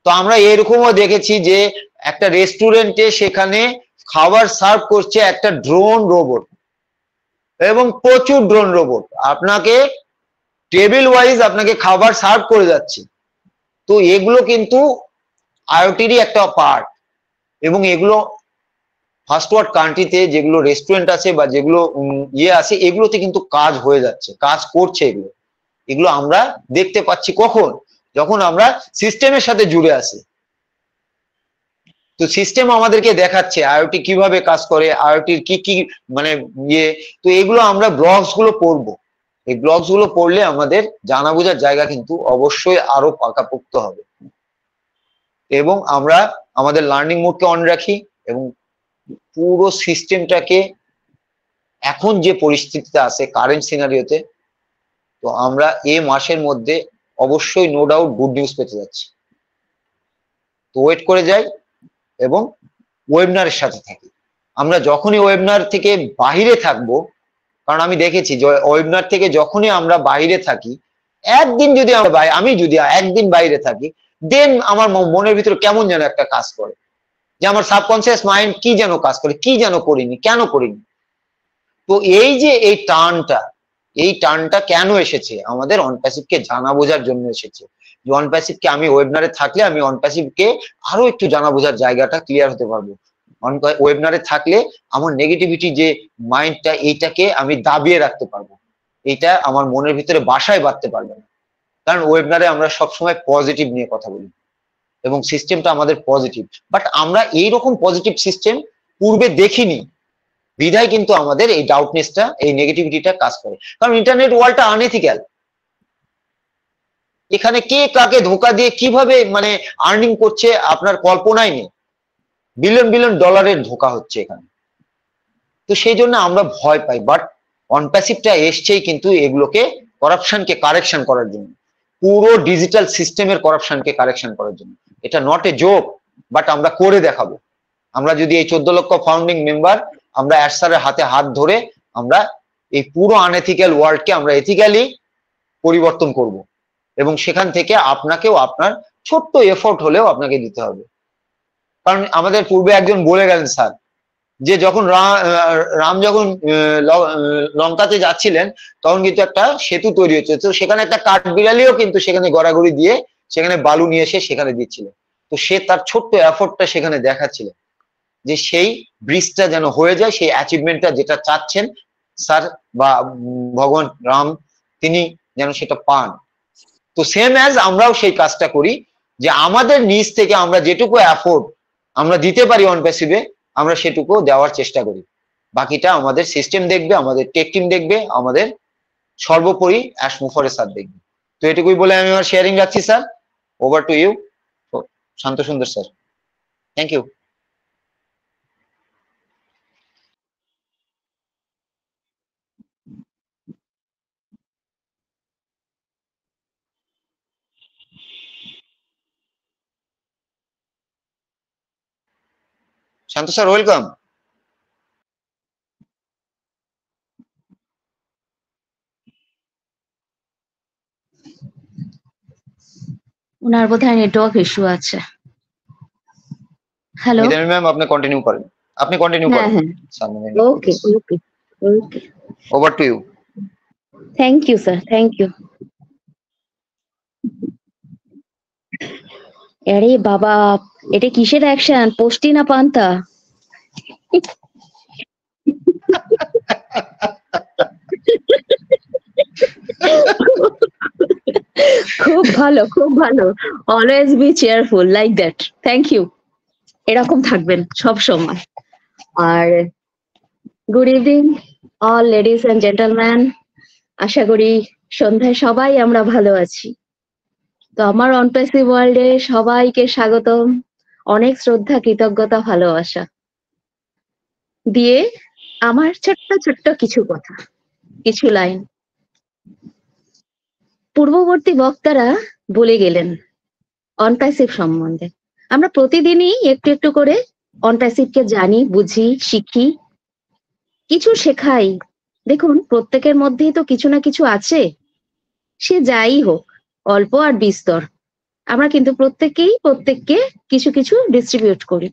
তো আমরা এরকমও দেখেছি যে একটা রেস্টুরেন্টে সেখানে খাবার সার্ভ করছে একটা ড্রোন রোবট, এবং প্রচুর ড্রোন রোবট আপনাকে টেবিল ওয়াইজ আপনাকে খাবার সার্ভ করে যাচ্ছে। তো এগুলো কিন্তু আইওটিরই একটা পার্ট, এবং এগুলো ফার্স্ট ওয়ার্ল্ড কান্ট্রিতে যেগুলো রেস্টুরেন্ট আছে বা যেগুলো আছে, এগুলোতে কিন্তু কাজ হয়ে যাচ্ছে, কাজ করছে। এগুলো আমরা দেখতে পাচ্ছি কখন? যখন আমরা সিস্টেমের সাথে জুড়ে আসি। তো সিস্টেম আমাদেরকে দেখাচ্ছে আইওটি কিভাবে কাজ করে, আইওটির কি কি মানে তো এগুলো আমরা ব্লগস গুলো পড়বো। এই ব্লগস গুলো পড়লে আমাদের জানা বোঝার জায়গা কিন্তু অবশ্যই আরো পাকাপোক্ত হবে, এবং আমরা আমাদের লার্নিং মোডকে অন রাখি, এবং পুরো সিস্টেমটাকে এখন যে পরিস্থিতিতে আছে কারেন্ট সিনারিওতে, তো আমরা এই মাসের মধ্যে অবশ্যই নো ডাউট গুড নিউজ পেতে যাচ্ছি। তো ওয়েট করে যাই এবং ওয়েবিনারের সাথে থাকি। আমরা যখনই ওয়েবিনার থেকে বাহিরে থাকবো, কারণ আমি দেখেছি যে ওয়েবিনার থেকে যখনই আমরা বাইরে থাকি, একদিন যদি আমি যদি একদিন বাইরে থাকি, দেন আমার মনের ভিতরে কেমন যেন একটা কাজ করে, যে আমার সাবকনসিয়াস মাইন্ড কি যেন কাজ করে, কি যেন করিনি, কেন করিনি। তো এই যে এই টার্নটা কেন এসেছে? আমাদের অনপ্যাসিভকে জানা বোঝার জন্য এসেছে। যে অনপ্যাসিভকে আমি ওয়েবিনারে থাকলে আমি অনপ্যাসিভকে আরো একটু জানা বোঝার জায়গাটা ক্লিয়ার হতে পারবো। ওয়েবিনারে থাকলে আমার নেগেটিভিটি যে মাইন্ডটা, এইটাকে আমি দাবিয়ে রাখতে পারবো, এইটা আমার মনের ভিতরে বাসায় বাঁধতে পারবে না। কারণ ওয়েবিনারে আমরা সবসময় পজিটিভ নিয়ে কথা বলি, এবং সিস্টেমটা আমাদের পজিটিভ, বাট আমরা এইরকম পজিটিভ সিস্টেম পূর্বে দেখিনি, বিধায় কিন্তু আমাদের এই ডাউটনেসটা, এই নেগেটিভিটিটা কাজ করে। কারণ ইন্টারনেট ওয়ার্ল্ডটা আনএথিক্যাল। এখানে কে কাকে ধোকা দিয়ে কিভাবে মানে আর্নিং করছে আপনার কল্পনাই নেই, বিলিয়ন বিলিয়ন ডলারের ধোকা হচ্ছে এখানে। তো সেই জন্য আমরা ভয় পাই, বাট অনপ্যাসিভটা এসছেই কিন্তু এগুলোকে, করাপশনকে কারেকশন করার জন্য, পুরো ডিজিটাল সিস্টেমের করাপশনকে কারেকশন করার জন্য। এটা নট এ জোক, বাট আমরা করে দেখাবো। আমরা যদি এই 14 লক্ষ ফাউন্ডিং মেম্বার আমরা স্যারের হাতে হাত ধরে আমরা এই পুরো আনএথিক্যাল ওয়ার্ল্ডকে আমরা এথিক্যালি পরিবর্তন করব, এবং সেখান থেকে আপনাকেও আপনার ছোট্ট এফোর্ট হলেও আপনাকে দিতে হবে। কারণ আমাদের পূর্বে একজন বলে গেলেন স্যার, যে যখন রাম যখন লঙ্কাতে যাচ্ছিলেন, তখন কিন্তু একটা সেতু তৈরি হচ্ছে, তো সেখানে একটা কাঠবিড়ালিও কিন্তু সেখানে গড়াগড়ি দিয়ে সেখানে বালু নিয়ে এসে সেখানে দিচ্ছিল। তো সে তার ছোট্ট এফোর্টটা সেখানে দেখাচ্ছিলেন। যে সেই ব্রিজটা যেন হয়ে যায়, সেই অ্যাচিভমেন্টটা যেটা চাচ্ছেন স্যার বা ভগবান রাম তিনি যেন সেটা পান। তো সেম অ্যাজ আমরাও সেই কাজটা করি যে আমাদের নিজ থেকে আমরা যেটুকু এফোর্ট আমরা দিতে পারি অন প্যাসিভে আমরা সেটুকু দেওয়ার চেষ্টা করি। বাকিটা আমাদের সিস্টেম দেখবে, আমাদের টেক টিম দেখবে, আমাদের সর্বোপরি অ্যাশ মুফারে স্যার দেখবে। তো এটুকুই বলে আমি আমার শেয়ারিং রাখছি sir. Over to you Shanto Sundar sir. Thank you. Shanto sir welcome. ওনার বোধহয় নেটওয়ার্ক ইস্যু আছে। হ্যালো ম্যাম আপনি কন্টিনিউ করেন, আপনি কন্টিনিউ করেন। Okay okay okay, over to you. Thank you sir, thank you. আরে বাবা, এটা কিসের অ্যাকশন? পোস্টি না পান্তা? খুব ভালো, খুব ভালো। Always be cheerful like that. Thank you. এরকম থাকবেন সব সময়। আর good evening all ladies and gentleman. আশা করি সন্ধ্যায় সবাই আমরা ভালো আছি। তো আমার অনপ্যাসিভ ওয়ার্ল্ডে সবাইকে স্বাগতম, অনেক শ্রদ্ধা, কৃতজ্ঞতা, ভালোবাসা দিয়ে আমার ছোট্ট ছোট্ট কিছু কথা, কিছু লাইন। পূর্ববর্তী বক্তারা বলে গেলেন অনপ্যাসিভ সম্বন্ধে। আমরা প্রতিদিনই একটু একটু করে অনপ্যাসিভকে জানি, বুঝি, শিখি, কিছু শেখাই। দেখুন প্রত্যেকের মধ্যেই তো কিছু না কিছু আছে, সে যাই হোক, অল্প আর বিস্তর, আমরা কিন্তু প্রত্যেককে কিছু কিছু ডিস্ট্রিবিউট করি।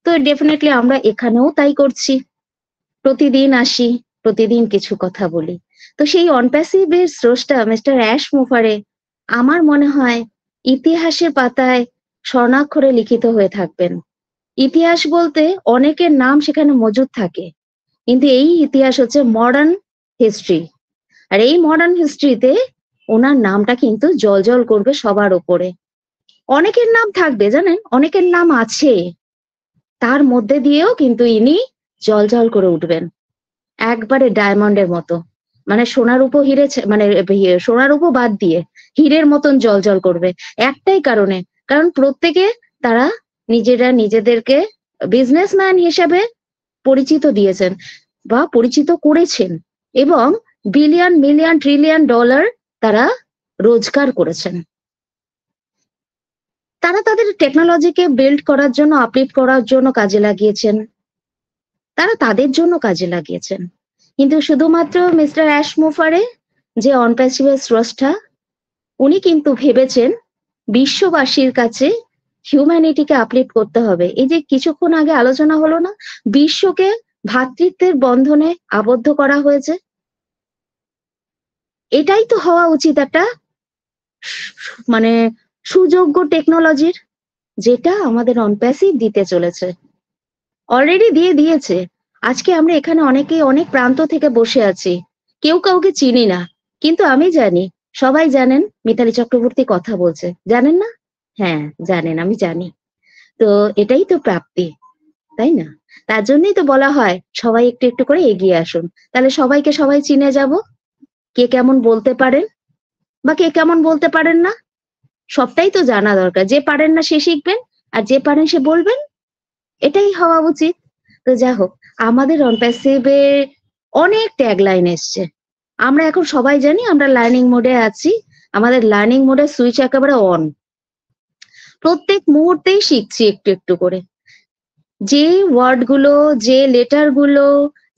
তো ডেফিনেটলি আমরা এখানেও তাই করছি, প্রতিদিন আসি, প্রতিদিন কিছু কথা বলি। তো সেই অনপ্যাসিভের স্রষ্টা মিস্টার অ্যাশ মুফারে আমার মনে হয় ইতিহাসের পাতায় স্বর্ণাক্ষরে লিখিত হয়ে থাকবেন। ইতিহাস বলতে অনেকের নাম সেখানে মজুদ থাকে, কিন্তু এই ইতিহাস হচ্ছে মডার্ন হিস্ট্রি। আর এই মডার্ন হিস্ট্রিতে ওনার নামটা কিন্তু জলজল করবে সবার ওপরে। অনেকের নাম থাকবে জানেন, অনেকের নাম আছে, তার মধ্যে দিয়েও কিন্তু ইনি জলজল করে উঠবেন একবারে ডায়মন্ডের মতো। মানে সোনার উপর হিরে, মানে সোনার উপর বাদ দিয়ে হীরের মতন জলজল করবে। একটাই কারণে, কারণ প্রত্যেকে তারা নিজেরা নিজেদেরকে বিজনেসম্যান হিসেবে পরিচিত দিয়েছেন বা পরিচিত করেছেন, এবং বিলিয়ন মিলিয়ন ট্রিলিয়ন ডলার তারা রোজগার করেছেন। তারা তাদের টেকনোলজিকে বিল্ড করার জন্য, আপলিফ্ট করার জন্য কাজে লাগিয়েছেন, তারা তাদের জন্য কাজে লাগিয়েছেন। কিন্তু শুধুমাত্র মিস্টার অ্যাশ মুফারে যে অনপ্যাসিভের স্রষ্টা, উনি কিন্তু ভেবেছেন বিশ্ববাসীর কাছে হিউম্যানিটিকে আপলিফ্ট করতে হবে। এই যে কিছুক্ষণ আগে আলোচনা হলো না, বিশ্বকে ভ্রাতৃত্বের বন্ধনে আবদ্ধ করা হয়েছে, এটাই তো হওয়া উচিত একটা মানে সুযোগ্য টেকনোলজির, যেটা আমাদের অনপ্যাসিভ দিতে চলেছে, অলরেডি দিয়ে দিয়েছে। আজকে আমরা এখানে অনেকেই অনেক প্রান্ত থেকে বসে আছি, কেউ কাউকে চিনি না, কিন্তু আমি জানি, সবাই জানেন মিতালি চক্রবর্তী কথা বলছে, জানেন না? হ্যাঁ জানেন, আমি জানি। তো এটাই তো প্রাপ্তি, তাই না? তার জন্যই তো বলা হয় সবাই একটু একটু করে এগিয়ে আসুন, তাহলে সবাইকে সবাই চিনে যাব। কে কেমন বলতে পারেন বা কে কেমন বলতে পারেন না, সবটাই তো জানা দরকার। যে পারেন না সে শিখবেন, আর যে পারেন সে বলবেন, এটাই হওয়া উচিত। তো যা হোক, আমাদের অনপ্যাসিভে অনেক ট্যাগলাইন এসছে। আমরা এখন সবাই জানি আমরা লার্নিং মোডে আছি, আমাদের লার্নিং মোডের সুইচ একেবারে অন, প্রত্যেক মুহূর্তেই শিখছি একটু একটু করে। যে ওয়ার্ড গুলো, যে লেটার গুলো,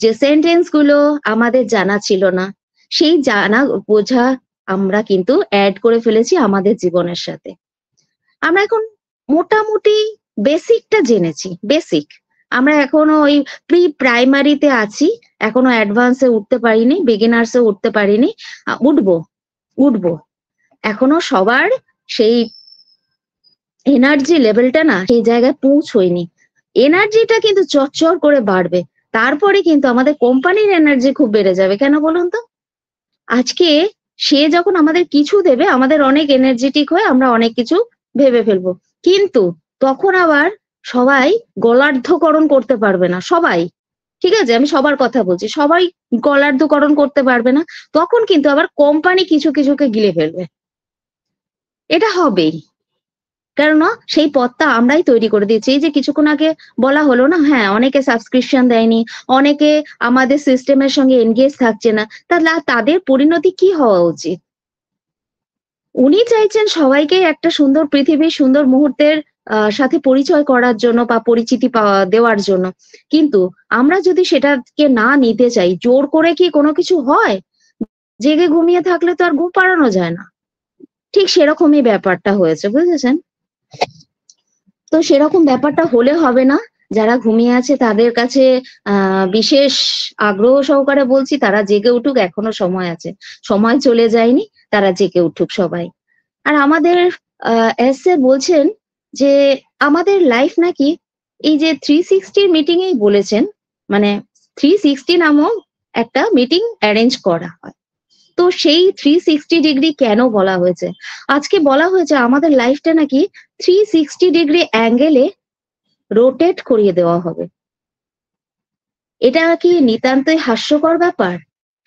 যে সেন্টেন্স গুলো আমাদের জানা ছিল না, সেই জানা বোঝা আমরা কিন্তু অ্যাড করে ফেলেছি আমাদের জীবনের সাথে। আমরা এখন মোটামুটি বেসিকটা জেনেছি, বেসিক। আমরা এখনো ওই প্রি প্রাইমারিতে আছি, এখনো অ্যাডভান্সে উঠতে পারিনি, বিগিনার্সে উঠতে পারিনি, উঠবো। এখনো সবার সেই এনার্জি লেভেলটা না সেই জায়গায় পৌঁছয়নি। এনার্জিটা কিন্তু চটচট করে বাড়বে, তারপরে কিন্তু আমাদের কোম্পানির এনার্জি খুব বেড়ে যাবে। কেন বলুন তো? আজকে সে যখন আমাদের কিছু দেবে, আমাদের অনেক এনার্জেটিক হয়ে আমরা অনেক কিছু ভেবে ফেলবো, কিন্তু তখন আবার সবাই গলার্ধকরণ করতে পারবে না। সবাই, ঠিক আছে, আমি সবার কথা বলছি, সবাই গলার্ধকরণ করতে পারবে না, তখন কিন্তু আবার কোম্পানি কিছু কিছুকে গিলে ফেলবে। এটা হবেই, কেননা সেই পথটা আমরাই তৈরি করে দিয়েছি। এই যে কিছুক্ষণ আগে বলা হলো না, হ্যাঁ অনেকে সাবস্ক্রিপশন দেয়নি, অনেকে আমাদের সিস্টেমের সঙ্গে এনগেজ থাকছে না, তাহলে তাদের পরিণতি কি হওয়া উচিত? উনি চাইছেন সবাইকে একটা সুন্দর পৃথিবীর সুন্দর মুহূর্তের সাথে পরিচয় করার জন্য বা পরিচিতি দেওয়ার জন্য, কিন্তু আমরা যদি সেটাকে না নিতে চাই, জোর করে কি কোনো কিছু হয়? জেগে ঘুমিয়ে থাকলে তো আর ঘুম পাড়ানো যায় না। ঠিক সেরকমই ব্যাপারটা হয়েছে, বুঝেছেন? তো সেরকম ব্যাপারটা হলে হবে না। যারা ঘুমিয়ে আছে তাদের কাছে বিশেষ আগ্রহ সহকারে বলছি, তারা জেগে উঠুক, এখনো সময় আছে, সময় চলে যায়নি, তারা জেগে উঠুক সবাই। আর আমাদের এস এ বলছেন যে আমাদের লাইফ নাকি এই যে 360 মিটিং এই বলেছেন, মানে 360 নামক একটা মিটিং অ্যারেঞ্জ করা হয়। তো সেই 360 ডিগ্রি কেন বলা হয়েছে? আজকে বলা হয়েছে আমাদের লাইফটা নাকি 360 ডিগ্রি অ্যাঙ্গেলে রোটেট করিয়ে দেওয়া হবে। এটা কি নিতান্তই হাস্যকর ব্যাপার?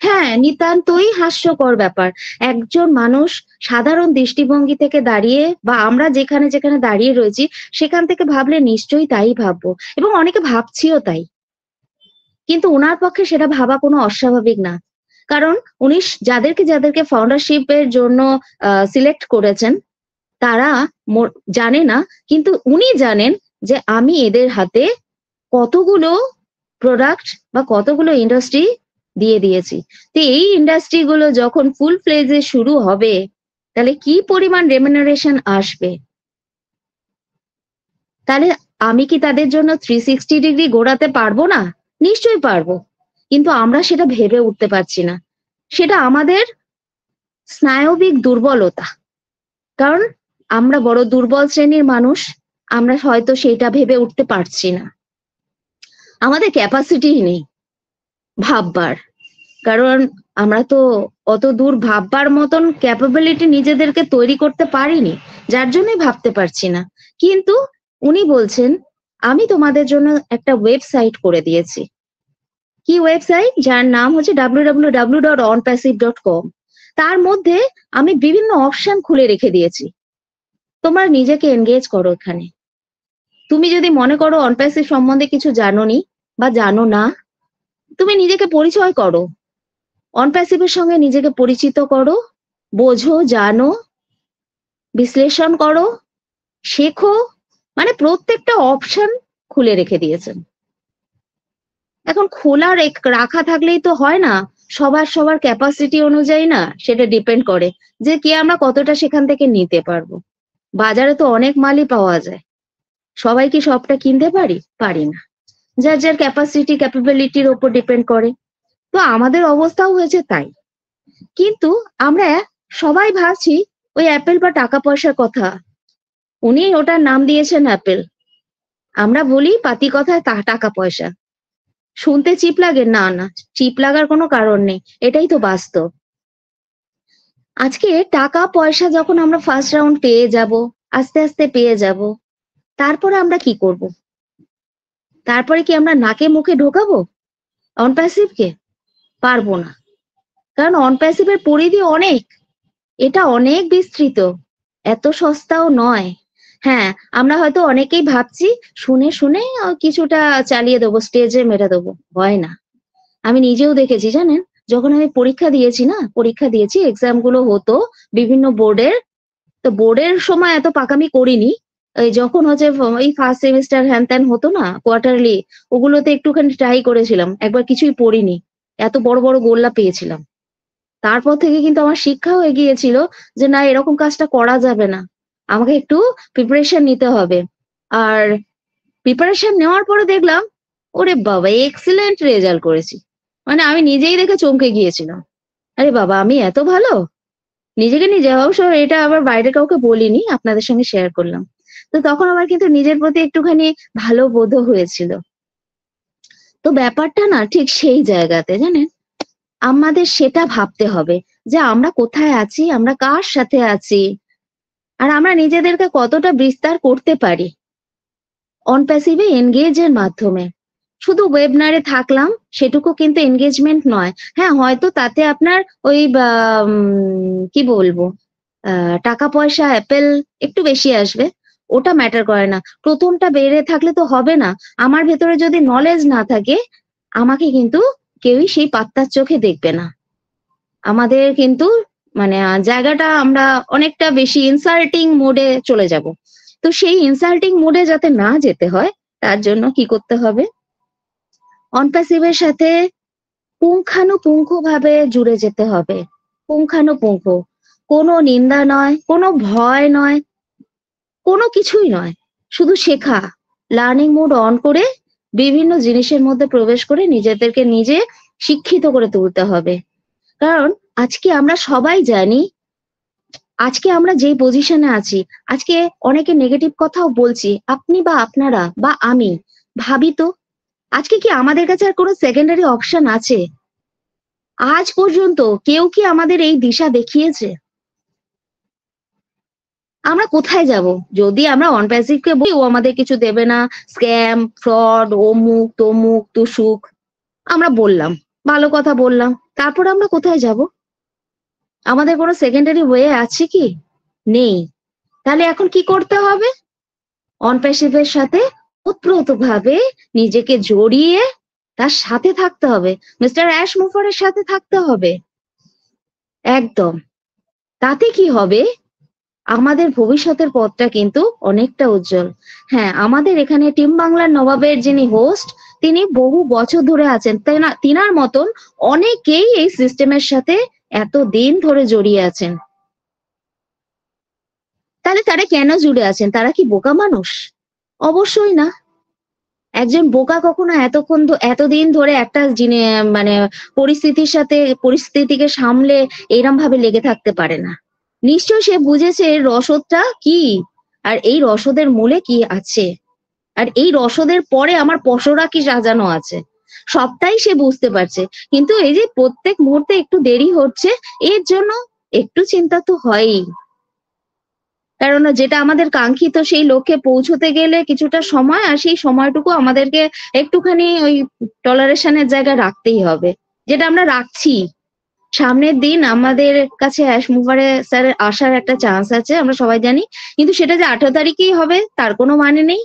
হ্যাঁ, নিতান্তই হাস্যকর ব্যাপার। একজন মানুষ সাধারণ দৃষ্টিভঙ্গি থেকে দাঁড়িয়ে, বা আমরা যেখানে যেখানে দাঁড়িয়ে রয়েছি সেখান থেকে ভাবলে নিশ্চয়ই তাই ভাববো, এবং অনেকে ভাবছিও তাই, কিন্তু ওনার পক্ষে সেটা ভাবা কোনো অস্বাভাবিক না। কারণ উনি যাদেরকে যাদেরকে ফাউন্ডারশিপের জন্য সিলেক্ট করেছেন তারা জানে না, কিন্তু উনি জানেন যে আমি এদের হাতে কতগুলো প্রোডাক্ট বা কতগুলো ইন্ডাস্ট্রি দিয়ে দিয়েছি। তো এই ইন্ডাস্ট্রি গুলো যখন ফুল ফ্লেজে শুরু হবে, তাহলে কি পরিমাণ রেমুনারেশন আসবে? তাহলে আমি কি তাদের জন্য 360 ডিগ্রি ঘোরাতে পারবো না? নিশ্চয়ই পারবো, কিন্তু আমরা সেটা ভেবে উঠতে পারছি না। সেটা আমাদের স্নায়বিক দুর্বলতা, কারণ আমরা বড় দুর্বল শ্রেণীর মানুষ, আমরা হয়তো সেটা ভেবে উঠতে পারছি না। আমাদের ক্যাপাসিটি নেই ভাববার, কারণ আমরা তো অত দূর ভাববার মতন ক্যাপাবিলিটি নিজেদেরকে তৈরি করতে পারিনি, যার জন্যই ভাবতে পারছি না। কিন্তু উনি বলছেন আমি তোমাদের জন্য একটা ওয়েবসাইট করে দিয়েছি। কি ওয়েবসাইট? যার নাম হচ্ছে www.onpassive.com। তার মধ্যে আমি বিভিন্ন অপশন খুলে রেখে দিয়েছি, তোমরা নিজেকে এনগেজ করো এখানে। তুমি যদি মনে করো অনপ্যাসিভ সম্বন্ধে কিছু জানোনি বা জানো না, তুমি নিজেকে পরিচয় করো, অনপ্যাসিভের সঙ্গে নিজেকে পরিচিত করো, বোঝো, জানো, বিশ্লেষণ করো, শেখো, মানে প্রত্যেকটা অপশন খুলে রেখে দিয়েছেন। এখন খোলা রাখা থাকলেই তো হয় না, সবার ক্যাপাসিটি অনুযায়ী না, সেটা ডিপেন্ড করে যে কি আমরা কতটা সেখান থেকে নিতে পারবো। বাজারে তো অনেক মালই পাওয়া যায়, সবাই কি সবটা কিনতে পারি না, যার যার ক্যাপাসিটি ক্যাপাবিলিটির ওপর ডিপেন্ড করে। তো আমাদের অবস্থাও হয়েছে তাই, কিন্তু আমরা সবাই ভাবছি ওই অ্যাপেল বা টাকা পয়সার কথা। উনি ওটার নাম দিয়েছেন অ্যাপেল, আমরা বলি পাতি কথায় টাকা পয়সা। শুনতে চিপ লাগে? না না, চিপ লাগার কোনো কারণ নেই, এটাই তো বাস্তব। আজকে টাকা পয়সা যখন আমরা ফার্স্ট রাউন্ড পেয়ে যাব, আস্তে আস্তে পেয়ে যাব, তারপরে আমরা কি করব? তারপরে কি আমরা নাকে মুখে ঢোকাবো অনপ্যাসিভকে? পারবো না, কারণ অনপ্যাসিভের পরিধি অনেক, এটা অনেক বিস্তৃত, এত সস্তাও নয়। হ্যাঁ, আমরা হয়তো অনেকেই ভাবছি শুনে শুনে কিছুটা চালিয়ে দেবো, স্টেজে মেরে দেবো। হয় না। আমি নিজেও দেখেছি, জানেন, যখন আমি পরীক্ষা দিয়েছি, এক্সাম গুলো হতো বিভিন্ন বোর্ডের, তো বোর্ডের সময় এত পাকামি করিনি। এই যখন হচ্ছে এই ফার্স্ট সেমিস্টার হ্যান ত্যান হতো না, কোয়ার্টারলি, ওগুলোতে একটুখানি ট্রাই করেছিলাম, একবার কিছুই পড়িনি, এত বড় বড় গোল্লা পেয়েছিলাম। তারপর থেকে কিন্তু আমার শিক্ষাও এগিয়েছিল যে না, এরকম কাজটা করা যাবে না, আমাকে একটু প্রিপারেশন নিতে হবে। আর প্রিপারেশন নেওয়ার পরে দেখলাম ওরে বাবা, এক্সিলেন্ট রেজাল্ট করেছি, মানে আমি নিজেই দেখে চমকে গিয়েছিলাম, আরে বাবা আমি এত ভালো। নিজেকে নিজে, অবশ্য এটা আবার বাইরে কাউকে বলিনি, আপনাদের সঙ্গে শেয়ার করলাম। তো তখন আমার কিন্তু নিজের প্রতি একটুখানি ভালো বোধ হয়েছিল। তো ব্যাপারটা না ঠিক সেই জায়গাতে, জানেন, আমাদের সেটা ভাবতে হবে যে আমরা কোথায় আছি, আমরা কার সাথে আছি, আর আমরা নিজেদেরকে কতটা বিস্তার করতে পারি অন প্যাসিভে এনগেজের মাধ্যমে। শুধু ওয়েবনারে থাকলাম সেটুকু কিন্তু এনগেজমেন্ট নয়। হ্যাঁ, হয়তো তাতে আপনার ওই কি বলবো টাকা পয়সা অ্যাপেল একটু বেশি আসবে, ওটা ম্যাটার করে না। প্রথমটা বেড়ে থাকলে তো হবে না। আমার ভেতরে যদি নলেজ না থাকে আমাকে কিন্তু কেউই সেই পাত্তার চোখে দেখবে না। আমাদের কিন্তু মানে জায়গাটা আমরা অনেকটা বেশি ইনসাল্টিং মোডে চলে যাব। তো সেই ইনসাল্টিং মোডে যাতে না যেতে হয় তার জন্য কি করতে হবে, অনপ্যাসিভের সাথে পুঙ্খানুপুঙ্খভাবে জুড়ে যেতে হবে। পুঙ্খানুপুঙ্খ, কোনো নিন্দা নয়, কোনো ভয় নয়, কোনো কিছুই নয়, শুধু শেখা। লার্নিং মোড অন করে বিভিন্ন জিনিসের মধ্যে প্রবেশ করে নিজেদেরকে নিজে শিক্ষিত করে তুলতে হবে। কারণ আজকে আমরা সবাই জানি, আজকে আমরা যেই পজিশনে আছি, আজকে অনেকে নেগেটিভ কথাও বলছি, আপনি বা আপনারা বা আমি ভাবি তো, আজকে কি আমাদের কাছে আর কোনো সেকেন্ডারি অপশন আছে? আজ পর্যন্ত কেউ কি আমাদের এই দিশা দেখিয়েছে? আমরা কোথায় যাব? যদি আমরা অনপ্যাসিভকে বলি ও আমাদের কিছু দেবে না, স্ক্যাম, ফ্রড, অমুক তমুক তুসুক, আমরা বললাম, ভালো কথা বললাম, তারপর আমরা কোথায় যাব? আমাদের কোনো সেকেন্ডারি ওয়ে আছে কি? নেই। তাহলে এখন কি করতে হবে? অনপ্যাসিভের সাথে ওতপ্রোতভাবে নিজেকে জড়িয়ে তার সাথে থাকতে হবে, মিস্টার অ্যাশ মুফারের সাথে থাকতে হবে একদম। তাতে কি হবে, আমাদের ভবিষ্যতের পথটা কিন্তু অনেকটা উজ্জ্বল। হ্যাঁ, আমাদের এখানে টিম বাংলার নবাবের যিনি হোস্ট, তিনি বহু বছর ধরে আছেন, তাই না? তিনার মতন অনেকেই এই সিস্টেমের সাথে এতদিন ধরে জড়িয়ে আছেন। তাহলে তারা কেন জুড়ে আছেন? তারা কি বোকা মানুষ? অবশ্যই না। একজন বোকা কখনো এতদিন ধরে একটা মানে পরিস্থিতিকে সামলে এরম ভাবে লেগে থাকতে পারে না। নিশ্চয় সে বুঝেছে রসদটা কি, আর এই রসদের মূলে কি আছে, আর এই রসদের পরে আমার পসরা কি সাজানো আছে, সবটাই সে বুঝতে পারছে। কিন্তু এই যে প্রত্যেক মুহূর্তে একটু দেরি হচ্ছে, এর জন্য একটু চিন্তা তো হয়ই। কারণ যেটা আমাদের কাঙ্ক্ষিত সেই লক্ষ্যে পৌঁছতে গেলে কিছুটা সময়, আর সেই সময়টুকু আমাদেরকে একটুখানি ওই টলারেশনের জায়গায় রাখতেই হবে, যেটা আমরা রাখছি। সামনের দিন আমাদের কাছে অ্যাশ মুভারে স্যারের আসার একটা চান্স আছে, আমরা সবাই জানি, কিন্তু সেটা যে 18 তারিখেই হবে তার কোনো মানে নেই,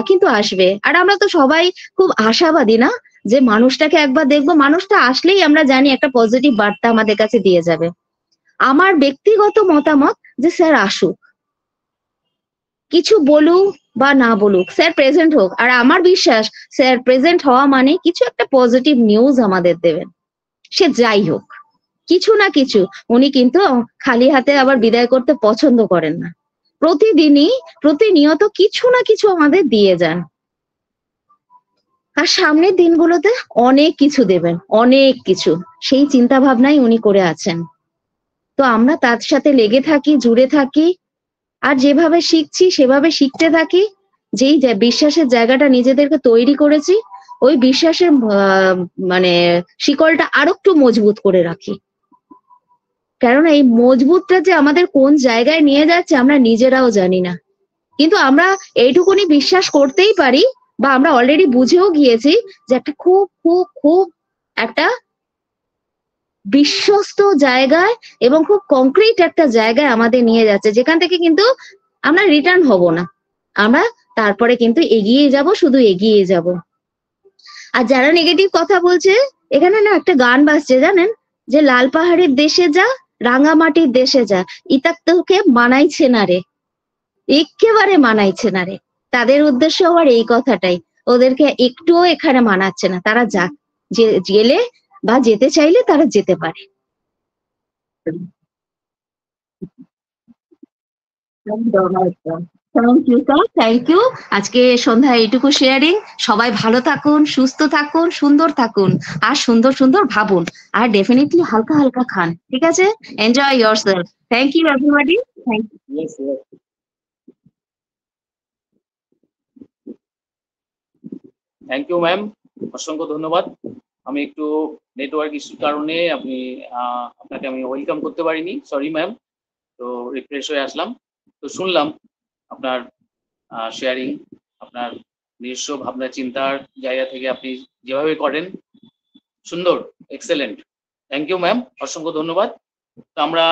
কিন্তু আসবে। আর আমরা তো সবাই খুব আশাবাদী না যে মানুষটাকে একবার দেখবো, মানুষটা আসলেই আমরা জানি একটা পজিটিভ বার্তা আমাদের কাছে দিয়ে যাবে। আমার ব্যক্তিগত মতামত যে স্যার আসুক, কিছু বলুক বা না বলুক, স্যার প্রেজেন্ট হোক। আর আমার বিশ্বাস স্যার প্রেজেন্ট হওয়া মানে কিছু একটা পজিটিভ নিউজ আমাদের দেবেন। সে যাই হোক, কিছু না কিছু, উনি কিন্তু খালি হাতে আবার বিদায় করতে পছন্দ করেন না। প্রতিনিয়ত কিছু না কিছু আমাদের দিয়ে যান, আর সামনের দিনগুলোতে অনেক কিছু দেবেন, অনেক কিছু, সেই চিন্তা ভাবনাই উনি করে আছেন। তো আমরা তার সাথে লেগে থাকি, জুড়ে থাকি, আর যেভাবে শিখছি সেভাবে শিখতে থাকি। যেই বিশ্বাসের জায়গাটা নিজেদেরকে তৈরি করেছি, ওই বিশ্বাসের মানে শিকলটা আরো একটু মজবুত করে রাখি। কারণ এই মজবুতটা যে আমাদের কোন জায়গায় নিয়ে যাচ্ছে আমরা নিজেরাও জানি না, কিন্তু আমরা এইটুকুনি বিশ্বাস করতেই পারি, বা আমরা অলরেডি বুঝেও গিয়েছি যে একটা খুব খুব খুব একটা বিশ্বস্ত জায়গায় এবং খুব কংক্রিট একটা জায়গায় আমাদের নিয়ে যাচ্ছে, যেখান থেকে কিন্তু আমরা রিটার্ন হব না। আমরা তারপরে কিন্তু এগিয়ে যাব, শুধু এগিয়ে যাব। আর যারা নেগেটিভ কথা বলছে, এখানে না একটা গান বাজছে জানেন, যে লাল পাহাড়ের দেশে যা, রাঙামাটির দেশে যা, ইতাক তোকে মানাইছে না রে, একেবারে মানাইছে না রে। তাদের উদ্দেশ্য আবার এই কথাটাই, ওদেরকে একটুও এখানে মানাচ্ছে না, তারা যাক, গেলে বা যেতে চাইলে তারা যেতে পারে। Thank you sir, thank you. আজকে সন্ধ্যায় এইটুকু শেয়ারিং। সবাই ভালো থাকুন, সুস্থ থাকুন, সুন্দর থাকুন, আর সুন্দর সুন্দর ভাবুন, আর ডেফিনেটলি হালকা হালকা খান, ঠিক আছে? Enjoy yourself. Thank you everybody. Thank you. Thank you ma'am, অসংখ্য ধন্যবাদ। আমি একটু নেটওয়ার্ক ইস্যুর কারণে আপনাকে আমি ওয়েলকাম করতে পারিনি, সরি ম্যাম। তো রিফ্রেশ হয়ে আসলাম, তো শুনলাম আপনার শেয়ারিং, আপনার নিজস্ব ভাবনা চিন্তার জায়গা থেকে আপনি যেভাবে করেন, সুন্দর, এক্সেলেন্ট। থ্যাংক ইউ ম্যাম, অসংখ্য ধন্যবাদ। তো আমরা